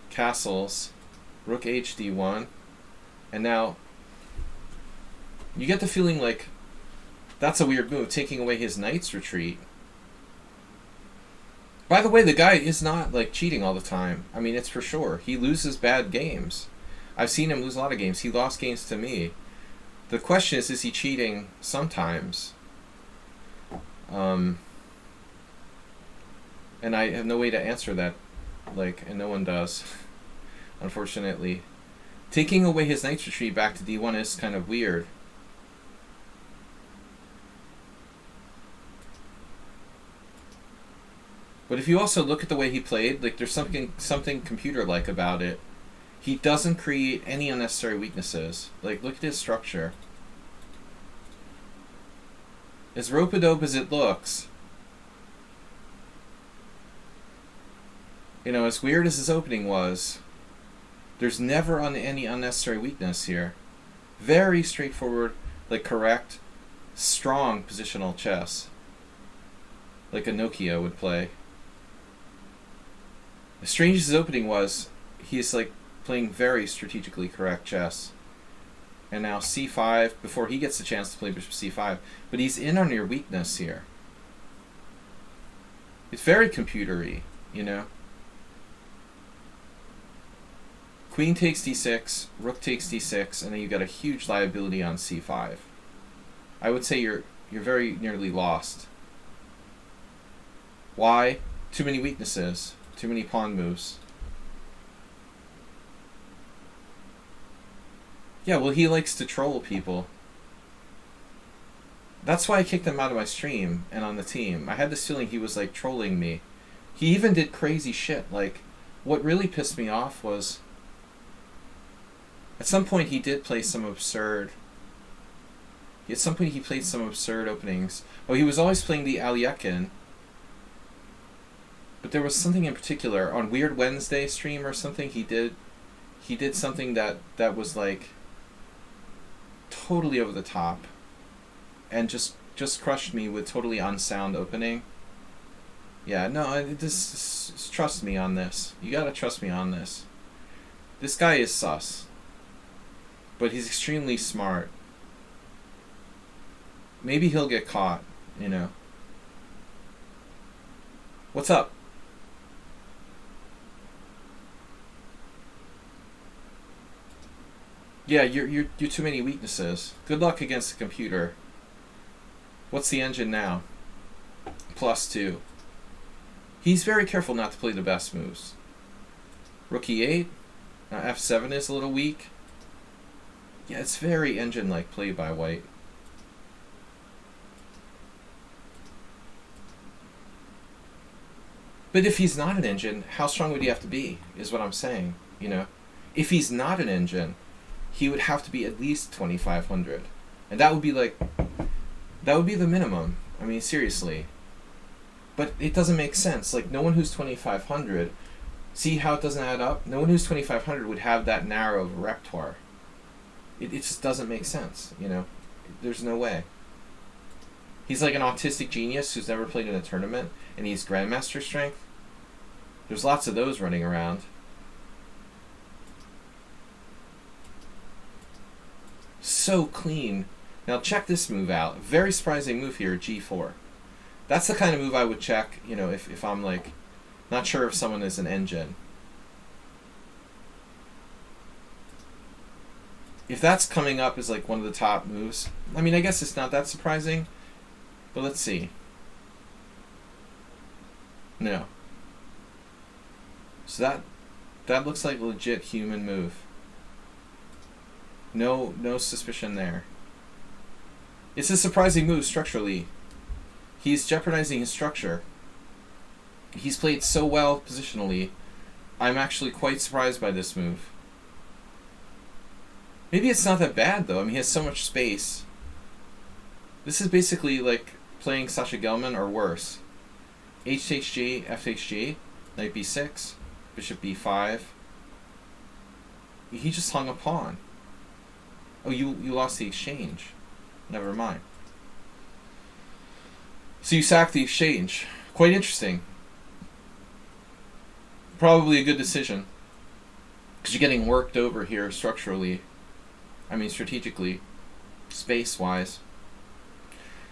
Castles. Rook hd1. And now you get the feeling like that's a weird move, taking away his knight's retreat. By the way, the guy is not like cheating all the time. I mean, it's for sure. He loses bad games. I've seen him lose a lot of games. He lost games to me. The question is he cheating sometimes? And I have no way to answer that, and no one does, unfortunately. Taking away his knight's retreat back to d1 is kind of weird. But if you also look at the way he played, there's something computer-like about it. He doesn't create any unnecessary weaknesses. Look at his structure. As rope-a-dope as it looks, as weird as his opening was, there's never any unnecessary weakness here. Very straightforward, correct, strong positional chess. Like a Nokia would play. As strange as his opening was, he's playing very strategically correct chess. And now c5, before he gets the chance to play bishop c5. But he's in on your weakness here. It's very computery, Queen takes d6, rook takes d6, and then you got a huge liability on c5. I would say you're very nearly lost. Why? Too many weaknesses. Too many pawn moves. Yeah, well, he likes to troll people. That's why I kicked him out of my stream and on the team. I had this feeling he was trolling me. He even did crazy shit. What really pissed me off was at some point he did play some absurd. At some point he played some absurd openings. Oh, he was always playing the Aliekin. But there was something in particular on Weird Wednesday stream or something he did something that was totally over the top and just crushed me with totally unsound opening. Yeah, no, just trust me on this. You gotta trust me on this. This guy is sus. But he's extremely smart. Maybe he'll get caught, What's up? Yeah, you're too many weaknesses. Good luck against the computer. What's the engine now? +2. He's very careful not to play the best moves. Rook e8. Now f7 is a little weak. Yeah, it's very engine-like play by white. But if he's not an engine, how strong would he have to be, is what I'm saying, If he's not an engine, he would have to be at least 2,500. And that would be that would be the minimum. I mean, seriously. But it doesn't make sense. No one who's 2,500, see how it doesn't add up? No one who's 2,500 would have that narrow of a repertoire. It just doesn't make sense, There's no way. He's like an autistic genius who's never played in a tournament, and he's grandmaster strength. There's lots of those running around. So clean. Now check this move out. Very surprising move here, g4. That's the kind of move I would check, if I'm not sure if someone is an engine. If that's coming up as one of the top moves, I mean, I guess it's not that surprising, but let's see. No. So that looks like a legit human move. No suspicion there. It's a surprising move structurally. He's jeopardizing his structure. He's played so well positionally. I'm actually quite surprised by this move. Maybe it's not that bad though. I mean, he has so much space. This is basically playing Sasha Gelman or worse. H takes G, F takes G, knight B6, bishop B5. He just hung a pawn. Oh, you lost the exchange. Never mind. So you sacked the exchange. Quite interesting. Probably a good decision. Because you're getting worked over here structurally. I mean, strategically. Space-wise.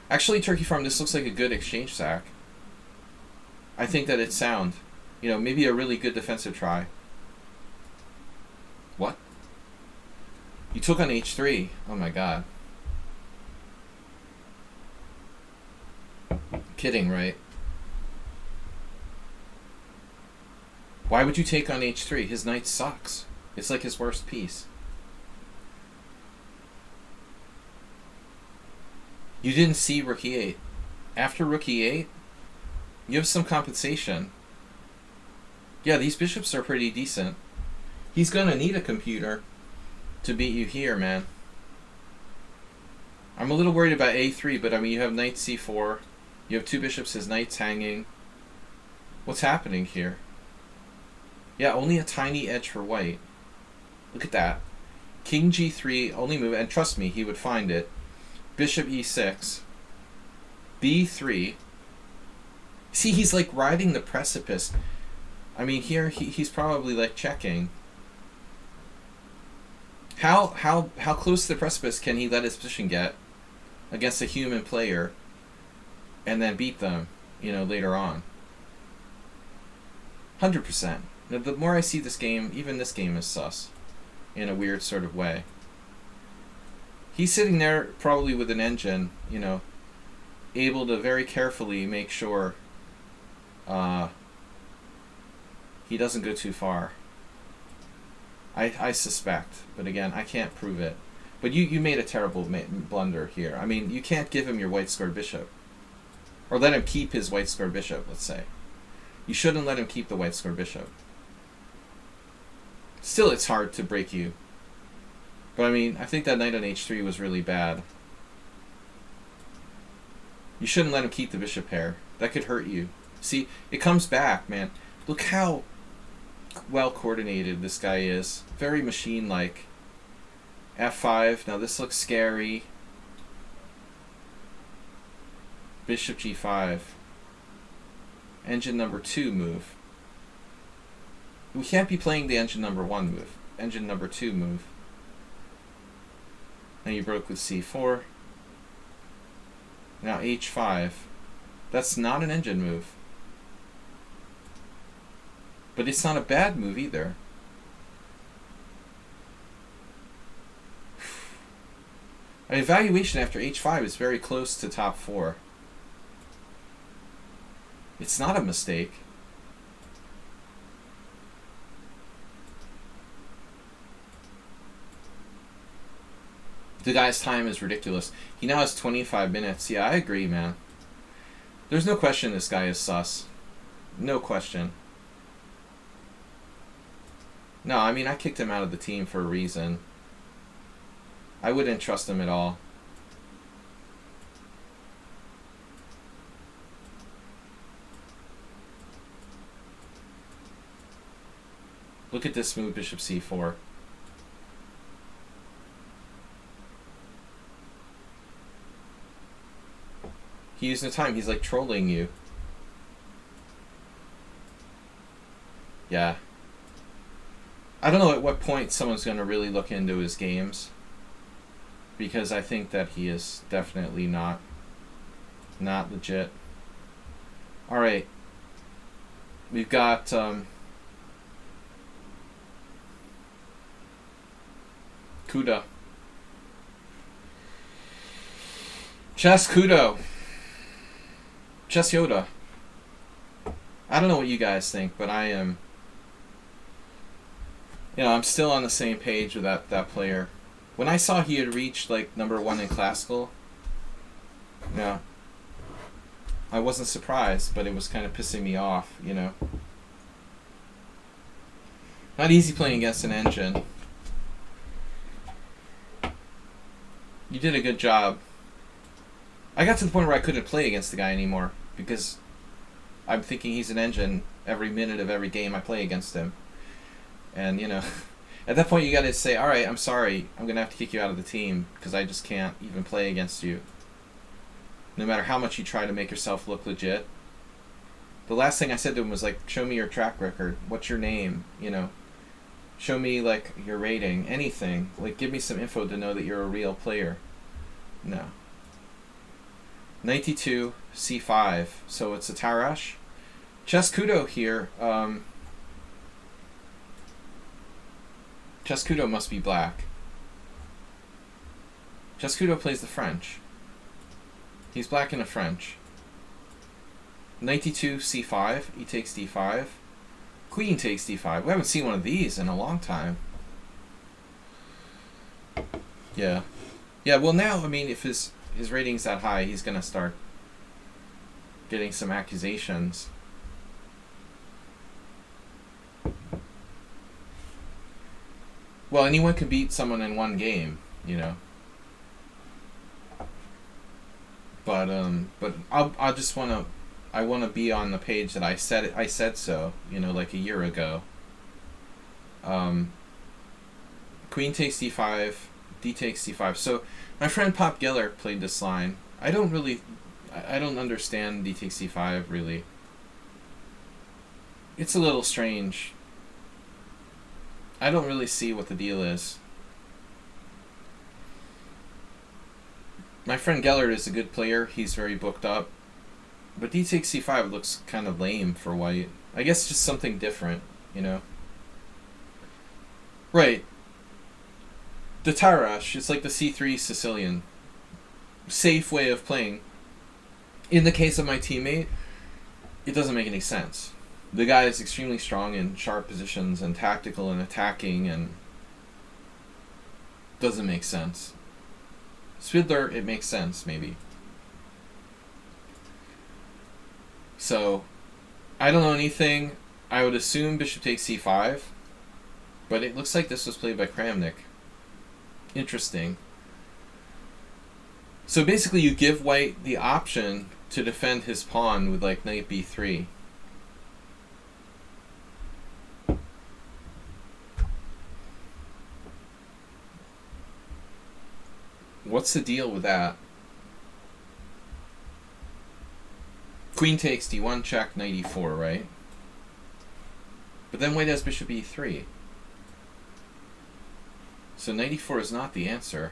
Actually, Turkey Farm, this looks like a good exchange sack. I think that it's sound. You know, maybe a really good defensive try. What? You took on H3. Oh my god. Kidding, right? Why would you take on H3? His knight sucks. It's like his worst piece. You didn't see rook E8. After rook E8, you have some compensation. Yeah, these bishops are pretty decent. He's gonna need a computer to beat you here, man. I'm a little worried about A3, but I mean, you have knight C4. You have two bishops, his knight's hanging. What's happening here? Yeah, only a tiny edge for white. Look at that. King G3, only move, and trust me, he would find it. Bishop E6. B3. See, he's like riding the precipice. I mean, here he's probably like checking. How close to the precipice can he let his position get against a human player and then beat them, you know, later on? 100%. Now, the more I see this game, even this game is sus in a weird sort of way. He's sitting there probably with an engine, you know, able to very carefully make sure he doesn't go too far. I suspect, but again, I can't prove it. But you made a terrible blunder here. I mean, you can't give him your white squared bishop. Or let him keep his white squared bishop, let's say. You shouldn't let him keep the white squared bishop. Still, it's hard to break you. But I mean, I think that knight on h3 was really bad. You shouldn't let him keep the bishop pair. That could hurt you. See, it comes back, man. Look how well coordinated this guy is. Very machine-like. F5. Now this looks scary. Bishop G5. Engine number 2 move. We can't be playing the engine number 1 move. Engine number 2 move. Now you broke with C4. Now H5. That's not an engine move. But it's not a bad move either. An evaluation after H5 is very close to top 4. It's not a mistake. The guy's time is ridiculous. He now has 25 minutes. Yeah, I agree, man. There's no question this guy is sus. No question. No, I mean, I kicked him out of the team for a reason. I wouldn't trust him at all. Look at this move, Bishop C4. He used no time. He's like trolling you. Yeah. I don't know at what point someone's going to really look into his games. Because I think that he is definitely not legit. Alright. We've got... Kudo. Chess Kudo. Chess Yoda. I don't know what you guys think, but I am... You know, I'm still on the same page with that player. When I saw he had reached, like, number 1 in classical, yeah, I wasn't surprised, but it was kind of pissing me off, you know. Not easy playing against an engine. You did a good job. I got to the point where I couldn't play against the guy anymore because I'm thinking he's an engine every minute of every game I play against him. And, you know, at that point you got to say, all right, I'm sorry, I'm going to have to kick you out of the team because I just can't even play against you. No matter how much you try to make yourself look legit. The last thing I said to him was like, show me your track record. What's your name? You know, show me like your rating, anything. Like, give me some info to know that you're a real player. No. 92 C5. So it's a Tarash. Chescudo here. Chescudo must be black. Chescudo plays the French. He's black in the French. 92 C5. He takes D5. Queen takes D5. We haven't seen one of these in a long time. Yeah. Yeah, well now, I mean, if his rating's that high, he's going to start getting some accusations. Well, anyone can beat someone in one game, you know. But I just want to be on the page that I said so, you know, like a year ago. Queen takes D5, D takes D5. So my friend Pop Geller played this line. I don't understand D takes D5 really. It's a little strange. I don't really see what the deal is. My friend Gellert is a good player. He's very booked up. But D takes C5 looks kind of lame for white. I guess just something different, you know? Right. The Tarash, it's like the C3 Sicilian. Safe way of playing. In the case of my teammate, it doesn't make any sense. The guy is extremely strong in sharp positions and tactical and attacking and doesn't make sense. Spidler, it makes sense, maybe. So, I don't know anything. I would assume bishop takes c5, but it looks like this was played by Kramnik. Interesting. So basically you give white the option to defend his pawn with like knight b3. What's the deal with that? Queen takes d1 check, knight e4, right? But then white has bishop e3. So knight e4 is not the answer.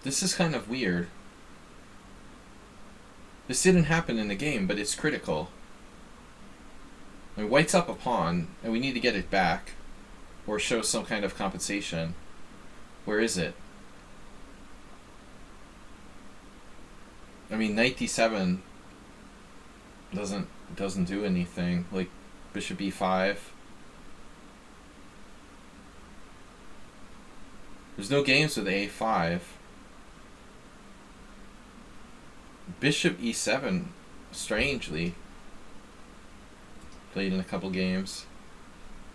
This is kind of weird. This didn't happen in the game, but it's critical. I mean, white's up a pawn, and we need to get it back, or show some kind of compensation. Where is it? I mean, knight d7 doesn't do anything. Like bishop e5. There's no games with a5. Bishop e7, strangely, played in a couple games.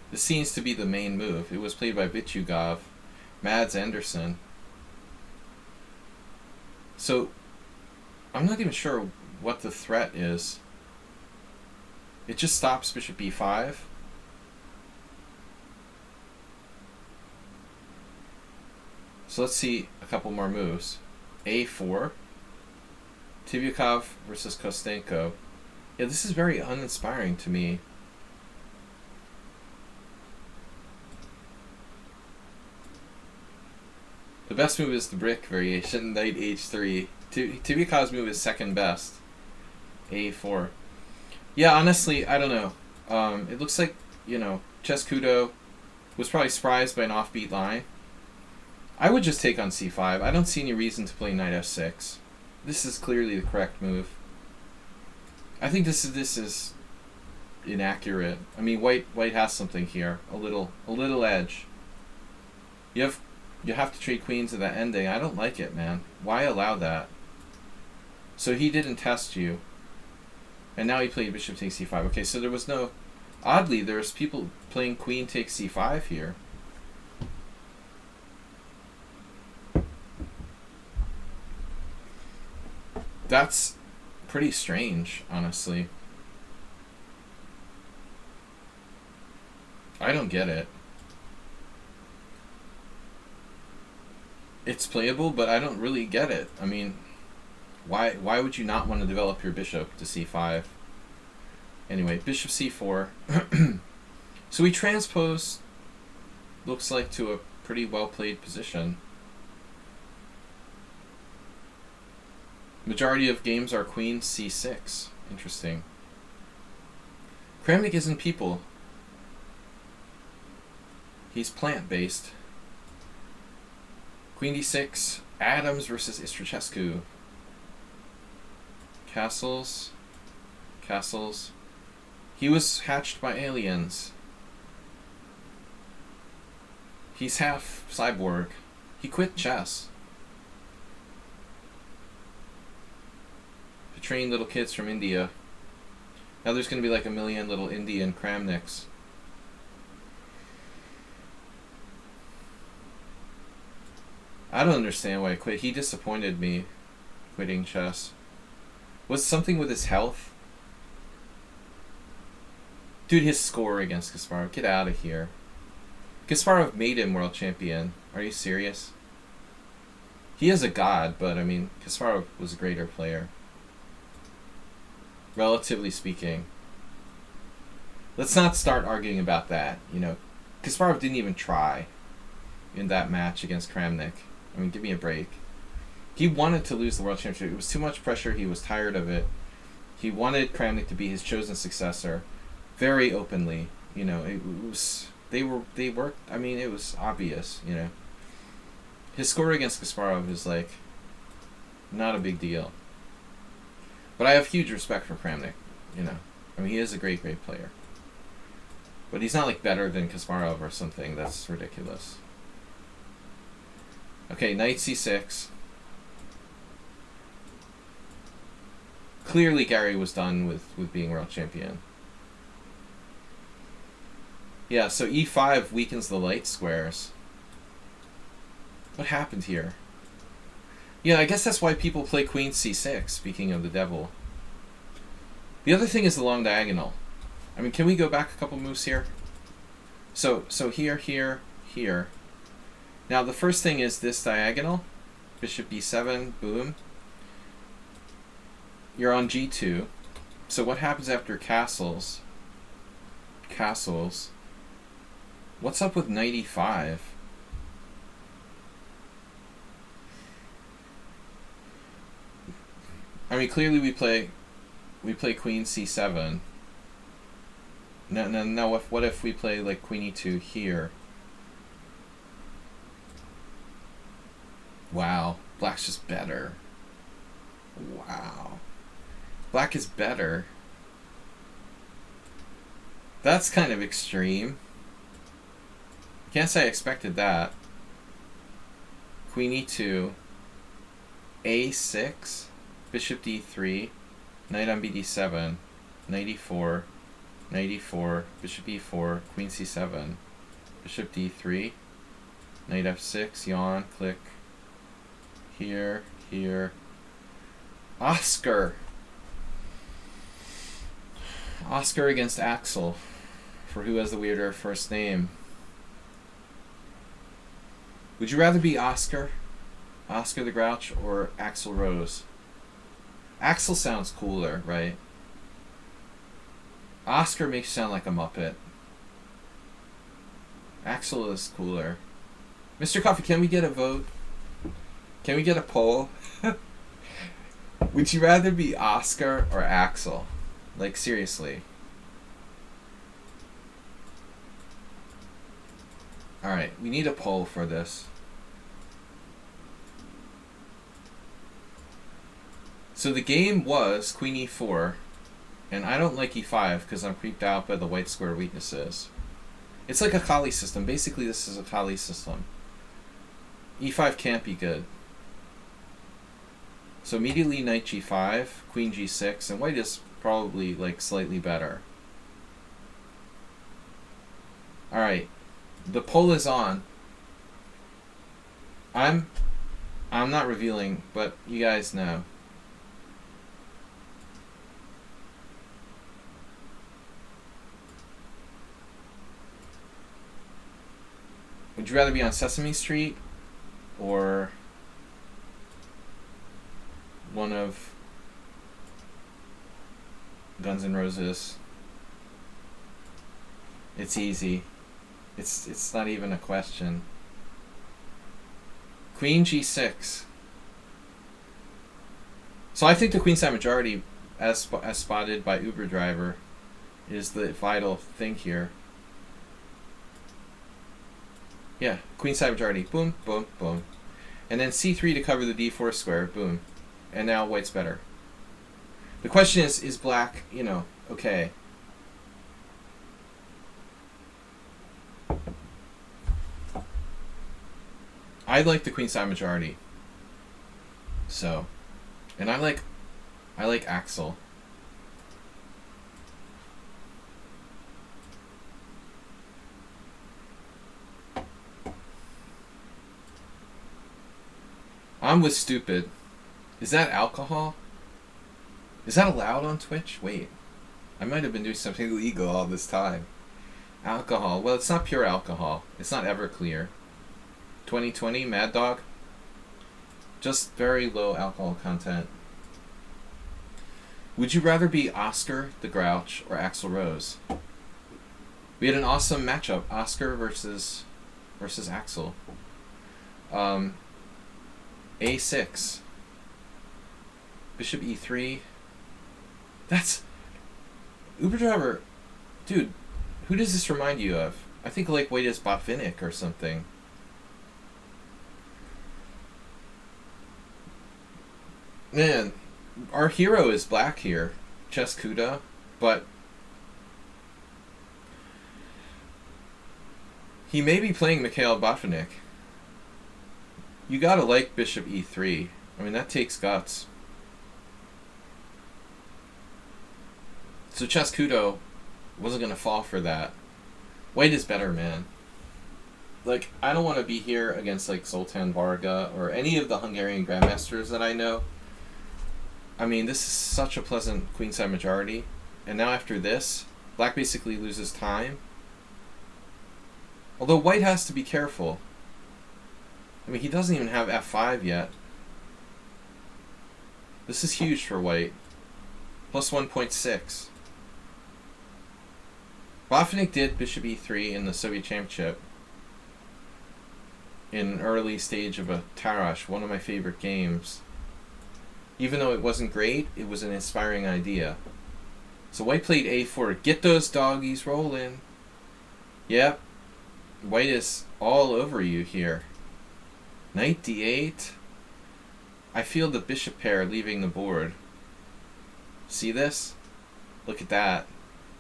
This seems to be the main move. It was played by Vityugov, Mads Anderson. So, I'm not even sure what the threat is. It just stops bishop e5. So let's see a couple more moves. a4. Tivyakov versus Kostenko. Yeah, this is very uninspiring to me. The best move is the brick variation, knight h3. Tibyakov's move is second best. a4. Yeah, honestly, I don't know. It looks like, you know, Chescudo was probably surprised by an offbeat line. I would just take on c5. I don't see any reason to play knight f6. This is clearly the correct move. I think this is inaccurate. I mean, white has something here, a little edge. You have to trade queens at that ending. I don't like it, man. Why allow that? So he didn't test you, and now he played bishop takes c5. Okay, so there was no. Oddly, there's people playing queen takes c5 here. That's pretty strange, honestly. I don't get it. It's playable, but I don't really get it. I mean, why would you not want to develop your bishop to c5? Anyway, bishop c4. So we transpose, looks like, to a pretty well played position. Majority of games are queen c6. Interesting. Kramnik isn't people. He's plant-based. Queen d6. Adams versus Istrichescu. Castles. Castles. He was hatched by aliens. He's half cyborg. He quit chess to train little kids from India. Now there's going to be like a million little Indian Kramniks. I don't understand why he quit. He disappointed me quitting chess. Was it something with his health? Dude, his score against Kasparov. Get out of here. Kasparov made him world champion. Are you serious? He is a god, but I mean, Kasparov was a greater player. Relatively speaking. Let's not start arguing about that. You know, Kasparov didn't even try in that match against Kramnik. I mean, give me a break. He wanted to lose the world championship. It was too much pressure. He was tired of it. He wanted Kramnik to be his chosen successor, very openly. You know, it was they worked. I mean, it was obvious. You know, his score against Kasparov is like not a big deal. But I have huge respect for Kramnik. You know, I mean, he is a great player. But he's not like better than Kasparov or something. That's ridiculous. Okay, knight c6. Clearly Gary was done with being world champion. Yeah, so e5 weakens the light squares. What happened here? Yeah, I guess that's why people play queen c6, speaking of the devil. The other thing is the long diagonal. I mean, can we go back a couple moves here? So here, here, here. Now the first thing is this diagonal. Bishop b7, boom. You're on g2. So what happens after castles? Castles. What's up with knight e5? I mean, clearly we play queen c7. No. What if we play like queen e2 here? Wow, black's just better. Wow, black is better. That's kind of extreme. Can't say I expected that. Queen e2, a6, bishop d3, knight on bd7, knight e4, knight e4, bishop e4, queen c7, bishop d3, knight f6, yawn, click. Here, here. Oscar against Axel, for who has the weirder first name. Would you rather be Oscar the Grouch, or Axl Rose? Axel sounds cooler, right? Oscar makes you sound like a Muppet. Axel is cooler. Mr. Coffee, can we get a vote? Can we get a poll? Would you rather be Oscar or Axel? Like, seriously. Alright, we need a poll for this. So the game was queen e4, and I don't like e5 because I'm creeped out by the white square weaknesses. It's like a Kali system. Basically, this is a Kali system. e5 can't be good. So immediately knight g5, queen g6, and white is probably like slightly better. Alright, the poll is on. I'm not revealing, but you guys know. Would you rather be on Sesame Street or one of Guns N' Roses? It's easy. It's not even a question. Queen G6. So I think the queenside majority, as spotted by Uber driver, is the vital thing here. Yeah, queenside majority. Boom, boom, boom. And then C3 to cover the D4 square. Boom. And now white's better. The question is black, you know, okay. I like the queenside majority. So, and I like Axel. I'm with stupid. Is that alcohol? Is that allowed on Twitch? Wait. I might have been doing something illegal all this time. Alcohol. Well, it's not pure alcohol. It's not Everclear. 2020 Mad Dog. Just very low alcohol content. Would you rather be Oscar the Grouch or Axl Rose? We had an awesome matchup. Oscar versus Axl. A6. Bishop E3. That's... Uber driver... Dude, who does this remind you of? I think like white is Botvinnik or something. Man, our hero is black here. Chess Kuda. But... he may be playing Mikhail Botvinnik. You gotta like Bishop E3. I mean, that takes guts. So Chess Kudo wasn't gonna fall for that. White is better, man. Like, I don't want to be here against like Zoltan Varga or any of the Hungarian grandmasters that I know. I mean, this is such a pleasant queenside majority. And now after this, black basically loses time. Although white has to be careful. I mean, he doesn't even have F5 yet. This is huge for white. Plus 1.6. Botvinnik did Bishop E3 in the Soviet Championship. In an early stage of a Tarrasch, one of my favorite games. Even though it wasn't great, it was an inspiring idea. So white played A4. Get those doggies rolling. Yep. White is all over you here. Knight D8. I feel the bishop pair leaving the board. See this? Look at that.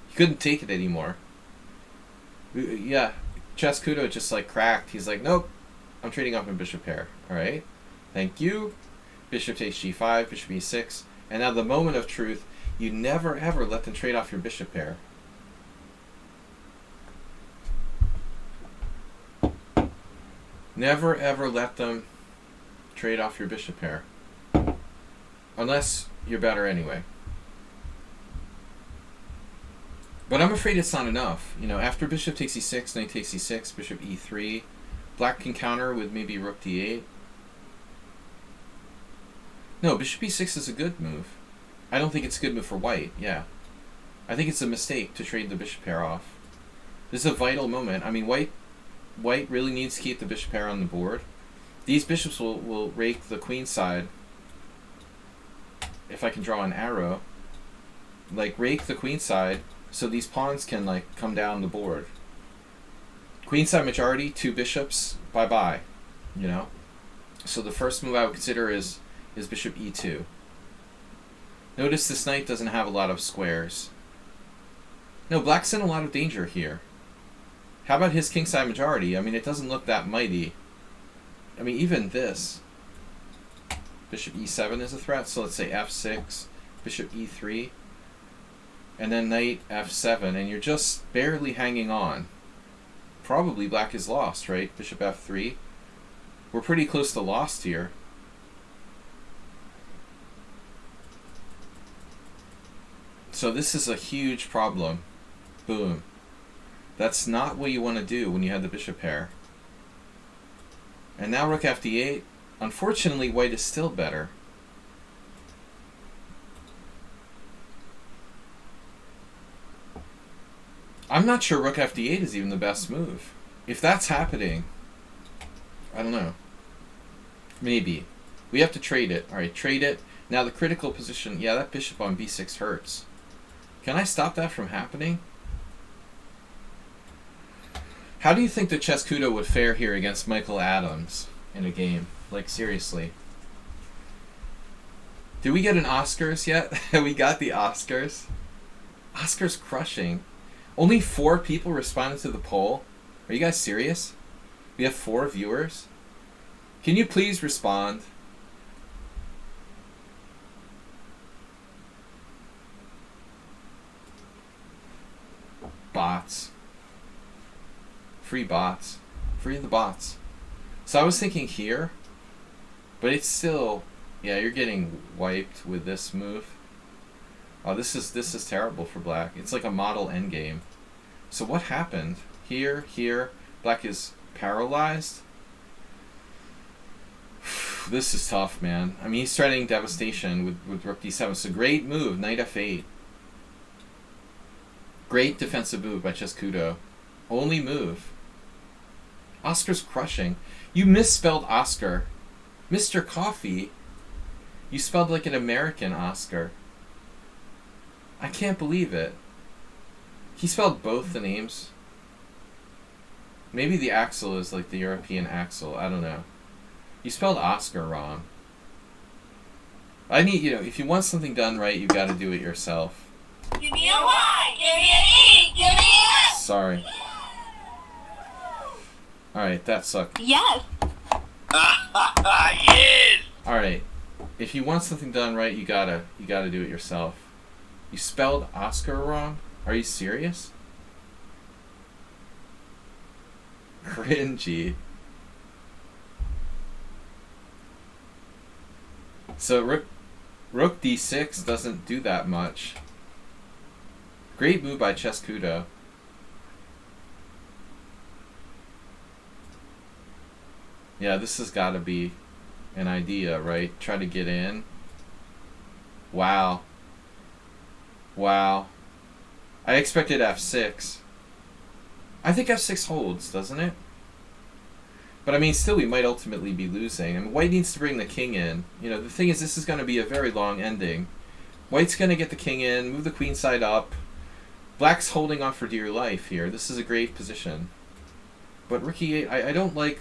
He couldn't take it anymore. Yeah, Chess Kudo just like cracked. He's like, nope, I'm trading off my bishop pair. Alright, thank you. Bishop takes G5, bishop E6. And now the moment of truth, you never ever let them trade off your bishop pair. Never ever let them trade off your bishop pair. Unless you're better anyway. But I'm afraid it's not enough. You know, after bishop takes E6, knight takes E6, bishop E3, black can counter with maybe rook D8. No, bishop E6 is a good move. I don't think it's a good move for white, yeah. I think it's a mistake to trade the bishop pair off. This is a vital moment. I mean, white really needs to keep the bishop pair on the board. These bishops will rake the queen side. If I can draw an arrow. Like, rake the queen side so these pawns can, like, come down the board. Queenside majority, 2 bishops, bye-bye. You know? So the first move I would consider is bishop E2. Notice this knight doesn't have a lot of squares. No, black's in a lot of danger here. How about his kingside majority? I mean, it doesn't look that mighty. I mean, even this. Bishop E7 is a threat, so let's say F6, bishop E3, and then knight F7, and you're just barely hanging on. Probably black is lost, right? Bishop F3. We're pretty close to lost here. So this is a huge problem. Boom. That's not what you want to do when you have the bishop pair. And now rook fd8. Unfortunately, white is still better. I'm not sure rook fd8 is even the best move. If that's happening, I don't know. Maybe. We have to trade it. Alright, trade it. Now the critical position, yeah, that bishop on b6 hurts. Can I stop that from happening? How do you think the Chesscudo would fare here against Michael Adams in a game? Like, seriously. Did we get an Oscars yet? We got the Oscars. Oscars crushing. Only 4 people responded to the poll. Are you guys serious? We have 4 viewers. Can you please respond? Bots. Free bots. Free the bots. So I was thinking here, but it's still, yeah, you're getting wiped with this move. Oh, this is terrible for black. It's like a model endgame. So what happened? Here, black is paralyzed. This is tough, man. I mean, he's threatening devastation with rook d7. It's a great move, knight f8. Great defensive move by Chesscudo. Only move. Oscar's crushing. You misspelled Oscar. Mr. Coffee. You spelled like an American Oscar. I can't believe it. He spelled both the names. Maybe the Axel is like the European Axel. I don't know. You spelled Oscar wrong. I need, if you want something done right, you've got to do it yourself. Give me a Y, give me an E, give me an S. Sorry. Alright, that sucked. Yes. Yes. Alright. If you want something done right, you gotta do it yourself. You spelled Oscar wrong? Are you serious? Cringy. So rook d6 doesn't do that much. Great move by Chesscudo. Yeah, this has got to be an idea, right? Try to get in. Wow. Wow. I expected f6. I think f6 holds, doesn't it? But I mean, still, we might ultimately be losing. I mean, white needs to bring the king in. The thing is, this is going to be a very long ending. White's going to get the king in, move the queen side up. Black's holding on for dear life here. This is a great position. But rook e8, I don't like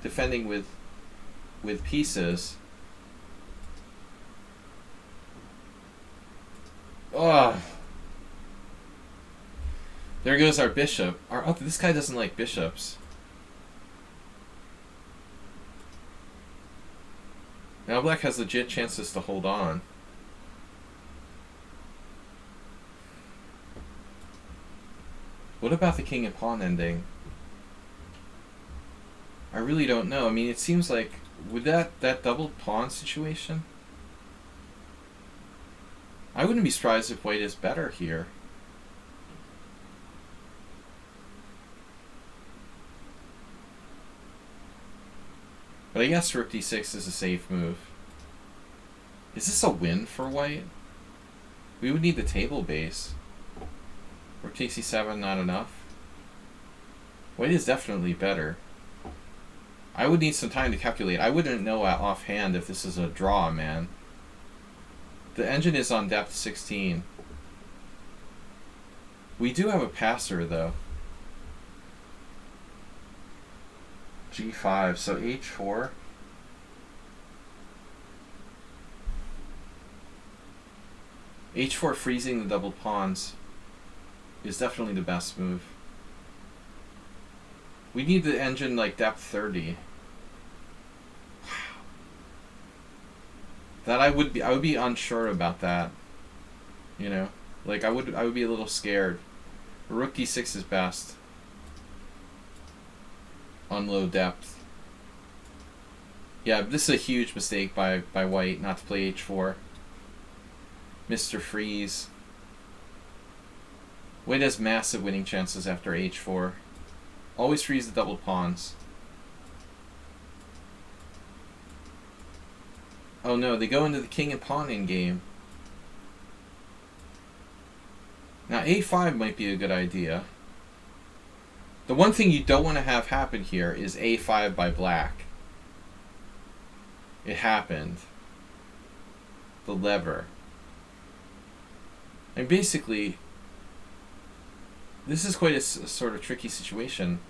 defending with pieces. Ugh. There goes our bishop. This guy doesn't like bishops. Now black has legit chances to hold on. What about the king and pawn ending? I really don't know. I mean, it seems like, with that doubled pawn situation, I wouldn't be surprised if white is better here. But I guess rook d6 is a safe move. Is this a win for white? We would need the table base. Rook takes e7, not enough. White is definitely better. I would need some time to calculate. I wouldn't know offhand if this is a draw, man. The engine is on depth 16. We do have a passer, though. G5, so H4. H4 freezing the double pawns is definitely the best move. We need the engine like depth 30. Wow. That I would be unsure about that. Like I would be a little scared. Rook d6 is best. On low depth. Yeah, this is a huge mistake by white not to play h4. Mr. Freeze. White has massive winning chances after h4. Always freeze the double pawns. Oh no, they go into the king and pawn in game. Now a5 might be a good idea. The one thing you don't want to have happen here is a5 by black. It happened. The lever. And basically, this is quite a sort of tricky situation.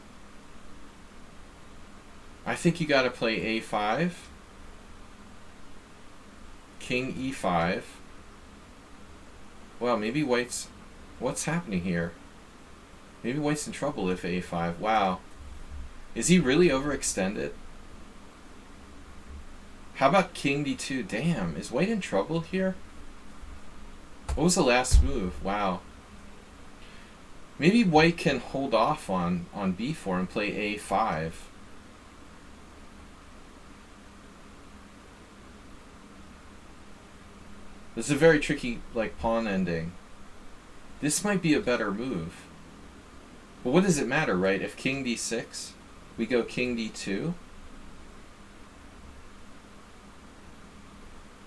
I think you gotta play a5, king e5. Wow, maybe white's... What's happening here? Maybe white's in trouble if a5. Wow. Is he really overextended? How about king d2? Damn, is white in trouble here? What was the last move? Wow. Maybe white can hold off on b4 and play a5. This is a very tricky, like, pawn ending. This might be a better move. But what does it matter, right? If king d6, we go king d2.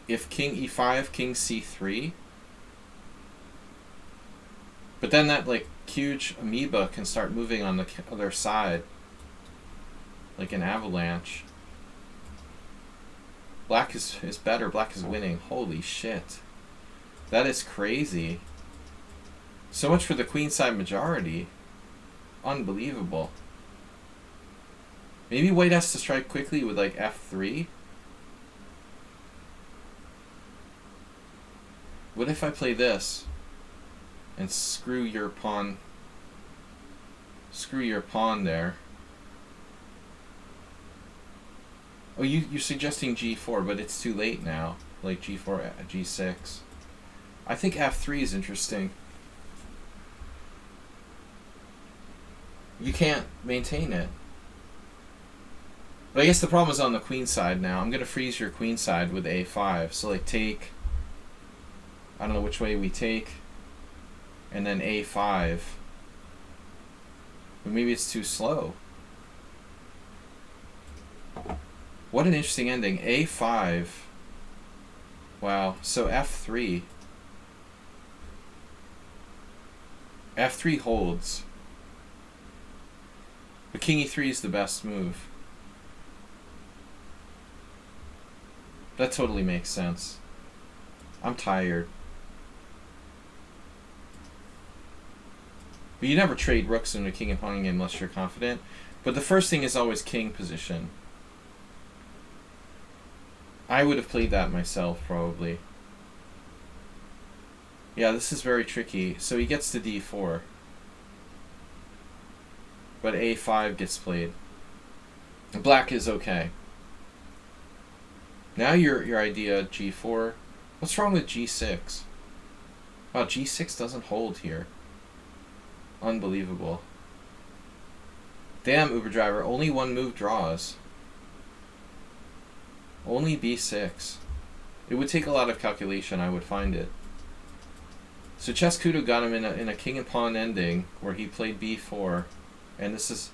If king e5, king c3. But then that, like, huge amoeba can start moving on the other side. Like an avalanche. Black is better. Black is winning. Holy shit. That is crazy. So much for the queenside majority. Unbelievable. Maybe white has to strike quickly with like f3. What if I play this and screw your pawn? Screw your pawn there. Oh, you're suggesting g4, but it's too late now. Like g4, g6. I think f3 is interesting. You can't maintain it. But I guess the problem is on the queen side now. I'm going to freeze your queen side with a5. So like take... I don't know which way we take. And then a5. But maybe it's too slow. What an interesting ending. a5. Wow. So f3. f3 holds. But king e3 is the best move. That totally makes sense. I'm tired. But you never trade rooks in a king and pawn game unless you're confident. But the first thing is always king position. I would have played that myself, probably. Yeah, this is very tricky. So he gets to d4. But a5 gets played. Black is okay. Now your idea, g4. What's wrong with g6? Wow, g6 doesn't hold here. Unbelievable. Damn, Uber driver, only one move draws. Only b6. It would take a lot of calculation, I would find it. So Chess Kudo got him in a king and pawn ending where he played b4, and this is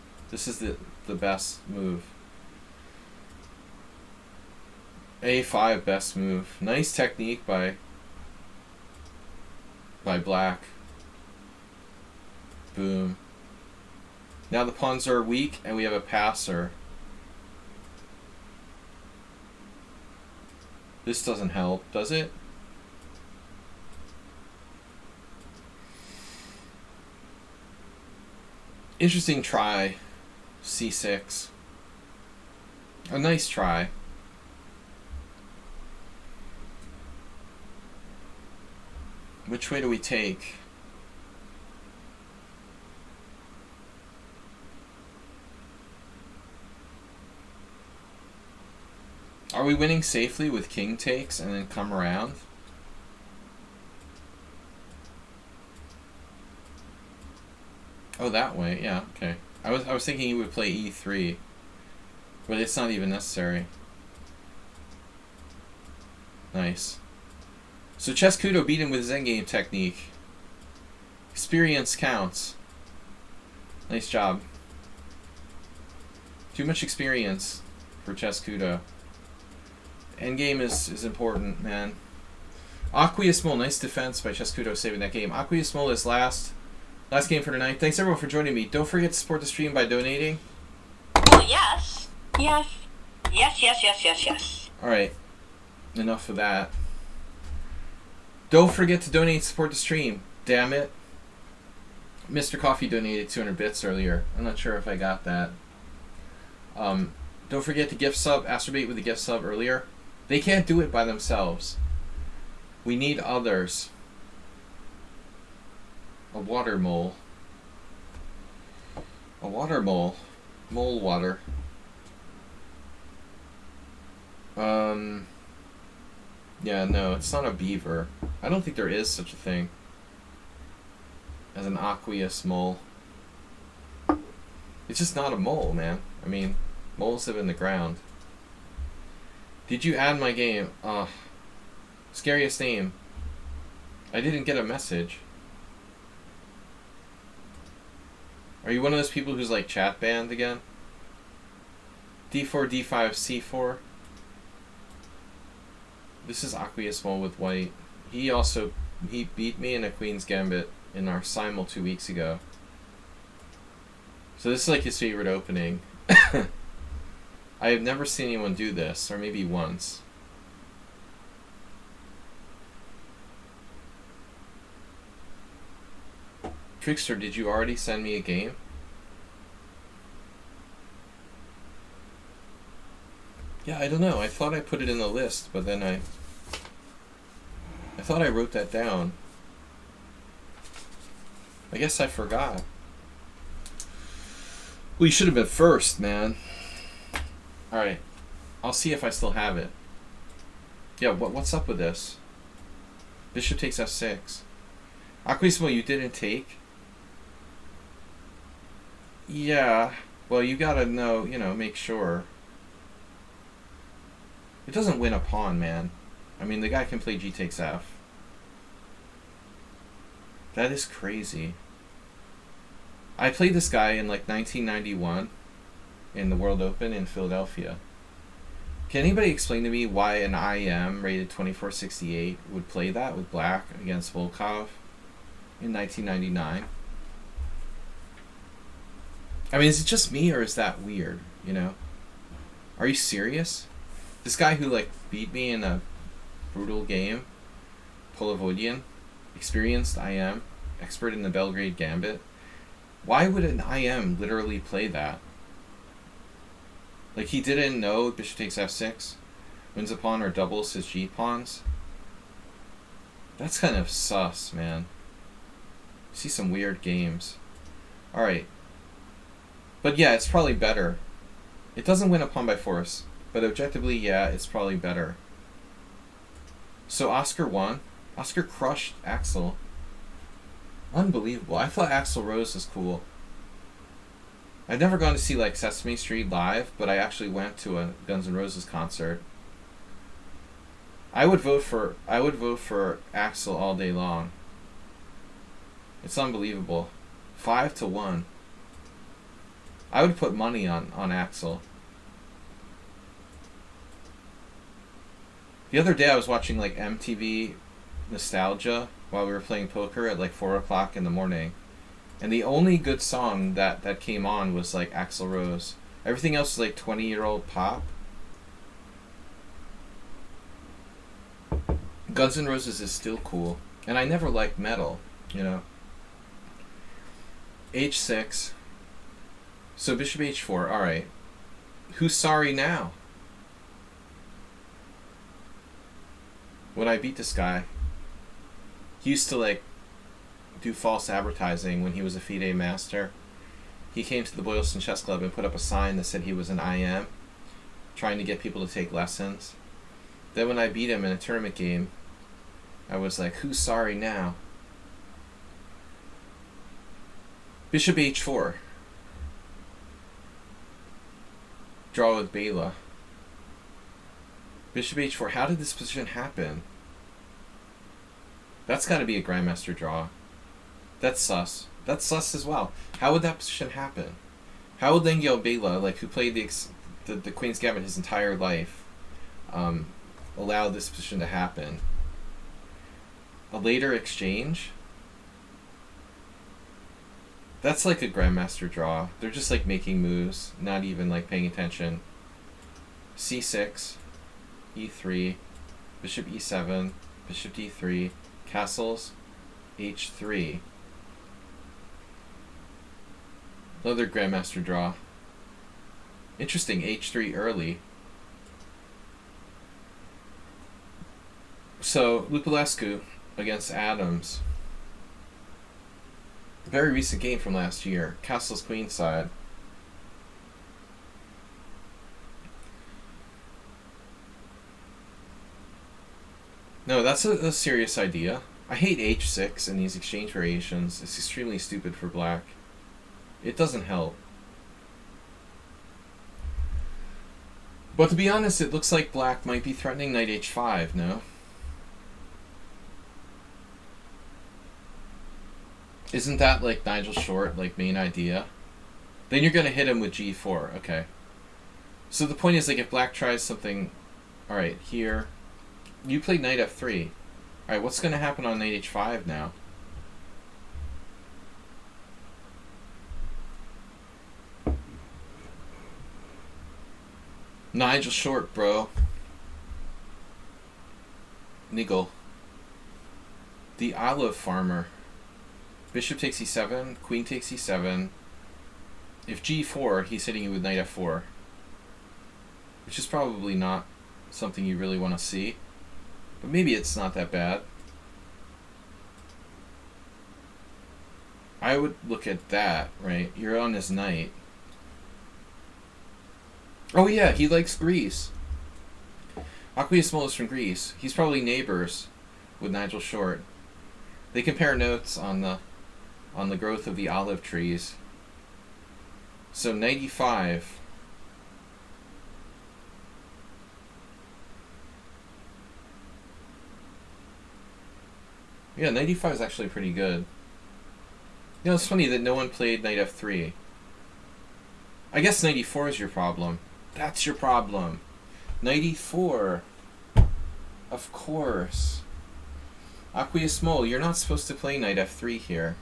the best move. a5 best move. Nice technique by black. Boom. Now the pawns are weak and we have a passer. This doesn't help, does it? Interesting try. c6. A nice try. Which way do we take? Are we winning safely with king takes and then come around? Oh, that way. Yeah, okay. I was thinking he would play e3, but it's not even necessary. Nice. So Chess Kudo beat him with Zen game technique. Experience counts. Nice job. Too much experience for Chess Kudo. Endgame is important, man. Aqueous Mole, nice defense by Chescudo saving that game. Aqueous Mole is last game for tonight. Thanks everyone for joining me. Don't forget to support the stream by donating. Oh, yes. Yes. Yes, yes, yes, yes, yes. Alright. Enough of that. Don't forget to donate and support the stream. Damn it. Mr. Coffee donated 200 bits earlier. I'm not sure if I got that. Don't forget to gift sub. Astrobate with the gift sub earlier. They can't do it by themselves. We need others. A water mole. A water mole. Mole water. Yeah, no, it's not a beaver. I don't think there is such a thing as an aqueous mole. It's just not a mole, man. I mean, moles live in the ground. Did you add my game? Scariest name. I didn't get a message. Are you one of those people who's like chat banned again? D4, D5, C4. This is Aqueous Mole with white. He beat me in a Queen's Gambit in our simul 2 weeks ago. So this is like his favorite opening. I have never seen anyone do this, or maybe once. Trickster, did you already send me a game? Yeah, I don't know. I thought I put it in the list, but then I thought I wrote that down. I guess I forgot. Well, you should have been first, man. Alright. I'll see if I still have it. Yeah, what's up with this? Bishop takes f6. Aqueous Mole, you didn't take? Yeah. Well, you gotta know, make sure. It doesn't win a pawn, man. I mean, the guy can play g takes f. That is crazy. I played this guy in like 1991 in the World Open in Philadelphia. Can anybody explain to me why an IM rated 2468 would play that with black against Volkov in 1999? I mean, is it just me or is that weird, Are you serious? This guy who like beat me in a brutal game, Polovodian, experienced IM, expert in the Belgrade Gambit. Why would an IM literally play that? Like he didn't know bishop takes f6, wins a pawn or doubles his g pawns. That's kind of sus, man. See some weird games. Alright. But yeah, it's probably better. It doesn't win a pawn by force. But objectively, yeah, it's probably better. So Oscar won. Oscar crushed Axel. Unbelievable. I thought Axl Rose was cool. I've never gone to see like Sesame Street live, but I actually went to a Guns N' Roses concert. I would vote for Axl all day long. It's unbelievable. 5-1. I would put money on Axl. The other day I was watching like MTV Nostalgia while we were playing poker at like 4 o'clock in the morning. And the only good song that came on was like Axl Rose. Everything else was like 20-year-old pop. Guns N' Roses is still cool. And I never liked metal, H6. So bishop h4, alright. Who's sorry now? When I beat this guy, he used to like do false advertising when he was a FIDE master. He came to the Boylston Chess Club and put up a sign that said he was an IM, trying to get people to take lessons. Then when I beat him in a tournament game, I was like, who's sorry now? Bishop h4. Draw with Bela. Bishop h4. How did this position happen? That's got to be a Grandmaster draw. That's sus. That's sus as well. How would that position happen? How would Lengyel Bela, like who played the Queen's Gambit his entire life, allow this position to happen. A later exchange? That's like a grandmaster draw. They're just like making moves, not even like paying attention. C6, E3, bishop E7, bishop D3, castles, H3. Another grandmaster draw. Interesting, H3 early. So, Lupulescu against Adams. Very recent game from last year. Castles queenside. No, that's a serious idea. I hate H6 and these exchange variations. It's extremely stupid for black. It doesn't help. But to be honest, it looks like black might be threatening knight H5, no? Isn't that like Nigel Short, like main idea? Then you're gonna hit him with G4, okay. So the point is, like, if black tries something, alright, here, you played knight F3. Alright, what's gonna happen on knight H5 now? Nigel Short, bro. Nigel. The olive farmer. Bishop takes E7, queen takes E7. If G4, he's hitting you with knight F4. Which is probably not something you really want to see. But maybe it's not that bad. I would look at that, right? You're on his knight. Oh yeah, he likes Greece. Akviasmol is from Greece. He's probably neighbors with Nigel Short. They compare notes on the growth of the olive trees. So knight E5. Yeah, knight E5 is actually pretty good. You know, it's funny that no one played knight F3. I guess knight E4 is your problem. That's your problem. Knight E4. Of course. Akviasmol, you're not supposed to play knight F3 here.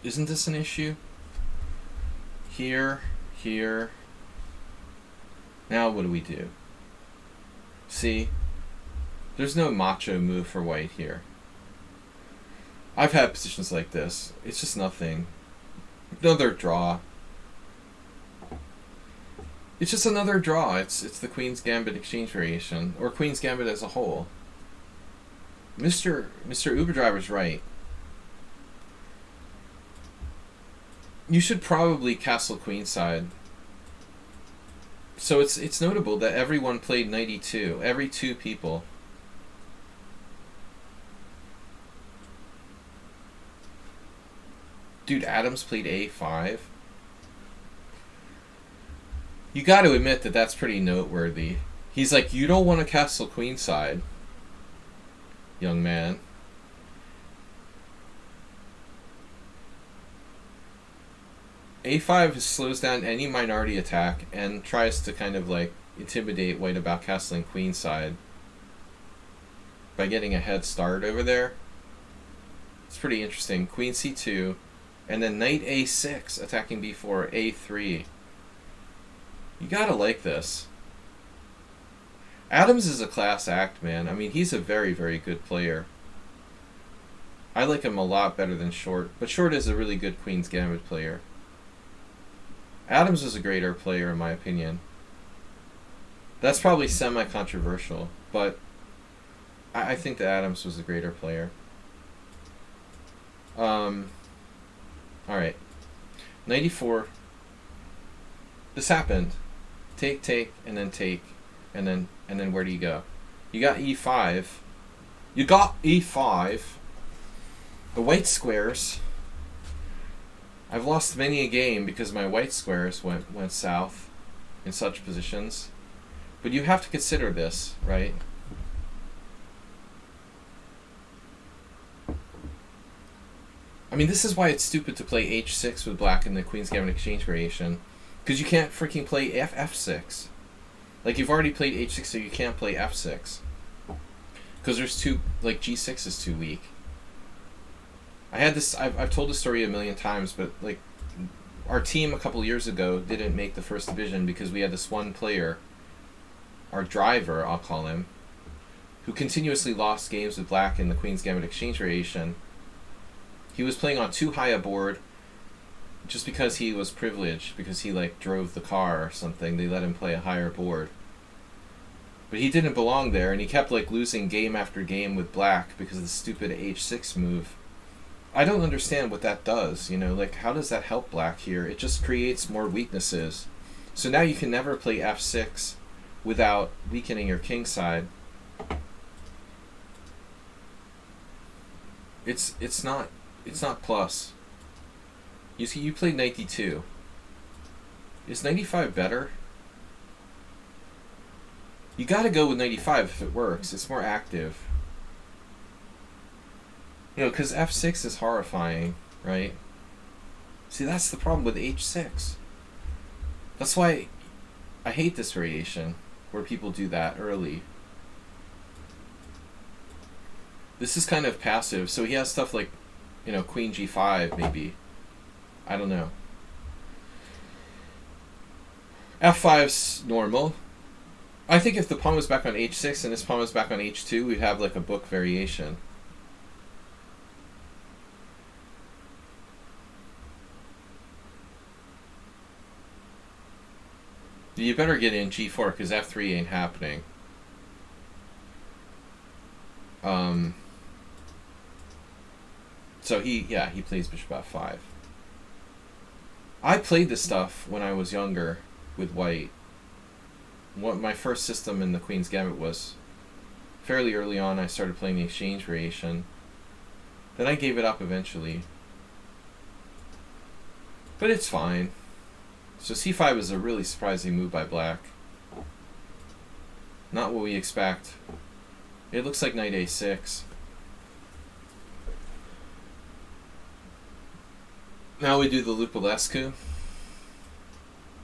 Isn't this an issue? Here, here. Now what do we do? See? There's no macho move for white here. I've had positions like this. It's just nothing. Another draw. It's just another draw. It's the Queen's Gambit exchange variation, or Queen's Gambit as a whole. Mr. Uber Driver's right. You should probably castle queenside. So it's notable that everyone played knight E2. Every two people. Dude, Adams played A5. You got to admit that that's pretty noteworthy. He's like, you don't want to castle queenside, young man. A5 slows down any minority attack and tries to kind of like intimidate white about castling queenside by getting a head start over there. It's pretty interesting. Queen C2, and then knight A6 attacking B4, A3. You gotta like this. Adams is a class act, man. I mean, he's a very, very good player. I like him a lot better than Short, but Short is a really good Queen's Gambit player. Adams was a greater player, in my opinion. That's probably semi-controversial, but I think that Adams was a greater player. Alright. 94. This happened. Take, and then take, and then where do you go? You got E5. You got E5. The white squares. I've lost many a game because my white squares went south in such positions. But you have to consider this, right? I mean, this is why it's stupid to play H6 with black in the Queen's Gambit exchange variation. Because you can't freaking play F6. Like, you've already played h6, so you can't play f6. Because there's too, like, g6 is too weak. I had this, I've told this story a million times, but, like, our team a couple years ago didn't make the first division because we had this one player, our driver, I'll call him, who continuously lost games with black in the Queen's Gambit exchange variation. He was playing on too high a board just because he was privileged, because he, like, drove the car or something. They let him play a higher board. But he didn't belong there, and he kept, like, losing game after game with black because of the stupid h6 move. I don't understand what that does, you know, like, how does that help black here? It just creates more weaknesses. So now you can never play f6 without weakening your king side. It's not plus. You see, you played knight d2. Is knight e5 better? You gotta go with knight e5 if it works. It's more active. You know, because f6 is horrifying, right? See, that's the problem with h6. That's why I hate this variation, where people do that early. This is kind of passive, so he has stuff like, you know, queen g5, maybe. I don't know. f5's normal. I think if the pawn was back on h6 and this pawn was back on h2, we'd have like a book variation. You better get in g4 because f3 ain't happening. So he plays bishop f5. I played this stuff when I was younger with white. What my first system in the Queen's Gambit was fairly early on. I started playing the exchange variation. Then I gave it up eventually. But it's fine. So c5 is a really surprising move by black. Not what we expect. It looks like knight a6. Now we do the Lupulescu.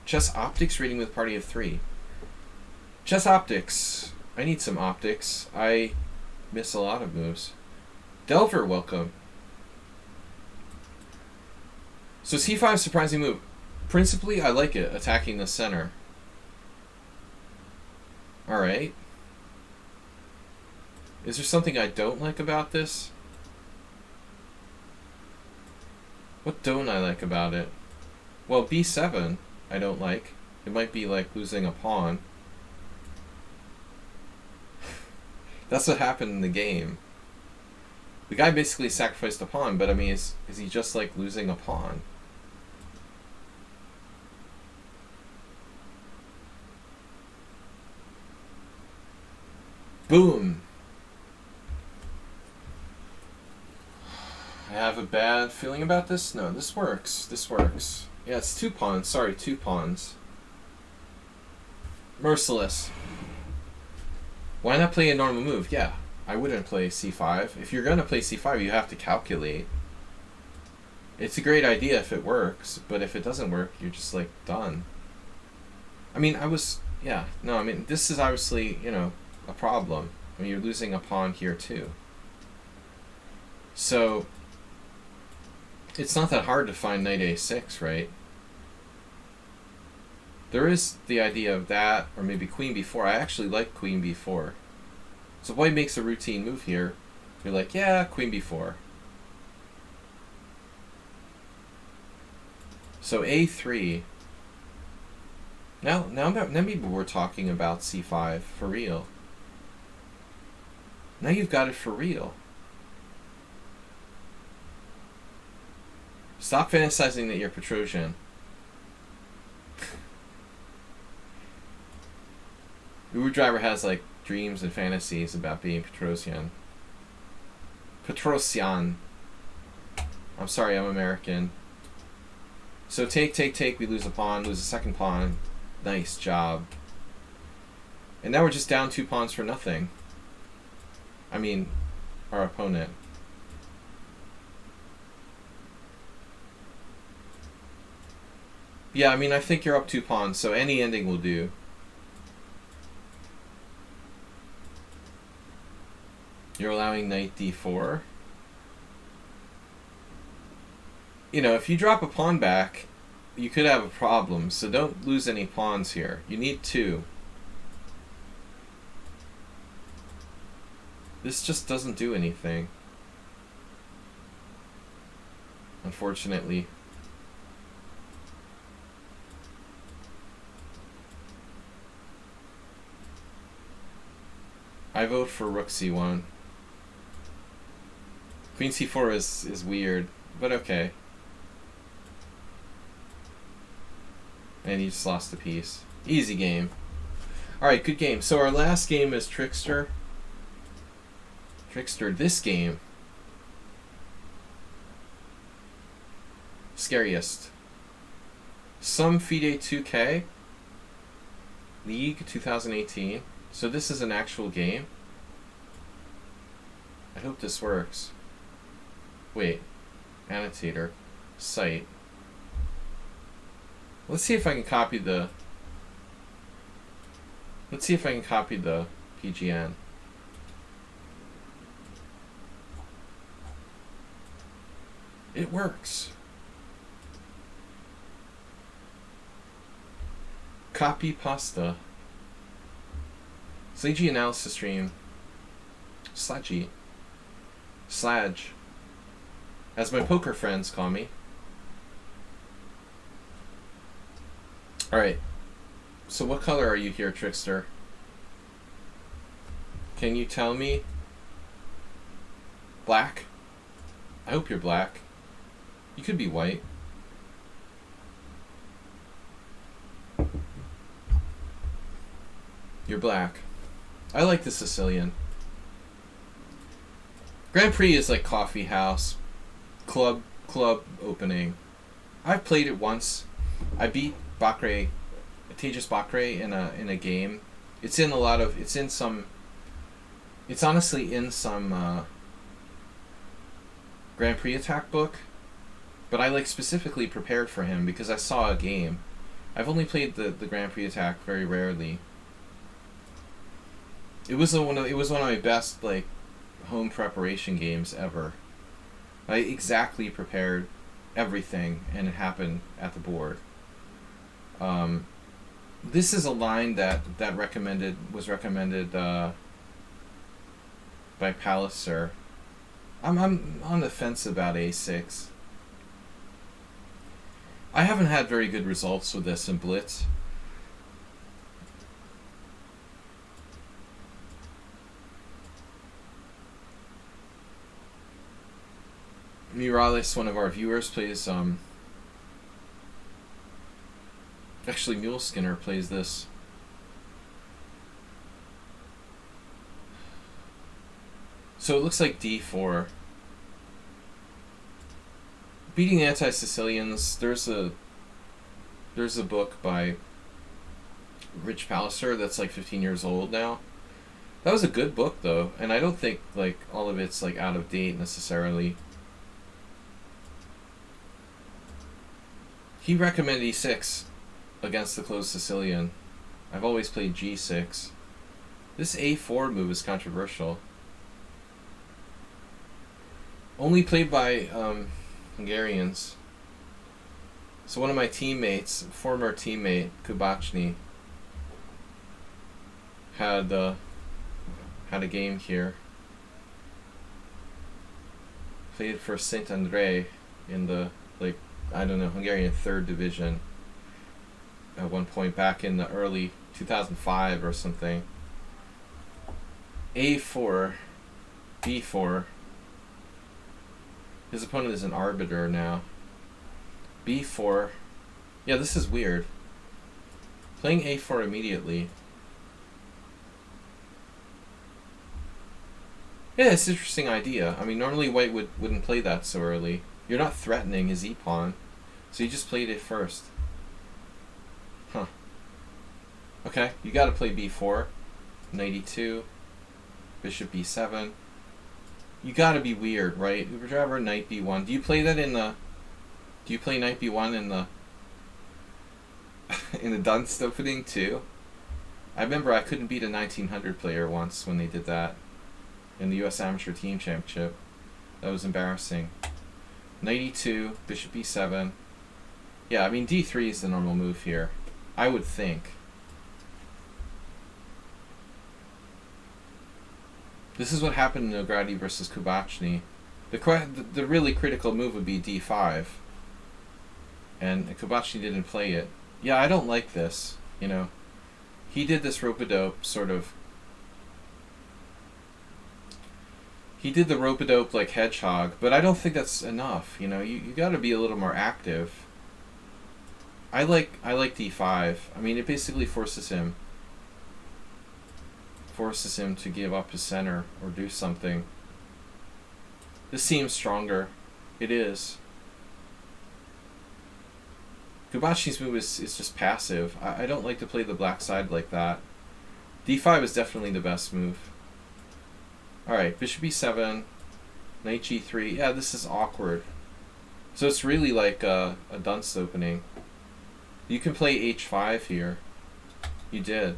Chess Optics rating with party of 3. Chess Optics. I need some optics. I miss a lot of moves. Delver, welcome. So c5, surprising move. Principally, I like it, attacking the center. Alright. Is there something I don't like about this? What don't I like about it? Well, b7 I don't like. It might be like losing a pawn. That's what happened in the game. The guy basically sacrificed a pawn, but I mean, is he just like losing a pawn? Boom! I have a bad feeling about this? No, this works. This works. Yeah, it's 2 pawns. Sorry, 2 pawns. Merciless. Why not play a normal move? Yeah, I wouldn't play c5. If you're going to play c5, you have to calculate. It's a great idea if it works, but if it doesn't work, you're just, like, done. I mean, this is obviously, you know, a problem. I mean, you're losing a pawn here, too. So, it's not that hard to find knight a6, right? There is the idea of that, or maybe queen b4. I actually like queen b4. So white makes a routine move here. You're like, yeah, queen b4. So a3. Now maybe we're talking about c5 for real. Now you've got it for real. Stop fantasizing that you're Petrosian. Uber Driver has like dreams and fantasies about being Petrosian. Petrosian. I'm sorry, I'm American. So take, we lose a pawn, lose a second pawn. Nice job. And now we're just down 2 pawns for nothing. I mean, our opponent. Yeah, I mean, I think you're up 2 pawns, so any ending will do. You're allowing knight d4. You know, if you drop a pawn back, you could have a problem, so don't lose any pawns here. You need 2. This just doesn't do anything, unfortunately. I vote for rook c1. Queen c4 is weird, but okay. And you just lost a piece. Easy game. Alright, good game. So our last game is Trickster. Trickster, this game. Scariest. Some FIDE 2K. League 2018. So this is an actual game. I hope this works. Wait. Annotator. Site. Let's see if I can copy the... Let's see if I can copy the PGN. It works. Copy pasta. Sladgie Analysis stream. Sladgie. Sladge. As my poker friends call me. Alright. So what color are you here, Trickster? Can you tell me? Black? I hope you're black. You could be white. You're black. I like the Sicilian. Grand Prix is like coffee house, club opening. I've played it once. I beat Tejas Bakre in a game. It's honestly in some Grand Prix attack book, but I like specifically prepared for him because I saw a game. I've only played the Grand Prix attack very rarely. It was one of my best like home preparation games ever. I exactly prepared everything and it happened at the board. This is a line that was recommended by Palliser. I'm on the fence about a6. I haven't had very good results with this in Blitz. Murales, one of our viewers, plays actually Mule Skinner plays this. So it looks like d4. Beating Anti-Sicilians, there's a book by Rich Palliser that's like 15 years old now. That was a good book though, and I don't think like all of it's like out of date necessarily. He recommended e6 against the closed Sicilian. I've always played g6. This a4 move is controversial. Only played by Hungarians. So one of my teammates, former teammate Kubachny, had a game here. Played for Saint Andre in the Hungarian 3rd division at one point back in the early 2005 or something. A4, B4. His opponent is an arbiter now. B4. Yeah, this is weird. Playing A4 immediately. Yeah, it's an interesting idea. I mean, normally white wouldn't play that so early. You're not threatening his e-pawn, so you just played it first. Huh. Okay, you gotta play b4. Knight e2. Bishop b7. You gotta be weird, right? Whichever knight b1. Do you play that in the... Do you play knight b1 in the... in the Dunst opening too? I remember I couldn't beat a 1900 player once when they did that. in the U.S. Amateur Team Championship. That was embarrassing. Knight e2, bishop e7. Yeah, I mean d3 is the normal move here, I would think. This is what happened in Nogrady versus Kubachny. The really critical move would be d5. And Kubachny didn't play it. Yeah, I don't like this, you know. He did this rope-a-dope sort of... He did the rope-a-dope like hedgehog, but I don't think that's enough, you know. You gotta be a little more active. I like d5. I mean, it basically forces him to give up his center or do something. This seems stronger. It is. Kubachny's move is just passive. I don't like to play the black side like that. d5 is definitely the best move. Alright, bishop e7, knight g3. Yeah, this is awkward. So it's really like a dunce opening. You can play h5 here. You did.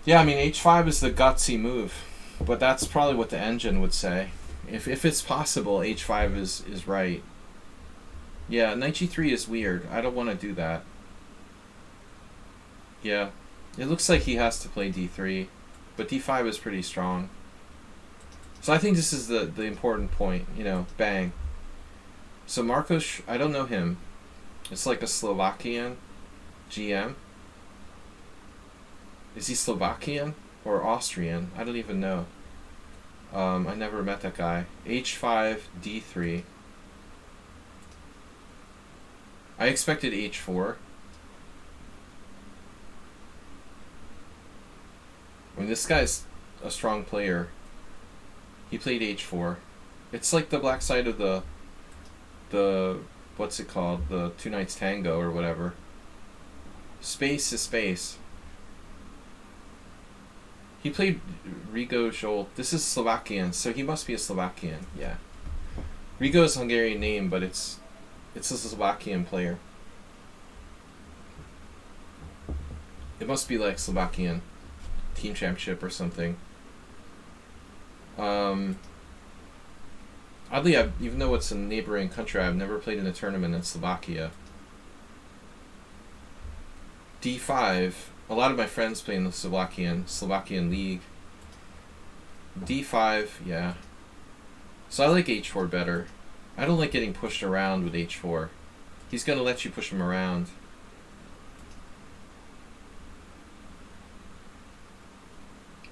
Yeah, I mean, h5 is the gutsy move, but that's probably what the engine would say. If it's possible, h5 is right. Yeah, knight g3 is weird. I don't want to do that. Yeah, it looks like he has to play d3, but d5 is pretty strong. So I think this is the important point, you know, bang. So Marcos, I don't know him. It's like a Slovakian GM. Is he Slovakian or Austrian? I don't even know. I never met that guy. h5, d3. I expected h4. I mean, this guy's a strong player. He played h4. It's like the black side of the what's it called? The two knights tango or whatever. Space is space. He played Rigo Joel. This is Slovakian, so he must be a Slovakian. Yeah. Rigo is a Hungarian name, but it's a Slovakian player. It must be like Slovakian team championship or something. Oddly, even though it's a neighboring country, I've never played in a tournament in Slovakia. d5. A lot of my friends play in the Slovakian league. d5, yeah. So I like h4 better. I don't like getting pushed around with h4. He's going to let you push him around.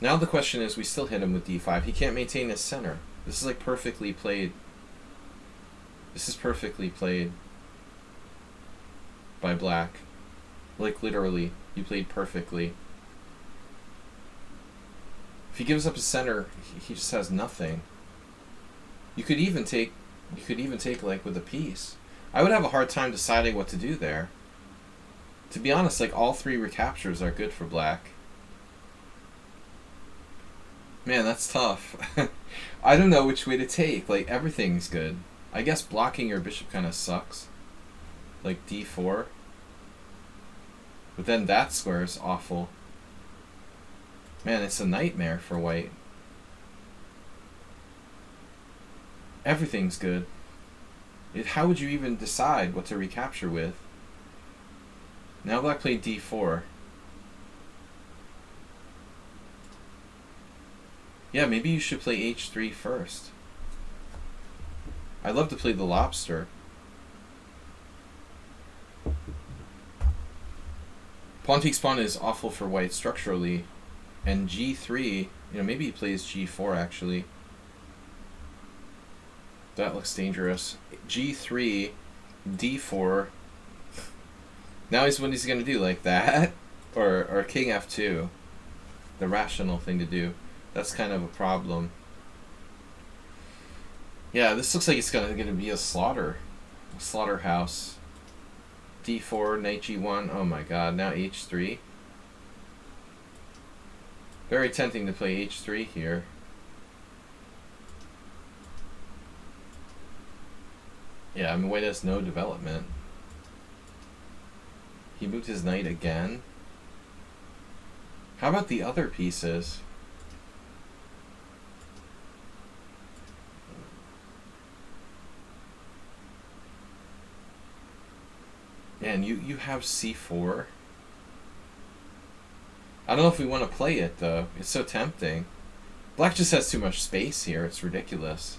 Now the question is, we still hit him with d5. He can't maintain his center. This is like perfectly played. This is perfectly played by black. Like literally, you played perfectly. If he gives up his center, he just has nothing. You could even take like with a piece. I would have a hard time deciding what to do there. To be honest, like all three recaptures are good for black. Man, that's tough. I don't know which way to take. Like everything's good. I guess blocking your bishop kind of sucks. Like d4. But then that square is awful. Man, it's a nightmare for white. Everything's good. How would you even decide what to recapture with? Now black played d4. Yeah, maybe you should play h3 first. I'd love to play the lobster. Pawn takes pawn is awful for white structurally. And g3, maybe he plays g4 actually. That looks dangerous. g3, d4. Now what he's going to do, like that? Or king f2. The rational thing to do. That's kind of a problem. Yeah, this looks like it's going to be a slaughterhouse. d4, knight g1. Oh my god, now h3. Very tempting to play h3 here. Yeah, I mean, white has no development. He moved his knight again. How about the other pieces? Man, you have c4. I don't know if we want to play it, though. It's so tempting. Black just has too much space here. It's ridiculous.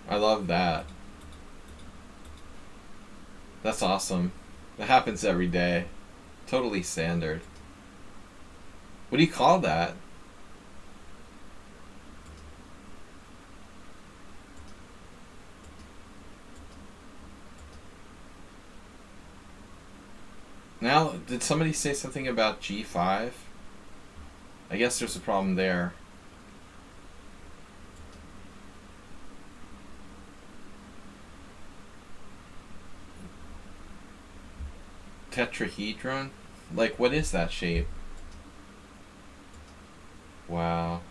I love that. That's awesome. That happens every day. Totally standard. What do you call that? Now, did somebody say something about G5? I guess there's a problem there. Tetrahedron? Like, what is that shape? Wow.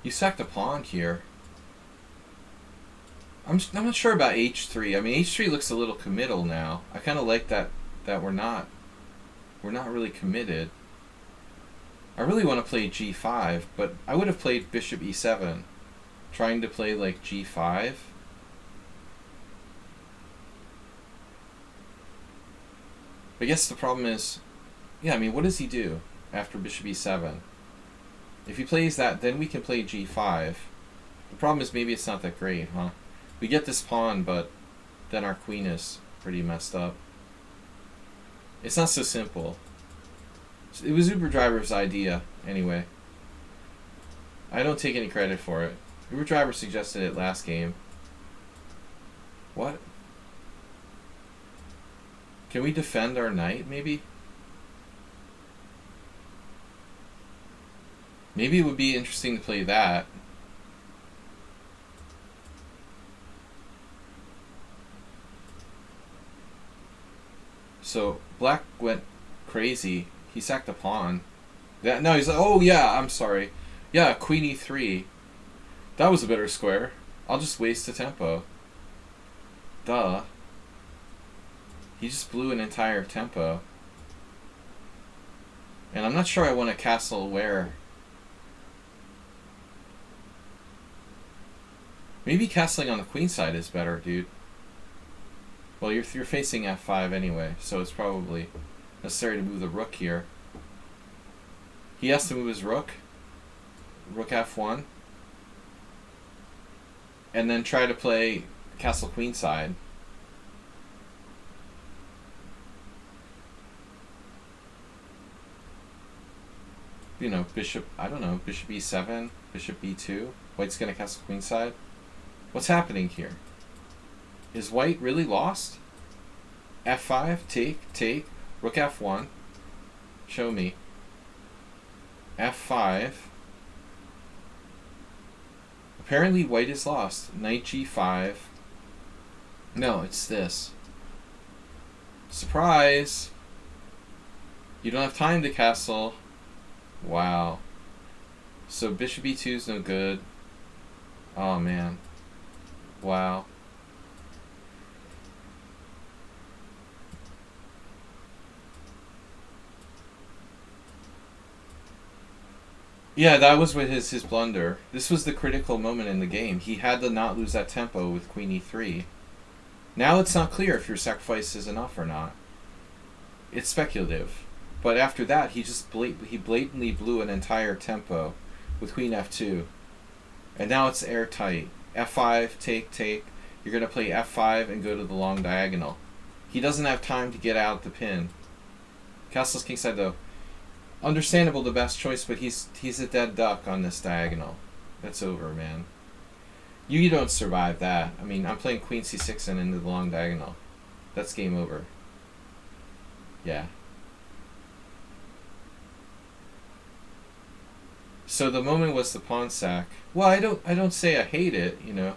You sacked a pawn here. I'm not sure about h3. I mean, h3 looks a little committal now. I kind of like that we're not really committed. I really want to play g5, but I would have played bishop e7, trying to play like g5. I guess the problem is, yeah, I mean, what does he do after bishop e7? If he plays that, then we can play g5. The problem is maybe it's not that great, huh? We get this pawn, but then our queen is pretty messed up. It's not so simple. It was Uber Driver's idea, anyway. I don't take any credit for it. Uber Driver suggested it last game. What? Can we defend our knight, maybe? Maybe it would be interesting to play that. So black went crazy. He sacked a pawn. No, he's like, oh yeah, I'm sorry. Yeah, queen e3. That was a better square. I'll just waste the tempo. Duh. He just blew an entire tempo. And I'm not sure I want a castle where. Maybe castling on the queen side is better, dude. Well, you're facing f5 anyway, so it's probably necessary to move the rook here. He has to move his rook. Rook f1. And then try to play castle queen side. You know, bishop, I don't know, bishop e7, bishop e2. White's gonna castle queen side. What's happening here? Is white really lost? f5, take, rook f1. Show me. f5. Apparently white is lost. Knight g5. No, it's this. Surprise! You don't have time to castle. Wow. So bishop e2 is no good. Oh man. Wow. Yeah, that was with his blunder. This was the critical moment in the game. He had to not lose that tempo with queen e3. Now it's not clear if your sacrifice is enough or not. It's speculative. But after that, he just blatantly blew an entire tempo with queen f2. And now it's airtight. f5, take. You're going to play f5 and go to the long diagonal. He doesn't have time to get out the pin. Castle's kingside, though. Understandable, the best choice, but he's a dead duck on this diagonal. That's over, man. You don't survive that. I mean, I'm playing queen c6 and into the long diagonal. That's game over. Yeah. So the moment was the pawn sack. Well, I don't say I hate it, you know.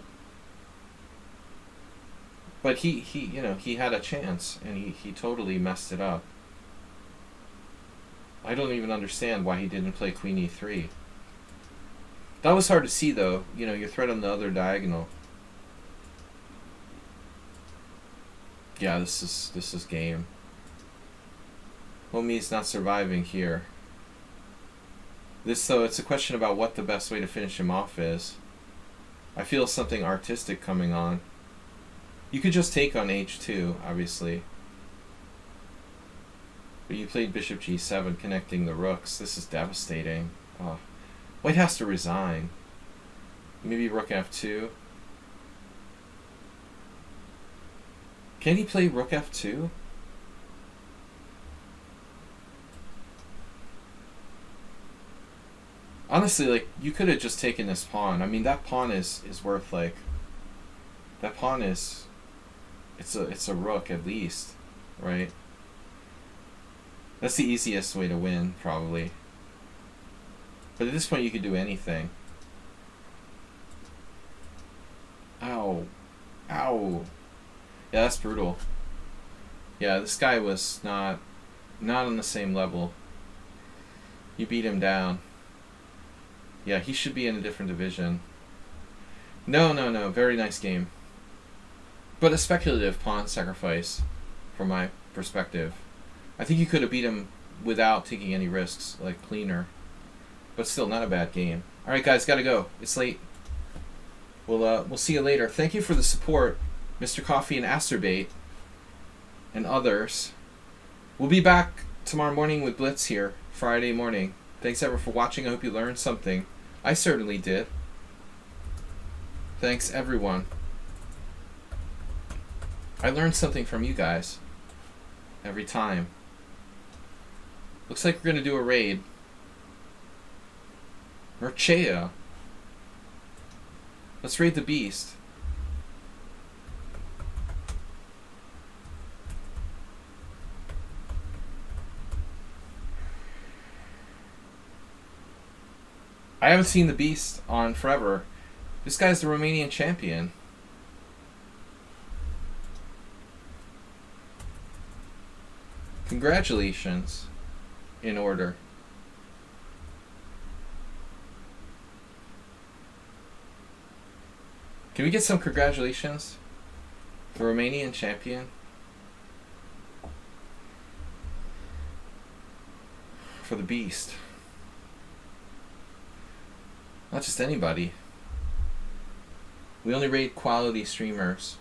But he you know, he had a chance and he totally messed it up. I don't even understand why he didn't play queen e3. That was hard to see, though. You know, your threat on the other diagonal. Yeah, this is game. Homie's not surviving here. So it's a question about what the best way to finish him off is. I feel something artistic coming on. You could just take on h2, obviously. But you played bishop g7, connecting the rooks. This is devastating. Oh. White has to resign. Maybe rook f2. Can he play rook f2? Honestly, like, you could have just taken this pawn. I mean, that pawn is worth, like... That pawn is... It's a rook, at least. Right? That's the easiest way to win, probably. But at this point, you could do anything. Ow. Ow. Yeah, that's brutal. Yeah, this guy was not on the same level. You beat him down. Yeah, he should be in a different division. No. Very nice game. But a speculative pawn sacrifice, from my perspective. I think you could have beat him without taking any risks, like cleaner. But still, not a bad game. Alright guys, gotta go. It's late. We'll see you later. Thank you for the support, Mr. Coffee and Asterbait, and others. We'll be back tomorrow morning with Blitz here, Friday morning. Thanks ever for watching. I hope you learned something. I certainly did. Thanks everyone. I learned something from you guys. Every time. Looks like we're going to do a raid. Merchea. Let's raid the beast. I haven't seen the beast on forever. This guy's the Romanian champion. Congratulations. In order. Can we get some congratulations? The Romanian champion? For the beast. Not just anybody. We only raid quality streamers.